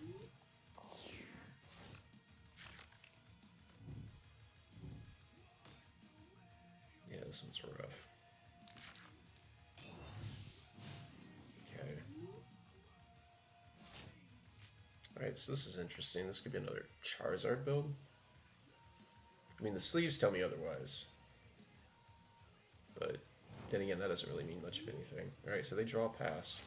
this one's rough. Okay. Alright, so this is interesting. This could be another Charizard build. I mean, the sleeves tell me otherwise. But then again, that doesn't really mean much of anything. Alright, so they draw a pass.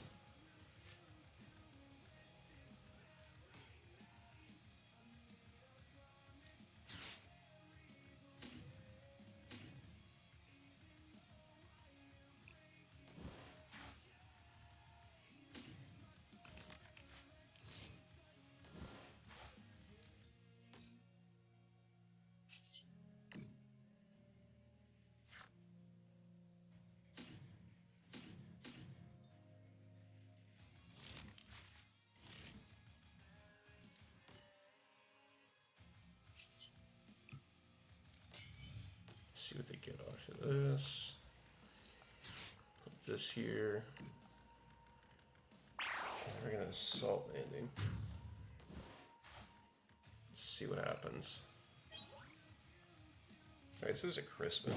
See what they get off of this. Put this here. We're gonna assault landing. See what happens. Alright, so there's a Crispin.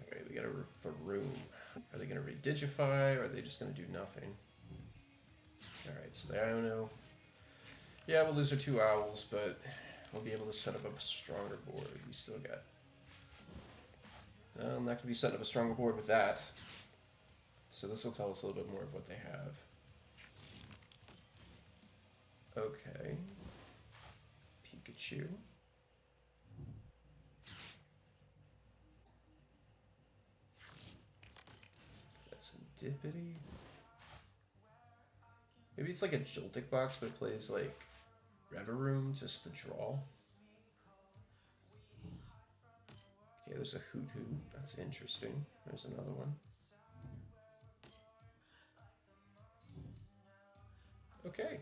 Alright, we got a Varoom. Are they gonna redigify or are they just gonna do nothing? Alright, so the Iono. Yeah, we'll lose our 2 owls, but we'll be able to set up a stronger board. We still got... I'm not going to be setting up a stronger board with that. So this will tell us a little bit more of what they have. Okay. Pikachu. That's Serendipity. Maybe it's like a Joltik box, but it plays like Reverum just to draw. Okay, there's a Hoot Hoot. That's interesting. There's another one. Okay.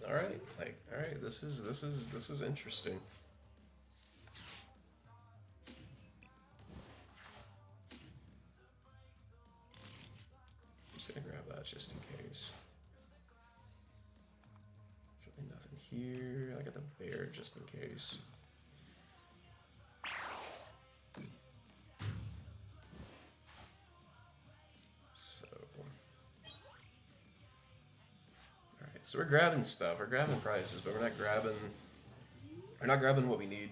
All right. Like, all right. This is interesting. I'm just gonna grab that just in case. There's really nothing here. I got the bear just in case. So we're grabbing stuff. We're grabbing prizes, but we're not grabbing what we need.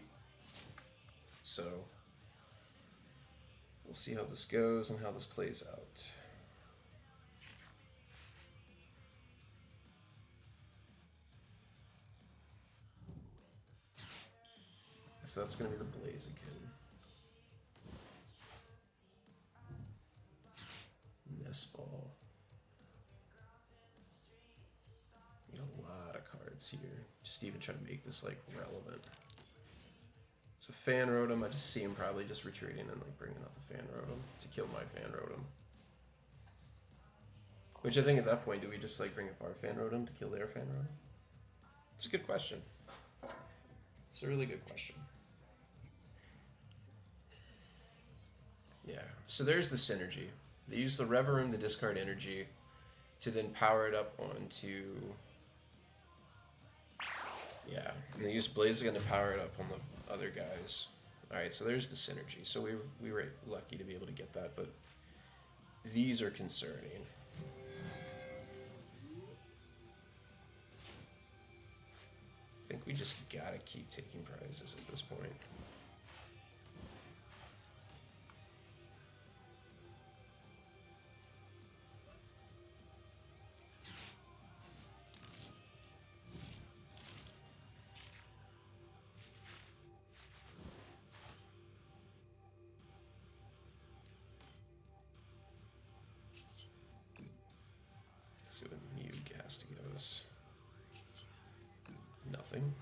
So we'll see how this goes and how this plays out. So that's gonna be the Blaziken. Nestball. Here, just even try to make this like relevant. So Fan Rotom, I just see him probably just retreating and like bringing out the Fan Rotom to kill my Fan Rotom. Which I think at that point, do we just like bring up our Fan Rotom to kill their Fan Rotom? It's a good question. It's a really good question. Yeah, so there's the synergy. They use the Reverum to discard energy to then power it up onto... Yeah, and they use Blaziken to power it up on the other guys. Alright, so there's the synergy. So we were lucky to be able to get that, but these are concerning. I think we just gotta keep taking prizes at this point. See what Mew has to give us. Nothing.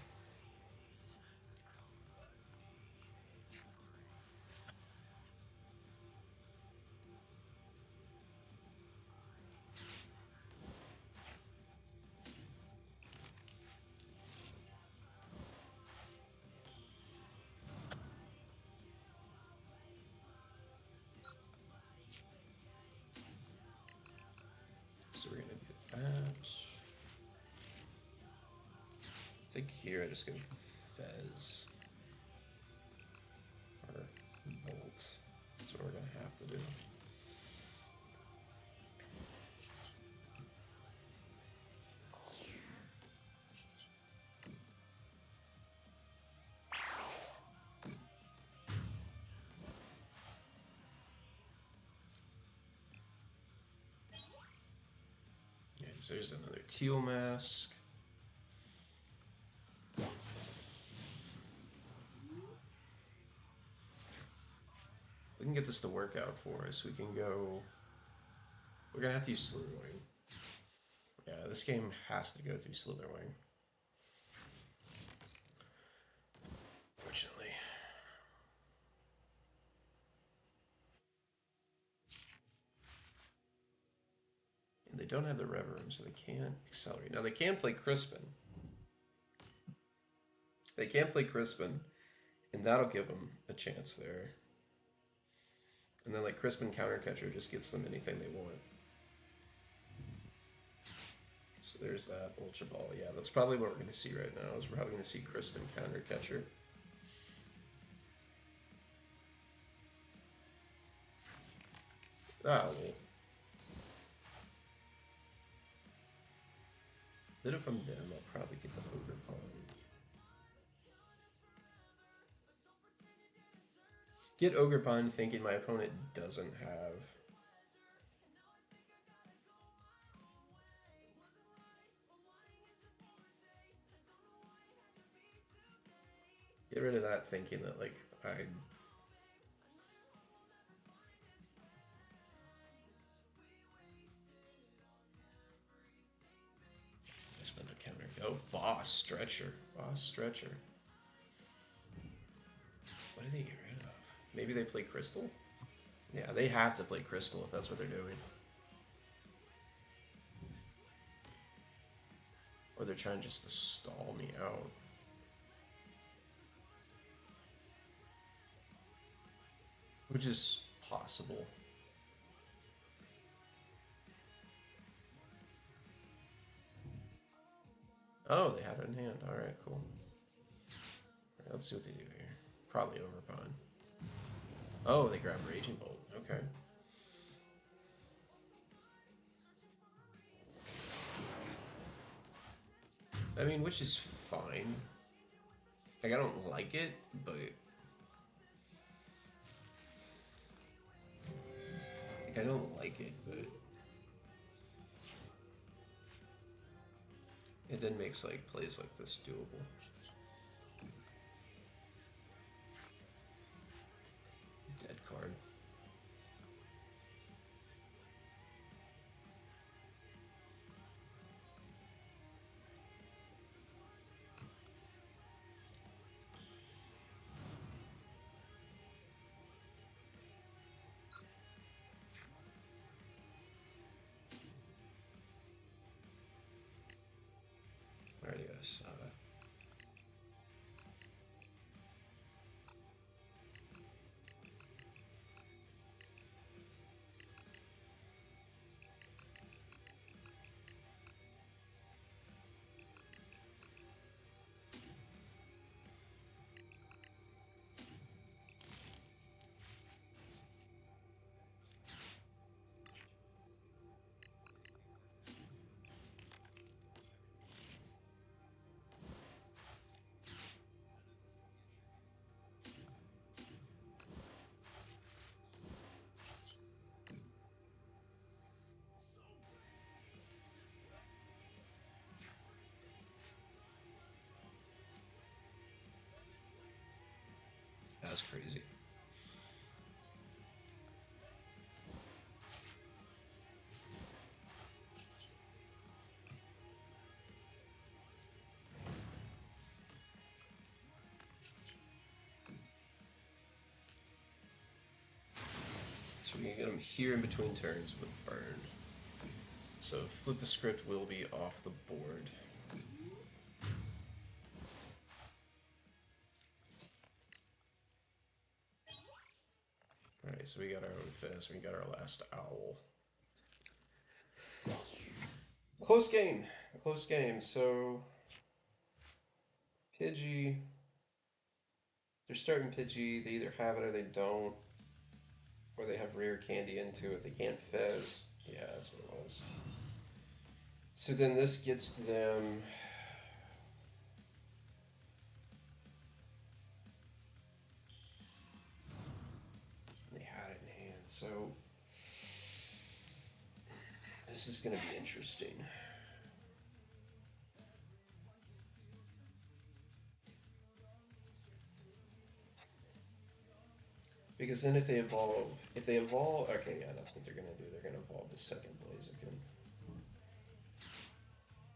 So we're gonna do that. I think here I just go Fez. So there's another teal mask. We can get this to work out for us. We can go. We're gonna have to use Slitherwing. Yeah, this game has to go through Slitherwing. Fortunately. And they don't have the Rev Room, so they can't accelerate. Now they can play Crispin. They can play Crispin, and that'll give them a chance there. And then like Crispin Countercatcher just gets them anything they want. So there's that Ultra Ball. Yeah, that's probably what we're going to see right now. Is we're probably going to see Crispin Countercatcher. Ah, well. Then if I'm them, I'll probably get the Ogre Pawn. Get Ogre Pawn thinking my opponent doesn't have. Get rid of that thinking that like I spend a counter. Oh, Boss Stretcher. Boss Stretcher. What do they get rid of? Maybe they play Crystal? Yeah, they have to play Crystal if that's what they're doing. Or they're trying just to stall me out. Which is possible. Oh, they have it in hand. Alright, cool. Alright, let's see what they do here. Probably Overpawn. Oh, they grab Raging Bolt. Okay. I mean, which is fine. Like, I don't like it, but... Like, I don't like it, but... It then makes, like, plays like this doable. Dead card. Alright, yes. That's crazy. So we can get him here in between turns with Burn. So Flip the Script will be off the board. Alright, so we got our own Fizz, we got our last Owl. Close game. Close game. So Pidgey. They're starting Pidgey. They either have it or they don't. Or they have rare candy into it. They can't Fez. Yeah, that's what it was. So then this gets them. They had it in hand. So this is going to be interesting. Because then if they evolve, okay, yeah, that's what they're gonna do. They're gonna evolve the second Blaziken.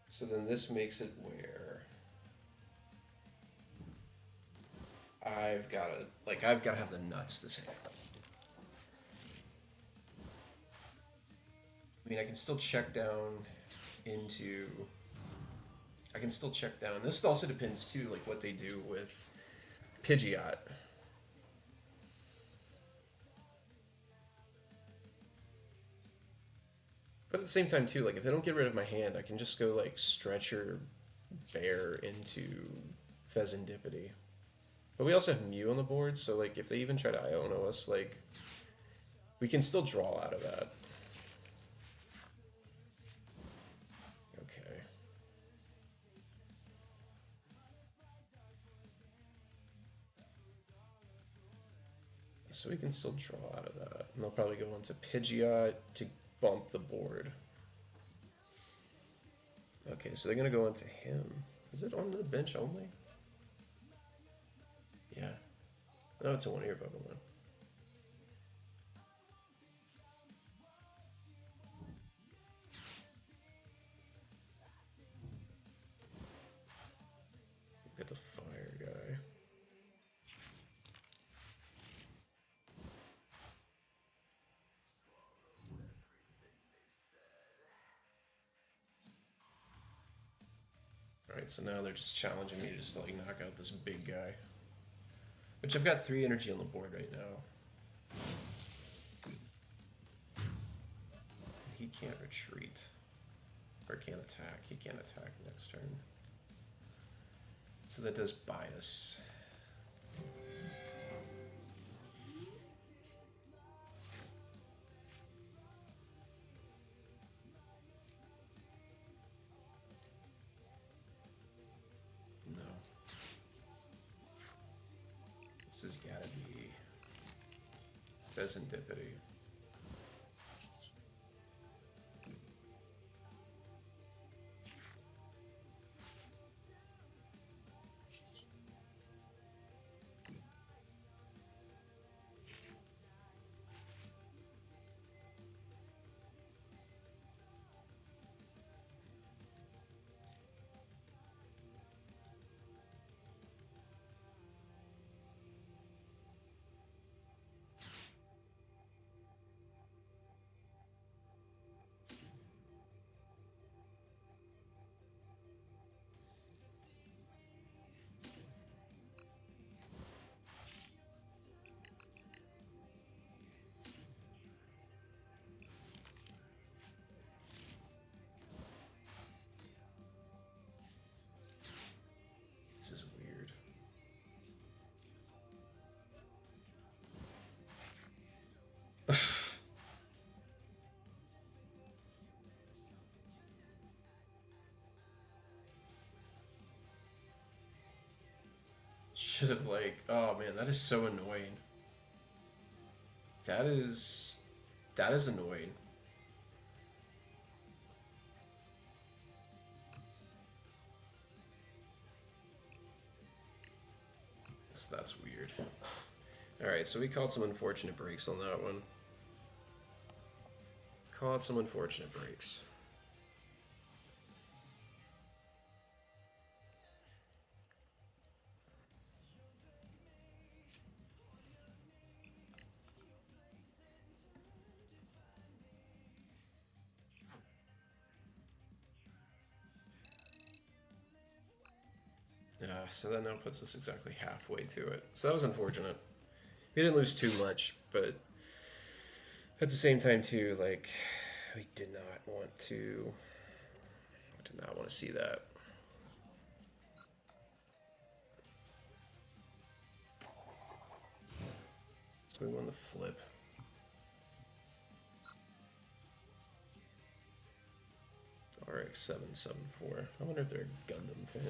So then this makes it where I've gotta have the nuts this hand. I mean, I can still check down into. I can still check down. This also depends too, like what they do with Pidgeot. But at the same time too, like if they don't get rid of my hand, I can just go like Stretcher Bear into Pheasantipity. But we also have Mew on the board, so like if they even try to Iono us, like we can still draw out of that. Okay. So we can still draw out of that. And they'll probably go into Pidgeot to bump the board. Okay, so they're gonna go into him. Is it onto the bench only? Yeah. No, it's a one of your Pokemon. Get the fire guy. Alright, so now they're just challenging me just to like knock out this big guy. Which I've got 3 energy on the board right now. He can't retreat. Or can't attack. He can't attack next turn. So that does bias. No. This has gotta be Pheasantipity. This is weird. Should have like, oh man, that is so annoying. That is annoying. That's weird. Alright, so we caught some unfortunate breaks on that one. Caught some unfortunate breaks. Yeah, so that now puts us exactly halfway to it. So that was unfortunate. We didn't lose too much, but at the same time too, like we did not want to see that. So we won the flip. RX-774. I wonder if they're a Gundam fan.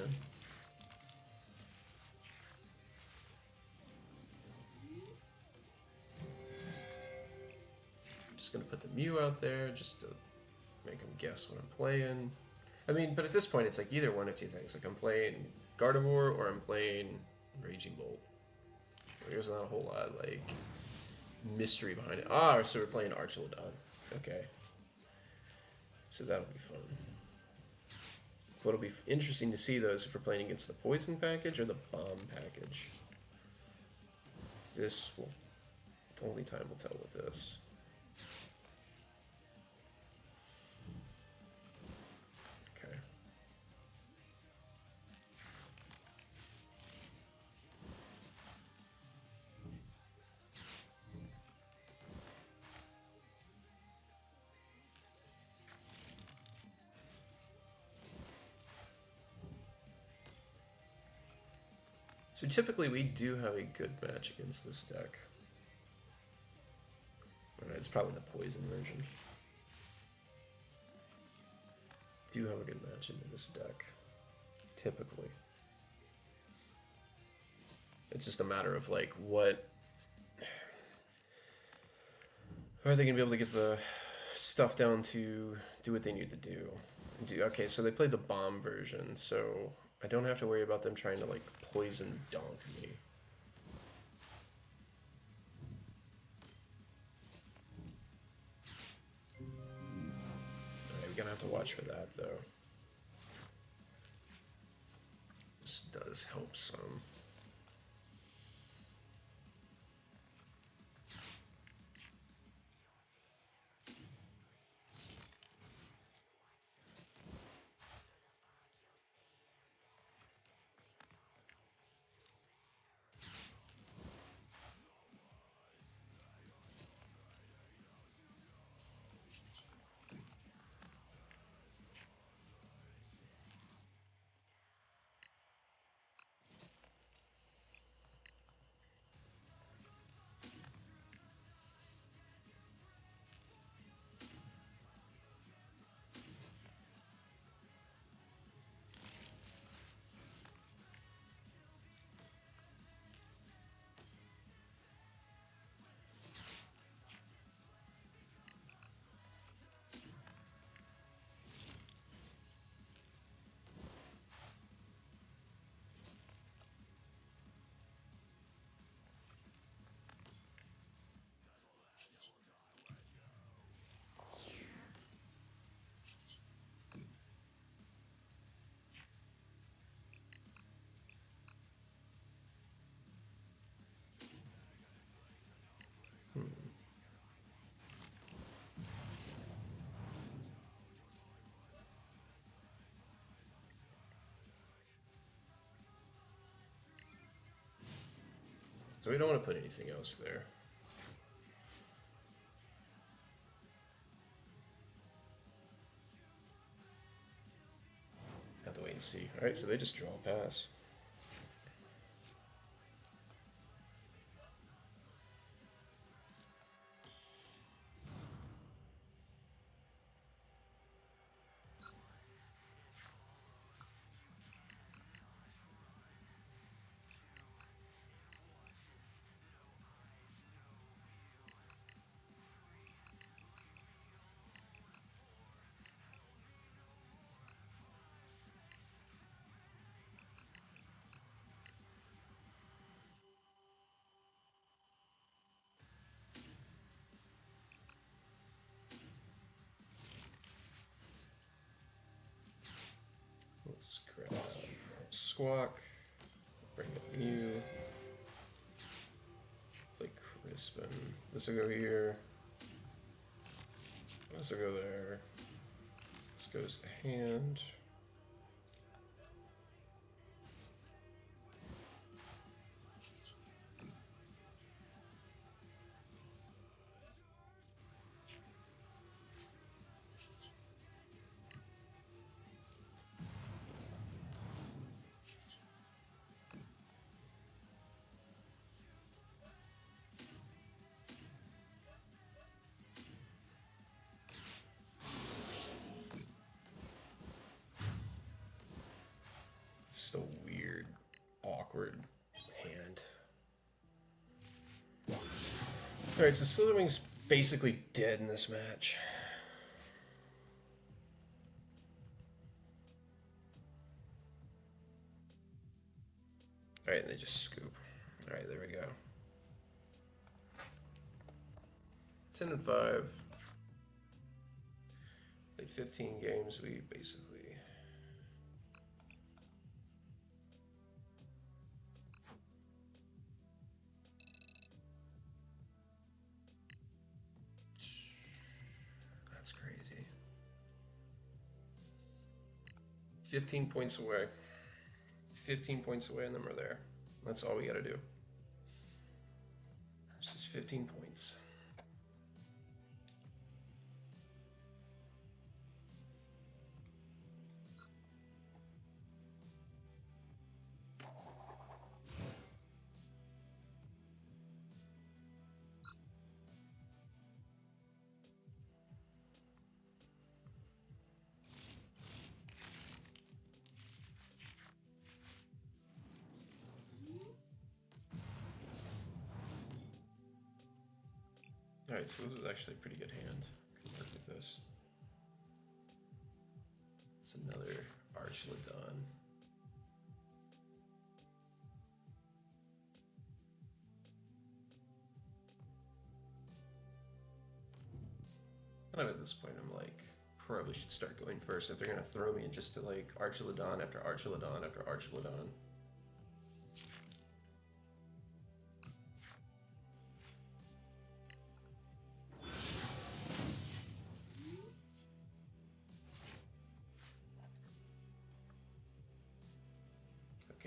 Just gonna put the Mew out there just to make them guess what I'm playing. I mean, but at this point, it's like either one of two things. Like I'm playing Gardevoir or I'm playing Raging Bolt. There's not a whole lot like mystery behind it. Ah, so we're playing Archelodon. Okay. So that'll be fun. What'll be interesting to see, though, is if we're playing against the poison package or the bomb package. This will... Only time will tell with this. Okay. So typically we do have a good match against this deck. Alright, it's probably the poison version. Do have a good match into this deck. Typically. It's just a matter of like what... How are they going to be able to get the stuff down to do what they need to do? Okay, so they played the bomb version, so I don't have to worry about them trying to like poison donk me. Alright, we're gonna have to watch for that though. This does help some. So we don't want to put anything else there. Have to wait and see. Alright, so they just draw a pass. Let's grab Squawk, bring up Mew, play Crispin. This will go here. This will go there. This goes to hand. Just a weird, awkward hand. Alright, so Slitherwing's basically dead in this match. Alright, they just scoop. Alright, there we go. 10 and 5. Played 15 games. We basically. That's crazy. 15 points away. 15 points away, and then we're there. That's all we gotta do. It's just 15 points. Alright, so this is actually a pretty good hand. Can work with this. It's another Archladon. Kind of at this point, I'm like, probably should start going first if they're gonna throw me just to like Archladon after Archladon after Archladon.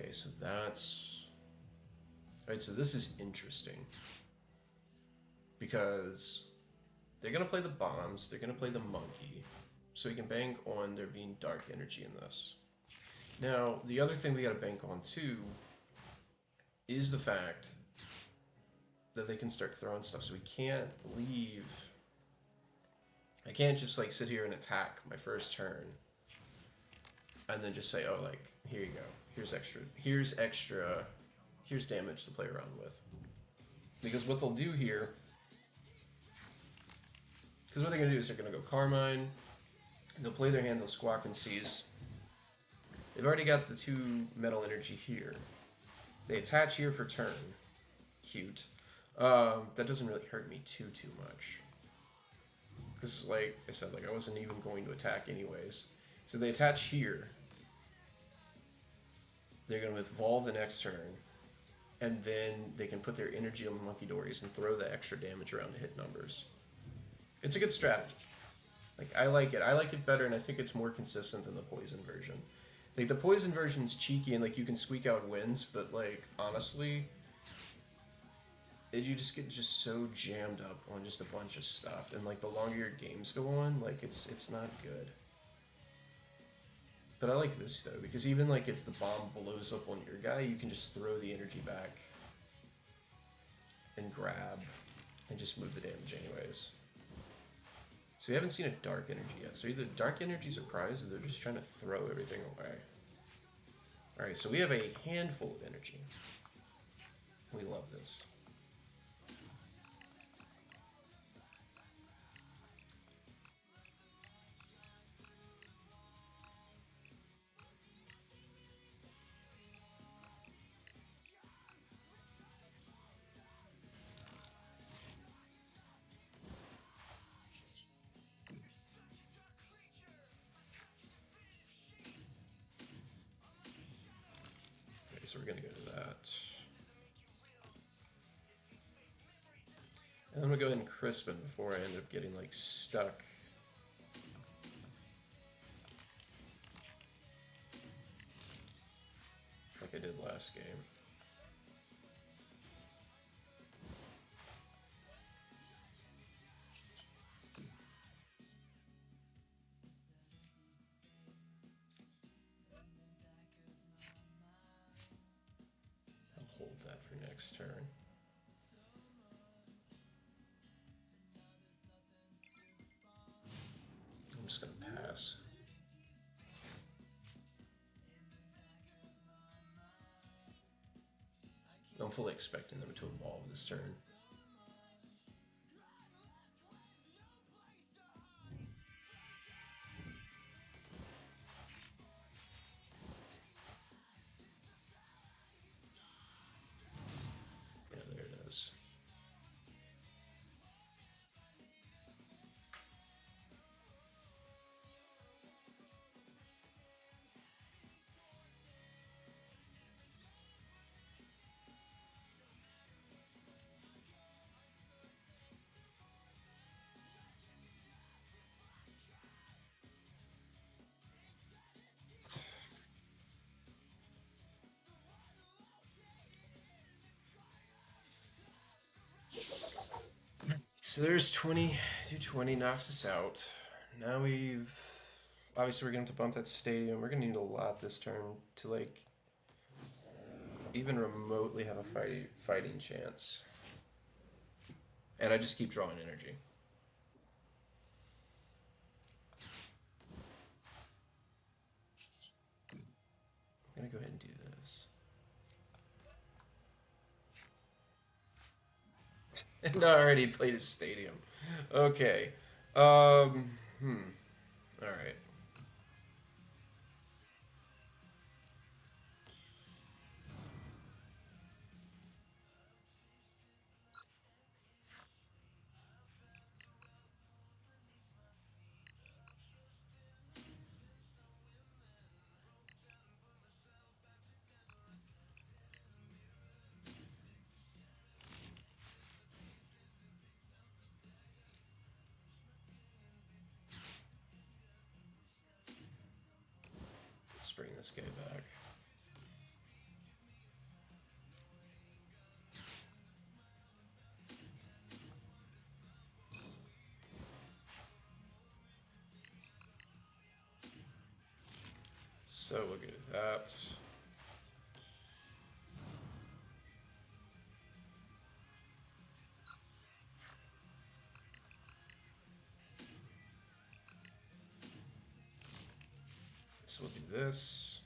Okay, so that's... Alright, so this is interesting. Because they're going to play the bombs, they're going to play the monkey, so we can bank on there being dark energy in this. Now, the other thing we got to bank on too is the fact that they can start throwing stuff, so we can't leave... I can't just like sit here and attack my first turn and then just say, oh, like, here you go. Here's damage to play around with. Because what they'll do here, because what they're going to do is they're going to go Carmine, they'll play their hand, they'll Squawk and Seize. They've already got the 2 metal energy here. They attach here for turn. Cute. That doesn't really hurt me too much. Because, like I said, like I wasn't even going to attack anyways. So they attach here. They're going to evolve the next turn, and then they can put their energy on the Monkey Dories and throw the extra damage around to hit numbers. It's a good strategy. Like, I like it. I like it better, and I think it's more consistent than the poison version. Like, the poison version's cheeky, and, like, you can squeak out wins, but, like, honestly, you just get just so jammed up on just a bunch of stuff, and, like, the longer your games go on, like, it's not good. But I like this, though, because even, like, if the bomb blows up on your guy, you can just throw the energy back and grab and just move the damage anyways. So we haven't seen a dark energy yet. So either dark energy's a prize, or they're just trying to throw everything away. Alright, so we have a handful of energy. We love this. So we're gonna go to that. And I'm gonna go ahead and Crispin before I end up getting like stuck. Like I did last game. I'll hold that for next turn. I'm just gonna pass. I'm fully expecting them to evolve this turn. Yeah, there it is. so there's 20. Do 20 knocks us out. Now we've obviously we're gonna have to bump that stadium. We're gonna need a lot this turn to like even remotely have a fighting chance. And I just keep drawing energy. I'm gonna go ahead and do this. And I already played a stadium. Okay. Hmm. All right. Let's bring this guy back. So we'll get that. So we'll do this.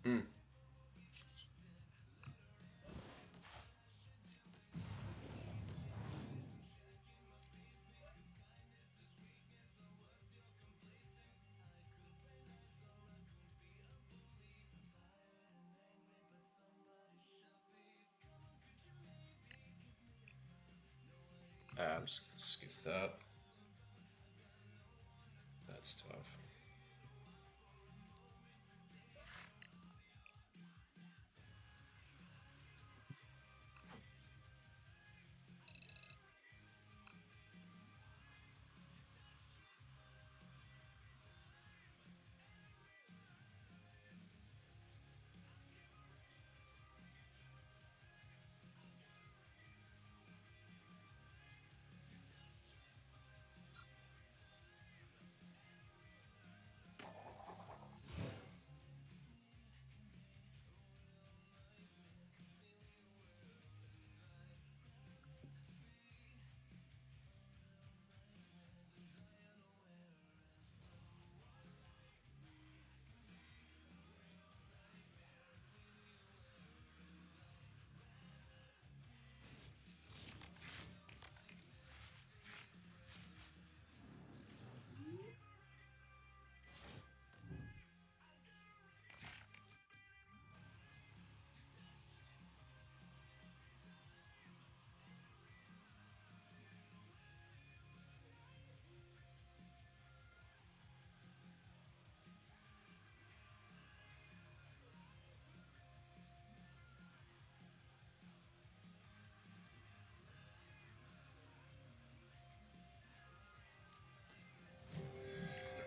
Hmm. I'm just gonna skip that. That's tough.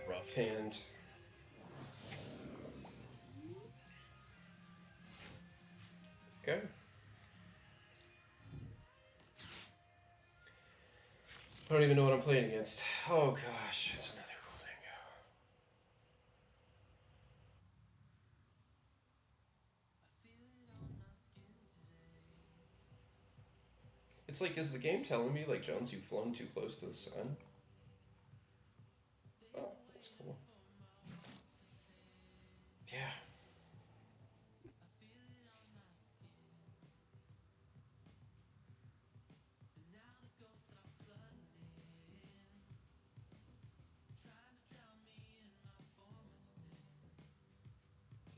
Rough hand. Okay. I don't even know what I'm playing against. Oh gosh, it's another Gholdengo. It's like, is the game telling me, like, Jones, you've flown too close to the sun? Oh, that's cool. Yeah.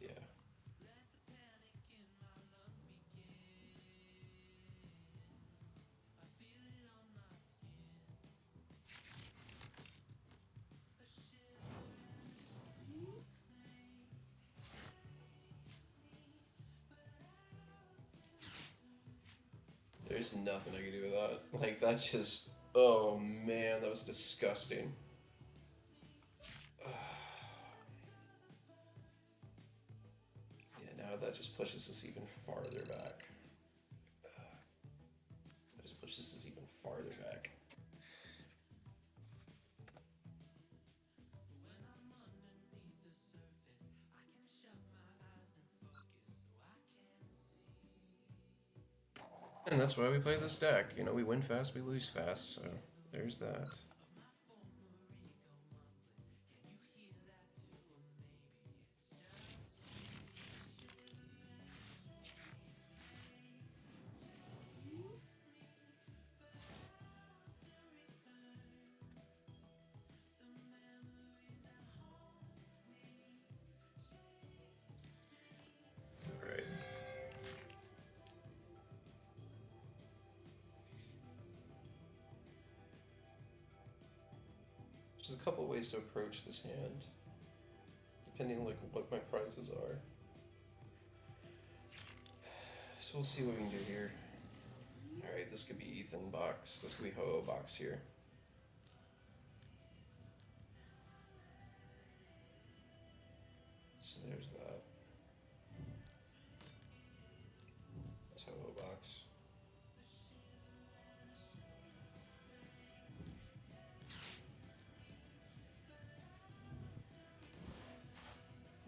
Yeah. There's nothing I can do with that. Like, that just. Oh man, that was disgusting. Yeah, now that just pushes us even farther back. That just pushes us even farther back. And that's why we play this deck. You know, we win fast, we lose fast, so there's that. Alright. There's a couple ways to approach this hand, depending on like what my prizes are. So we'll see what we can do here. Alright, this could be Ethan box. This could be Ho-Oh box here. So there's that. That's Ho-Oh box.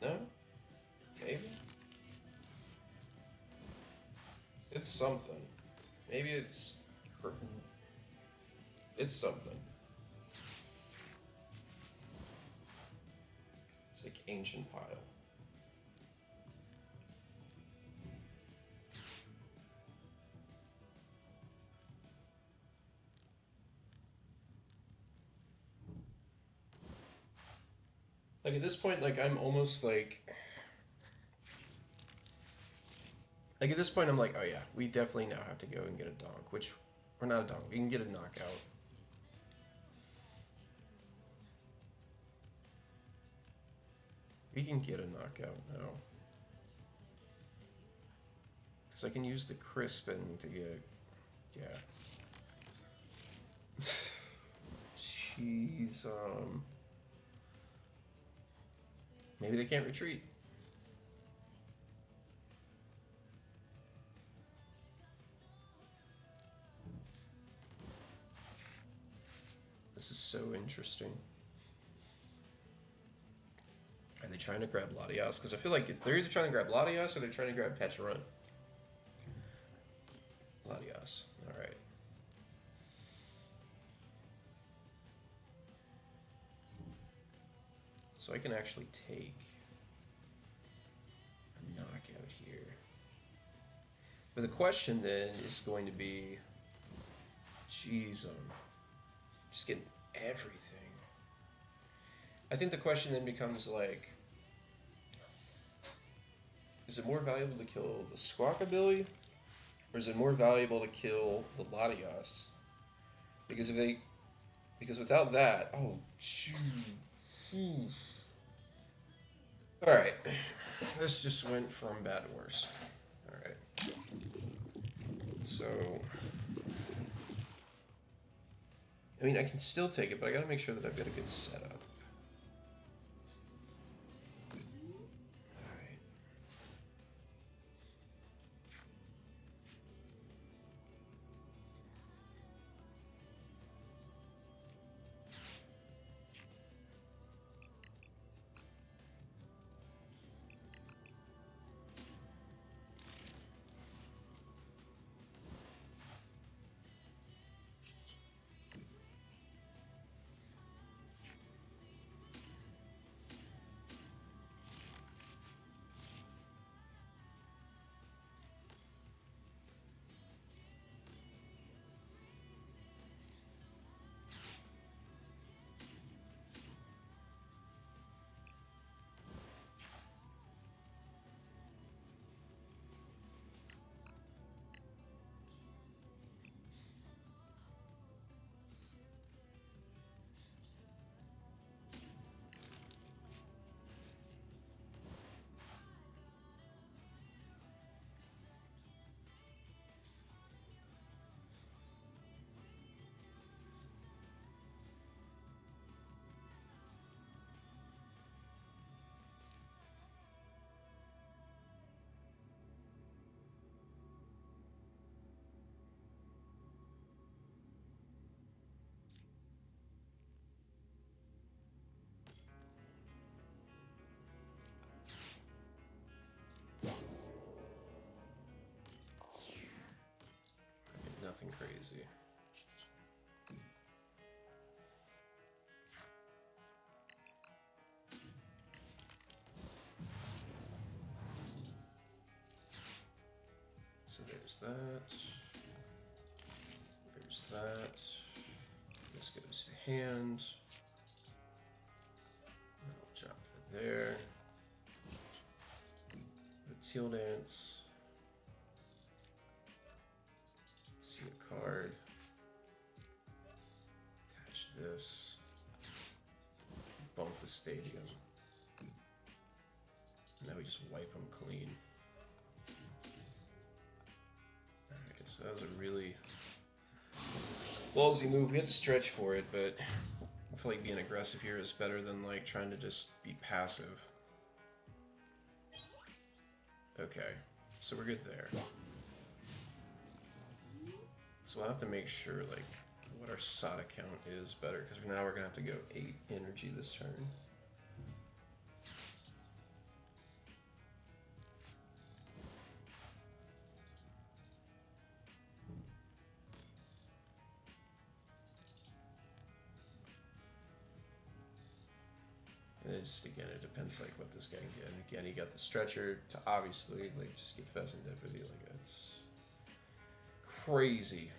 No? Maybe? It's something. Maybe it's... It's something. It's like Ancient Pile. Like at this point, like I'm almost like... Like at this point, I'm like, oh yeah, we definitely now have to go and get a donk, which... Or not a donk, we can get a knockout. We can get a knockout now. Because I can use the Crispin to get... Yeah. Jeez, maybe they can't retreat. This is so interesting. Are they trying to grab Latias? Because I feel like they're either trying to grab Latias or they're trying to grab Pecharunt. Latias. Alright. So I can actually take a knockout here. But the question then is going to be, geez, just getting everything. I think the question then becomes like, is it more valuable to kill the Squawk ability, or is it more valuable to kill the Latias? Because because without that, oh, shoot. All right, this just went from bad to worse. All right, so I mean I can still take it, but I gotta make sure that I've got a good setup. crazy. So there's that. There's that. This goes to hand. I'll drop that there. The Teal Dance. See a card. Attach this. Bump the stadium. Now we just wipe them clean. Alright, so that was a really ballsy move. We had to stretch for it, but I feel like being aggressive here is better than like trying to just be passive. Okay, so we're good there. So we'll have to make sure like what our Sada count is better, because now we're gonna have to go 8 energy this turn. And it just, again, it depends like what this guy can get. And again, he got the stretcher to obviously like just get Pheasant Deputy. Like it's crazy.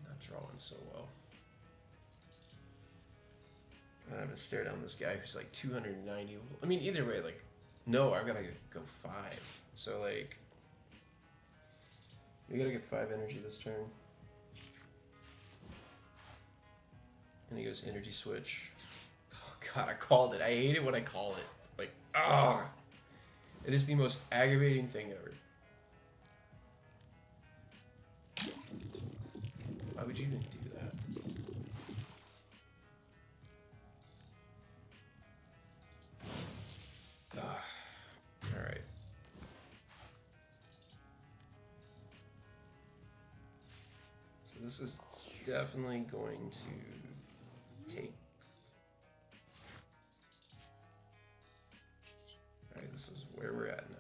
Not drawing so well. I'm gonna stare down this guy who's like 290. I mean, either way, like, no, I've gotta go 5. So like, we gotta get 5 energy this turn. And he goes energy switch. Oh god, I called it. I hate it when I call it. Like, ah! It is the most aggravating thing ever. Why would you even do that? Alright. So this is definitely going to take... Alright, this is where we're at now.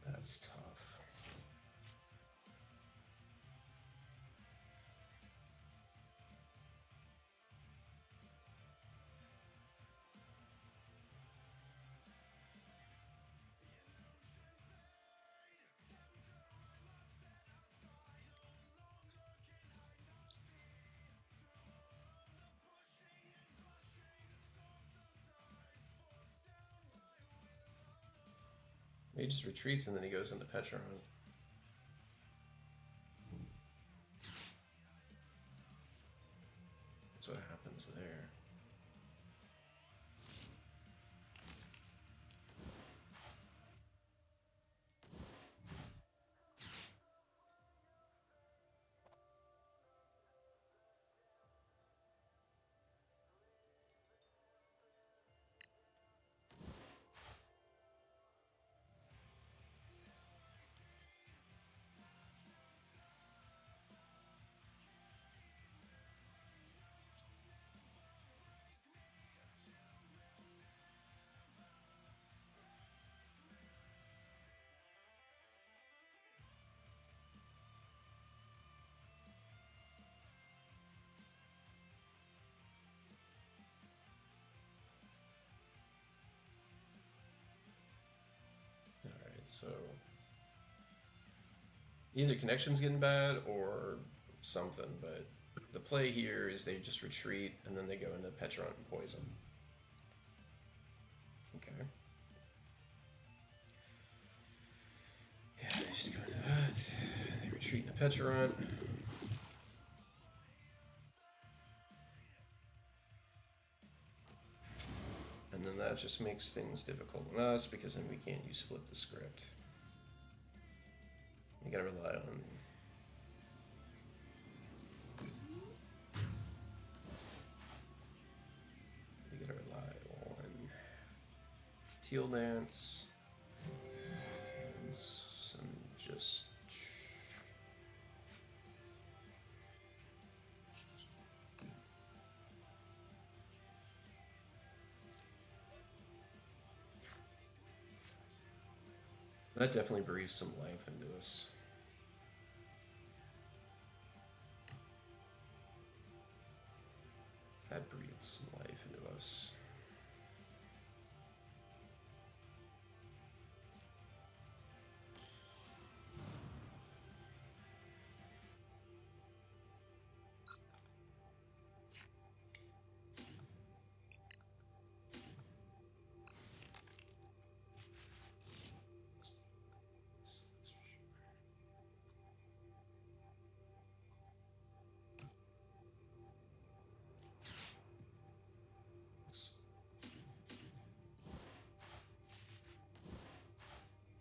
That's tough. He just retreats and then he goes into Petron. That's what happens there. so either connection's getting bad or something, but the play here is they just retreat and then they go into Petrant and poison. Okay. Yeah, they just go into that. They retreat into Petrant. And then that just makes things difficult on us because then we can't use flip the script. You gotta rely on. You gotta rely on Teal Dance and some just. That definitely breathes some life into us. That breathes some life into us.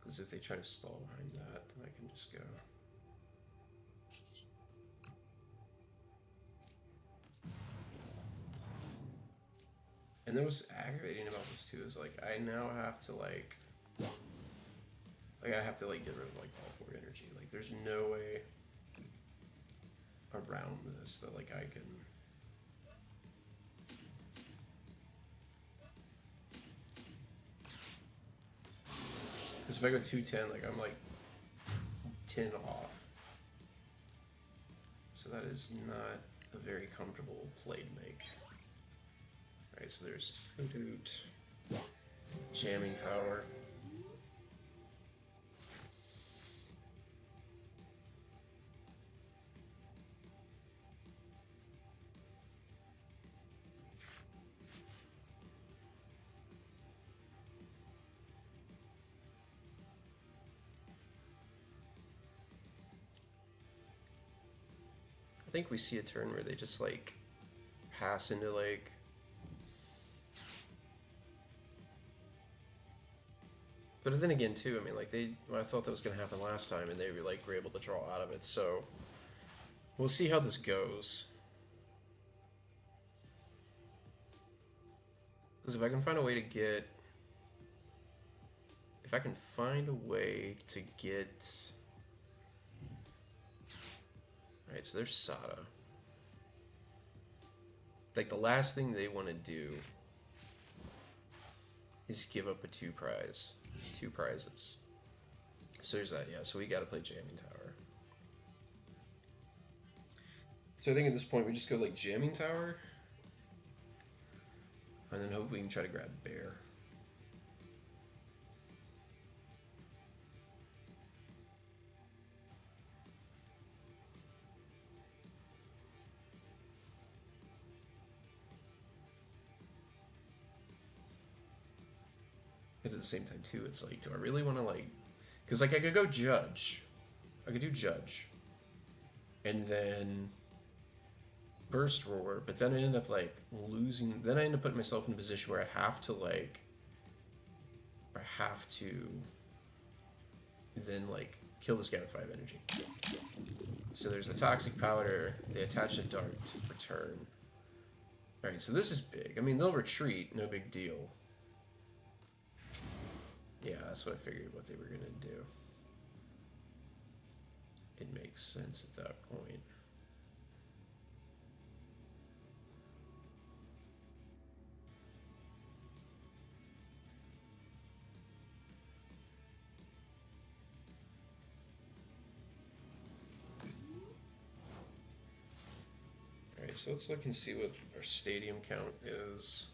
Because if they try to stall behind that, then I can just go. And what's aggravating about this too is like I now have to like I have to like get rid of like all 4 energy. Like there's no way around this that like I can. Because if I go 210, like I'm like 10 off. So that is not a very comfortable play to make. Alright, so there's Hoot, Jamming Tower. I think we see a turn where they just like pass into like but then again too, I mean like I thought that was gonna happen last time and they were able to draw out of it, so we'll see how this goes. Because if I can find a way to get Alright, so there's Sada. Like, the last thing they want to do is give up a 2 prizes. So there's that, yeah, so we gotta play Jamming Tower. So I think at this point we just go, like, Jamming Tower, and then hope we can try to grab Bear. But at the same time, too, it's like, do I really want to, like... Because, like, I could go Judge. I could do Judge. And then Burst Roar, but then I end up, like, losing... Then I end up putting myself in a position where I have to, like... I have to then, like, kill this guy with 5 energy. So there's a Toxic Powder. They attach a Dart for turn. Alright, so this is big. I mean, they'll retreat, no big deal. Yeah, that's what I figured what they were going to do. It makes sense at that point. Alright, so let's look and see what our stadium count is.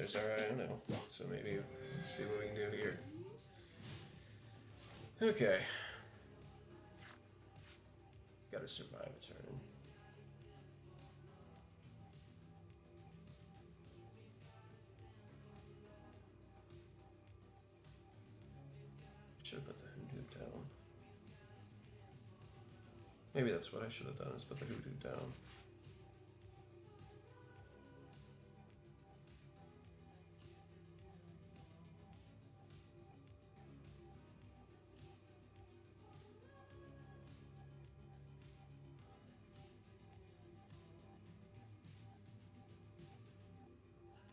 there's our Iono. So maybe let's see what we can do here. Okay. Gotta survive a turn. Should have put the Hoodoo down. Maybe that's what I should have done, is put the Hoodoo down.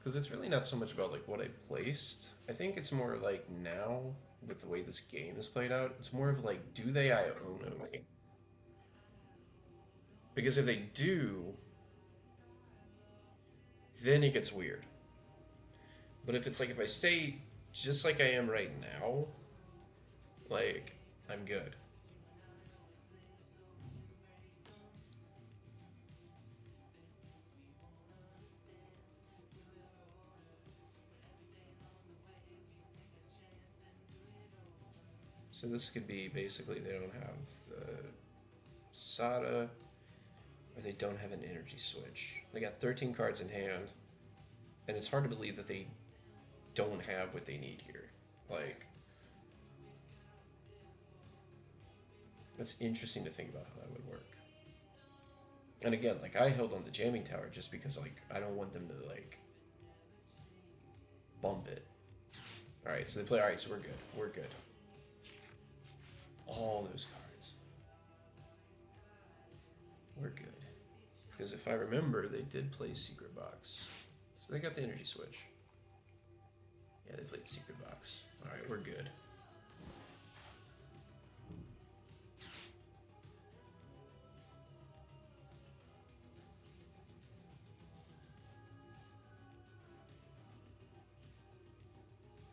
Because it's really not so much about like what I placed. I think it's more like now, with the way this game is played out, it's more of like, do they Iono me? Because if they do, then it gets weird. But if it's like, if I stay just like I am right now, like, I'm good. So this could be basically they don't have the Sada, or they don't have an energy switch. They got 13 cards in hand, and it's hard to believe that they don't have what they need here. Like, it's interesting to think about how that would work. And again, like I held on the jamming tower just because like I don't want them to like bump it. All right, so they play. All right, so we're good. We're good. All those cards. We're good. Because if I remember, they did play Secret Box. So they got the energy switch. Yeah, they played Secret Box. Alright, we're good.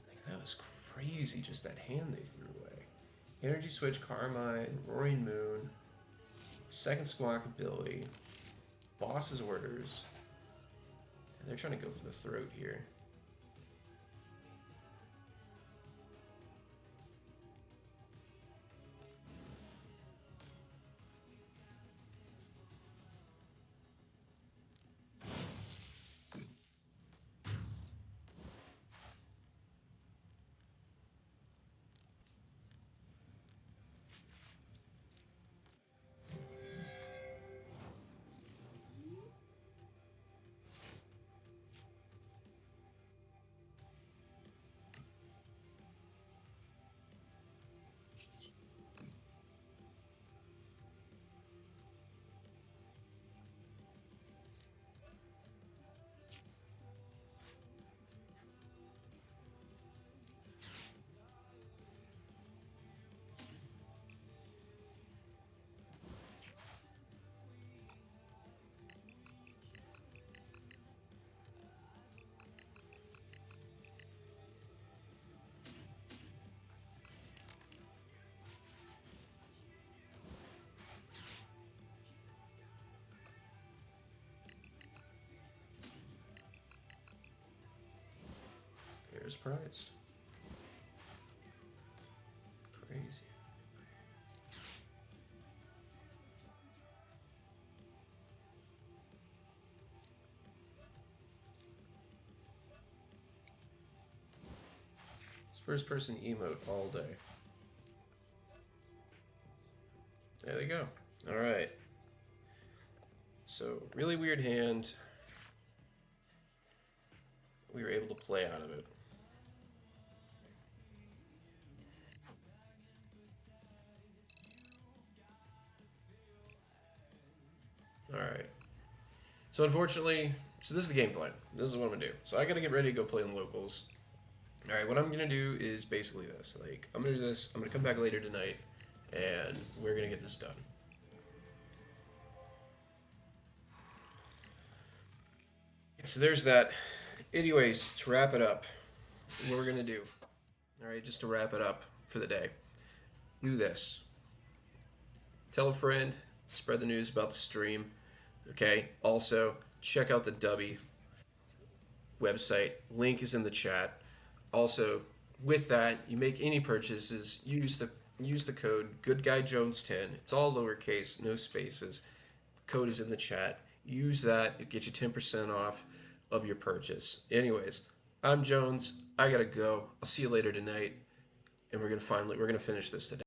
Like, that was crazy, just that hand they threw away. Energy Switch, Carmine, Roaring Moon, Second Squawkabilly, Boss's Orders. And they're trying to go for the throat here. Here's prized. Crazy. It's first person emote all day. There they go. Alright. So, really weird hand. We were able to play out of it. Alright. So unfortunately, so this is the game plan. This is what I'm gonna do. So I gotta get ready to go play in locals. Alright, what I'm gonna do is basically this. Like, I'm gonna do this, I'm gonna come back later tonight, and we're gonna get this done. So there's that. Anyways, to wrap it up, what we're gonna do. Alright, just to wrap it up for the day. Do this. Tell a friend, spread the news about the stream. Okay. Also, check out the Dubby. website. Link is in the chat. Also, with that, you make any purchases, use the code GoodGuyJones10. It's all lowercase, no spaces. Code is in the chat. Use that. It gets you 10% off of your purchase. Anyways, I'm Jones. I gotta go. I'll see you later tonight, and we're gonna finish this today.